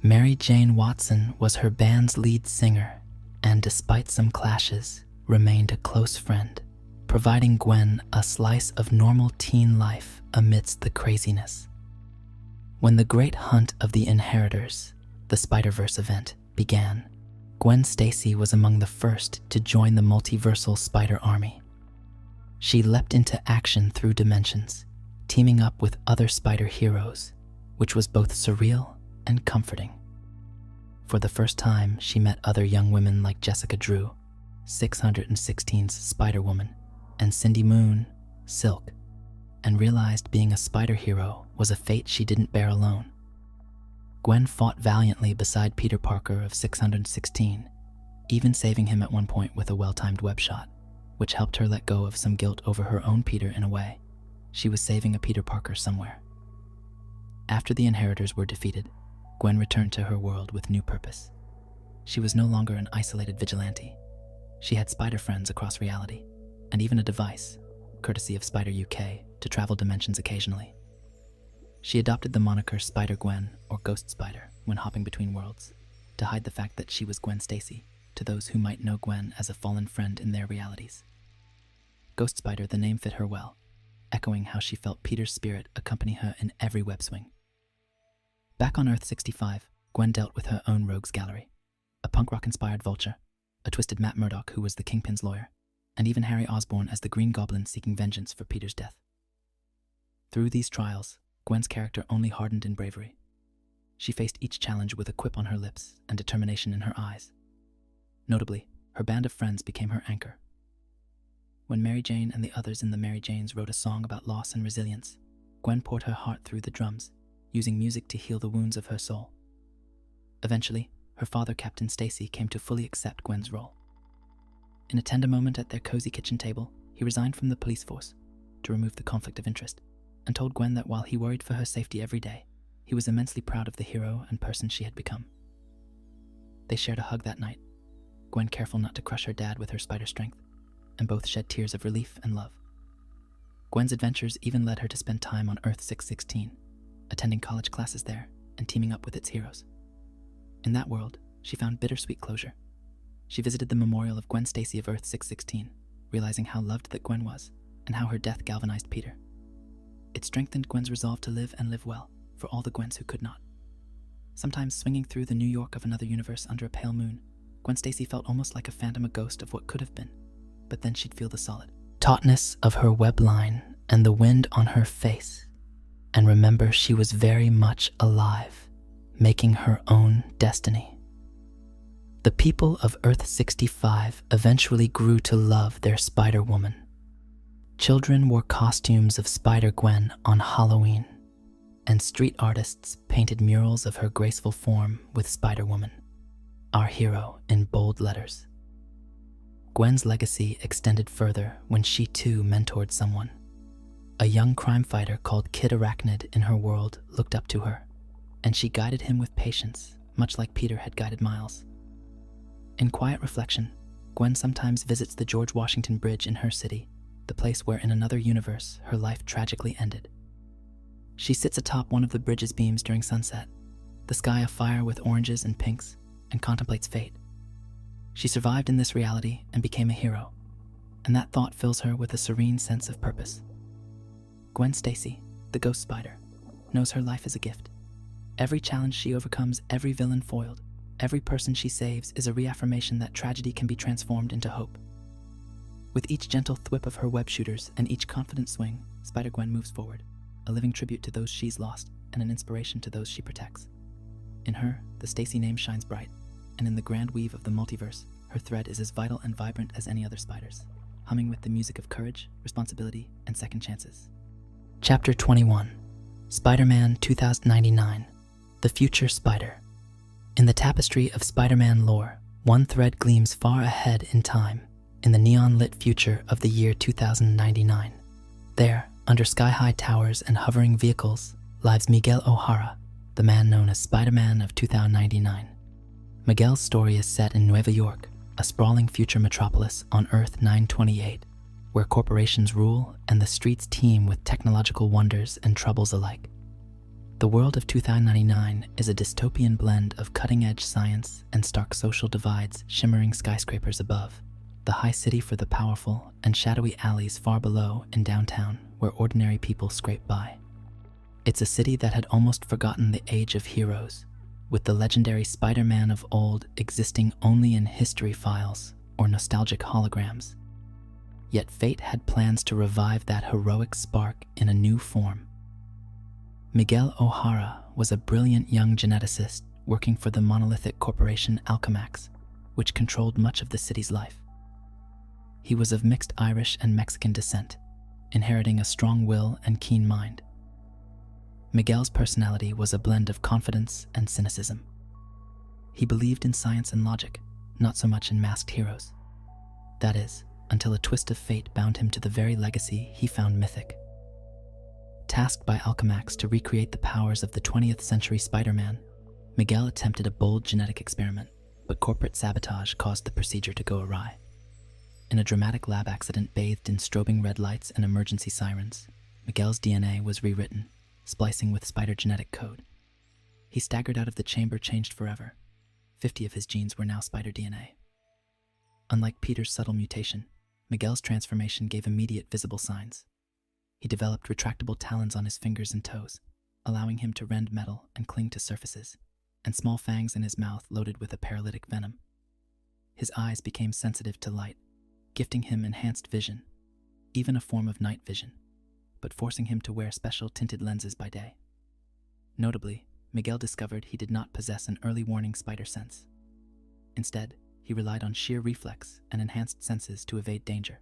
Mary Jane Watson was her band's lead singer, and despite some clashes, remained a close friend, providing Gwen a slice of normal teen life amidst the craziness. When the great hunt of the Inheritors, the Spider-Verse event, began, Gwen Stacy was among the first to join the multiversal Spider Army. She leapt into action through dimensions, teaming up with other spider heroes, which was both surreal and comforting. For the first time, she met other young women like Jessica Drew, 616's Spider-Woman, and Cindy Moon, Silk, and realized being a spider hero was a fate she didn't bear alone. Gwen fought valiantly beside Peter Parker of 616, even saving him at one point with a well-timed web shot, which helped her let go of some guilt over her own Peter in a way. She was saving a Peter Parker somewhere. After the Inheritors were defeated, Gwen returned to her world with new purpose. She was no longer an isolated vigilante. She had spider friends across reality, and even a device, courtesy of Spider UK, to travel dimensions occasionally. She adopted the moniker Spider-Gwen or Ghost Spider when hopping between worlds, to hide the fact that she was Gwen Stacy to those who might know Gwen as a fallen friend in their realities. Ghost Spider, the name fit her well, echoing how she felt Peter's spirit accompany her in every web swing. Back on Earth 65, Gwen dealt with her own rogues gallery, a punk rock-inspired Vulture, a twisted Matt Murdock who was the Kingpin's lawyer, and even Harry Osborn as the Green Goblin seeking vengeance for Peter's death. Through these trials, Gwen's character only hardened in bravery. She faced each challenge with a quip on her lips and determination in her eyes. Notably, her band of friends became her anchor. When Mary Jane and the others in the Mary Janes wrote a song about loss and resilience, Gwen poured her heart through the drums, using music to heal the wounds of her soul. Eventually, her father, Captain Stacy, came to fully accept Gwen's role. In a tender moment at their cozy kitchen table, he resigned from the police force to remove the conflict of interest, and told Gwen that while he worried for her safety every day, he was immensely proud of the hero and person she had become. They shared a hug that night, Gwen careful not to crush her dad with her spider strength, and both shed tears of relief and love. Gwen's adventures even led her to spend time on Earth 616, attending college classes there and teaming up with its heroes. In that world, she found bittersweet closure. She visited the memorial of Gwen Stacy of Earth 616, realizing how loved that Gwen was and how her death galvanized Peter. It strengthened Gwen's resolve to live and live well for all the Gwens who could not. Sometimes swinging through the New York of another universe under a pale moon, Gwen Stacy felt almost like a phantom, a ghost of what could have been, but then she'd feel the solid tautness of her web line and the wind on her face, and remember she was very much alive, making her own destiny. The people of Earth 65 eventually grew to love their Spider-Woman. Children wore costumes of Spider-Gwen on Halloween, and street artists painted murals of her graceful form with Spider-Woman, our hero, in bold letters. Gwen's legacy extended further when she too mentored someone. A young crime fighter called Kid Arachnid in her world looked up to her, and she guided him with patience, much like Peter had guided Miles. In quiet reflection, Gwen sometimes visits the George Washington Bridge in her city, the place where in another universe her life tragically ended. She sits atop one of the bridge's beams during sunset, the sky afire with oranges and pinks, and contemplates fate. She survived in this reality and became a hero, and that thought fills her with a serene sense of purpose. Gwen Stacy, the Ghost Spider, knows her life is a gift. Every challenge she overcomes, every villain foiled, every person she saves is a reaffirmation that tragedy can be transformed into hope. With each gentle thwip of her web shooters and each confident swing, Spider-Gwen moves forward, a living tribute to those she's lost and an inspiration to those she protects. In her, the Stacy name shines bright, and in the grand weave of the multiverse, her thread is as vital and vibrant as any other spider's, humming with the music of courage, responsibility, and second chances. Chapter 21, Spider-Man 2099, The Future Spider. In the tapestry of Spider-Man lore, one thread gleams far ahead in time, in the neon-lit future of the year 2099. There, under sky-high towers and hovering vehicles, lives Miguel O'Hara, the man known as Spider-Man of 2099. Miguel's story is set in Nueva York, a sprawling future metropolis on Earth 928, where corporations rule and the streets teem with technological wonders and troubles alike. The world of 2099 is a dystopian blend of cutting-edge science and stark social divides shimmering skyscrapers above, the high city for the powerful and shadowy alleys far below in downtown where ordinary people scrape by. It's a city that had almost forgotten the age of heroes, with the legendary Spider-Man of old existing only in history files or nostalgic holograms. Yet fate had plans to revive that heroic spark in a new form. Miguel O'Hara was a brilliant young geneticist working for the monolithic corporation Alchemax, which controlled much of the city's life. He was of mixed Irish and Mexican descent, inheriting a strong will and keen mind. Miguel's personality was a blend of confidence and cynicism. He believed in science and logic, not so much in masked heroes. That is, until a twist of fate bound him to the very legacy he found mythic. Tasked by Alchemax to recreate the powers of the 20th century Spider-Man, Miguel attempted a bold genetic experiment, but corporate sabotage caused the procedure to go awry. In a dramatic lab accident bathed in strobing red lights and emergency sirens, Miguel's DNA was rewritten, splicing with spider genetic code. He staggered out of the chamber changed forever. 50 of his genes were now spider DNA. Unlike Peter's subtle mutation, Miguel's transformation gave immediate visible signs. He developed retractable talons on his fingers and toes, allowing him to rend metal and cling to surfaces, and small fangs in his mouth loaded with a paralytic venom. His eyes became sensitive to light, gifting him enhanced vision, even a form of night vision, but forcing him to wear special tinted lenses by day. Notably, Miguel discovered he did not possess an early warning spider sense. Instead, he relied on sheer reflex and enhanced senses to evade danger.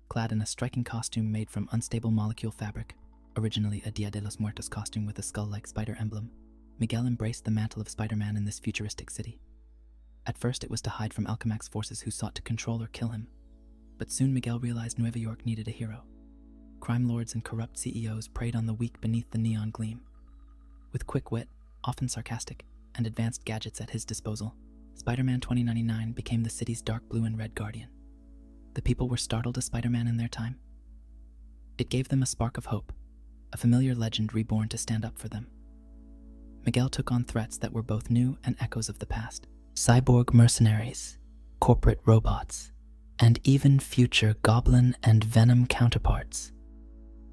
Clad in a striking costume made from unstable molecule fabric, originally a Dia de los Muertos costume with a skull-like spider emblem, Miguel embraced the mantle of Spider-Man in this futuristic city. At first, it was to hide from Alchemax forces who sought to control or kill him, but soon Miguel realized Nueva York needed a hero. Crime lords and corrupt CEOs preyed on the weak beneath the neon gleam. With quick wit, often sarcastic, and advanced gadgets at his disposal, Spider-Man 2099 became the city's dark blue and red guardian. The people were startled as Spider-Man in their time. It gave them a spark of hope, a familiar legend reborn to stand up for them. Miguel took on threats that were both new and echoes of the past. Cyborg mercenaries, corporate robots, and even future Goblin and Venom counterparts.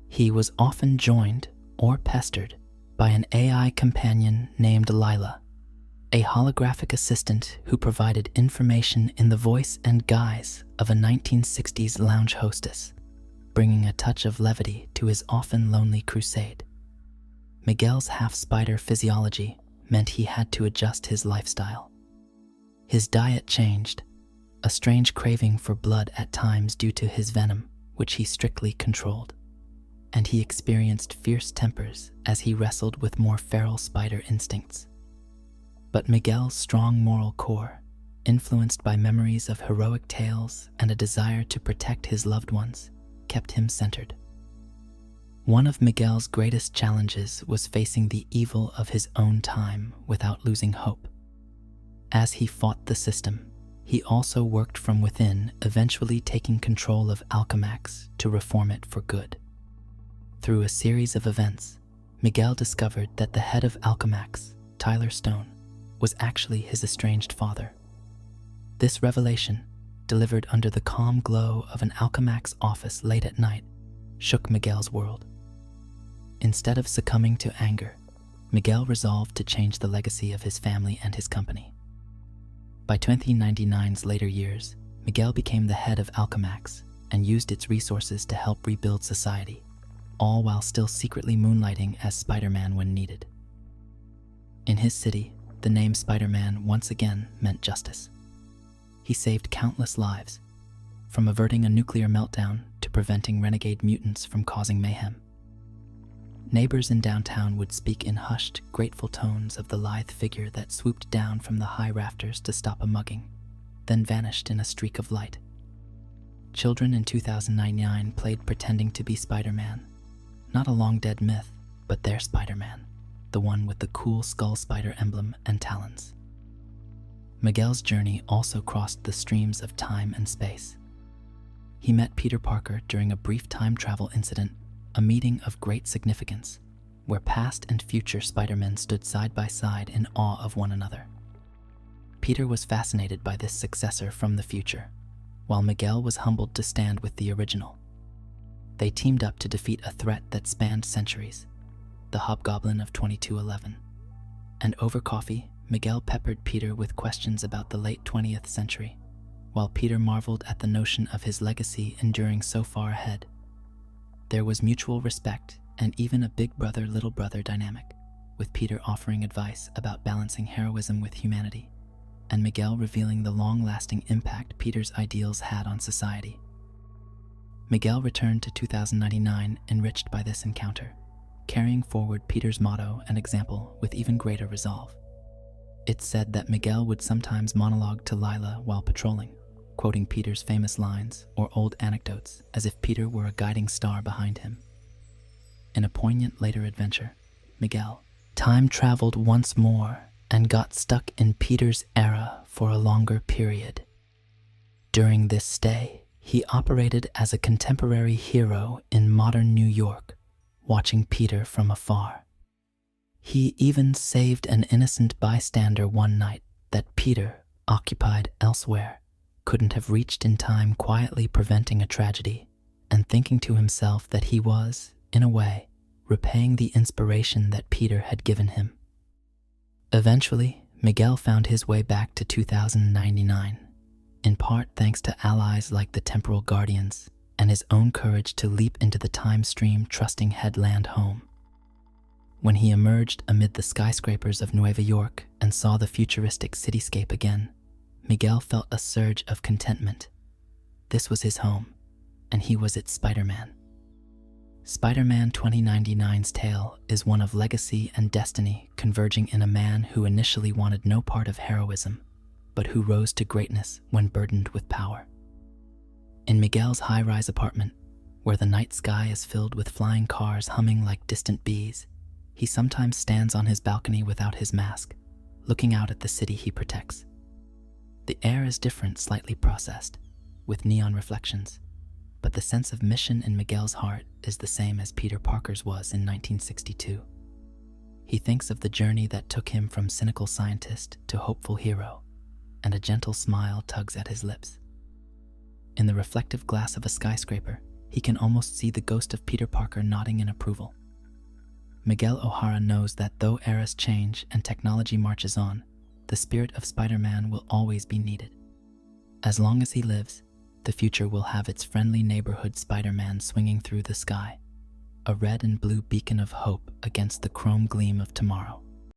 He was often joined or pestered by an AI companion named Lila, a holographic assistant who provided information in the voice and guise of a 1960s lounge hostess, bringing a touch of levity to his often lonely crusade. Miguel's half-spider physiology meant he had to adjust his lifestyle. His diet changed, a strange craving for blood at times due to his venom, which he strictly controlled. And he experienced fierce tempers as he wrestled with more feral spider instincts. But Miguel's strong moral core, influenced by memories of heroic tales and a desire to protect his loved ones, kept him centered. One of Miguel's greatest challenges was facing the evil of his own time without losing hope. As he fought the system, he also worked from within, eventually taking control of Alchemax to reform it for good. Through a series of events, Miguel discovered that the head of Alchemax, Tyler Stone, was actually his estranged father. This revelation, delivered under the calm glow of an Alchemax office late at night, shook Miguel's world. Instead of succumbing to anger, Miguel resolved to change the legacy of his family and his company. By 2099's later years, Miguel became the head of Alchemax and used its resources to help rebuild society, all while still secretly moonlighting as Spider-Man when needed. In his city, the name Spider-Man once again meant justice. He saved countless lives, from averting a nuclear meltdown to preventing renegade mutants from causing mayhem. Neighbors in downtown would speak in hushed, grateful tones of the lithe figure that swooped down from the high rafters to stop a mugging, then vanished in a streak of light. Children in 2099 played pretending to be Spider-Man, not a long-dead myth, but their Spider-Man, the one with the cool skull spider emblem and talons. Miguel's journey also crossed the streams of time and space. He met Peter Parker during a brief time travel incident, a meeting of great significance, where past and future Spider-Men stood side by side in awe of one another. Peter was fascinated by this successor from the future, while Miguel was humbled to stand with the original. They teamed up to defeat a threat that spanned centuries, the Hobgoblin of 2211. And over coffee, Miguel peppered Peter with questions about the late 20th century, while Peter marveled at the notion of his legacy enduring so far ahead. There was mutual respect and even a big brother, little brother dynamic, with Peter offering advice about balancing heroism with humanity, and Miguel revealing the long-lasting impact Peter's ideals had on society. Miguel returned to 2099 enriched by this encounter, carrying forward Peter's motto and example with even greater resolve. It's said that Miguel would sometimes monologue to Lila while patrolling, quoting Peter's famous lines or old anecdotes as if Peter were a guiding star behind him. In a poignant later adventure, Miguel time-traveled once more and got stuck in Peter's era for a longer period. During this stay, he operated as a contemporary hero in modern New York, watching Peter from afar. He even saved an innocent bystander one night that Peter, occupied elsewhere, couldn't have reached in time, quietly preventing a tragedy and thinking to himself that he was, in a way, repaying the inspiration that Peter had given him. Eventually, Miguel found his way back to 2099, in part thanks to allies like the Temporal Guardians and his own courage to leap into the time stream, trusting headland home. When he emerged amid the skyscrapers of Nueva York and saw the futuristic cityscape again, Miguel felt a surge of contentment. This was his home, and he was its Spider-Man. Spider-Man 2099's tale is one of legacy and destiny converging in a man who initially wanted no part of heroism, but who rose to greatness when burdened with power. In Miguel's high-rise apartment, where the night sky is filled with flying cars humming like distant bees, he sometimes stands on his balcony without his mask, looking out at the city he protects. The air is different, slightly processed, with neon reflections, but the sense of mission in Miguel's heart is the same as Peter Parker's was in 1962. He thinks of the journey that took him from cynical scientist to hopeful hero, and a gentle smile tugs at his lips. In the reflective glass of a skyscraper, he can almost see the ghost of Peter Parker nodding in approval. Miguel O'Hara knows that though eras change and technology marches on, the spirit of Spider-Man will always be needed. As long as he lives, the future will have its friendly neighborhood Spider-Man swinging through the sky, a red and blue beacon of hope against the chrome gleam of tomorrow.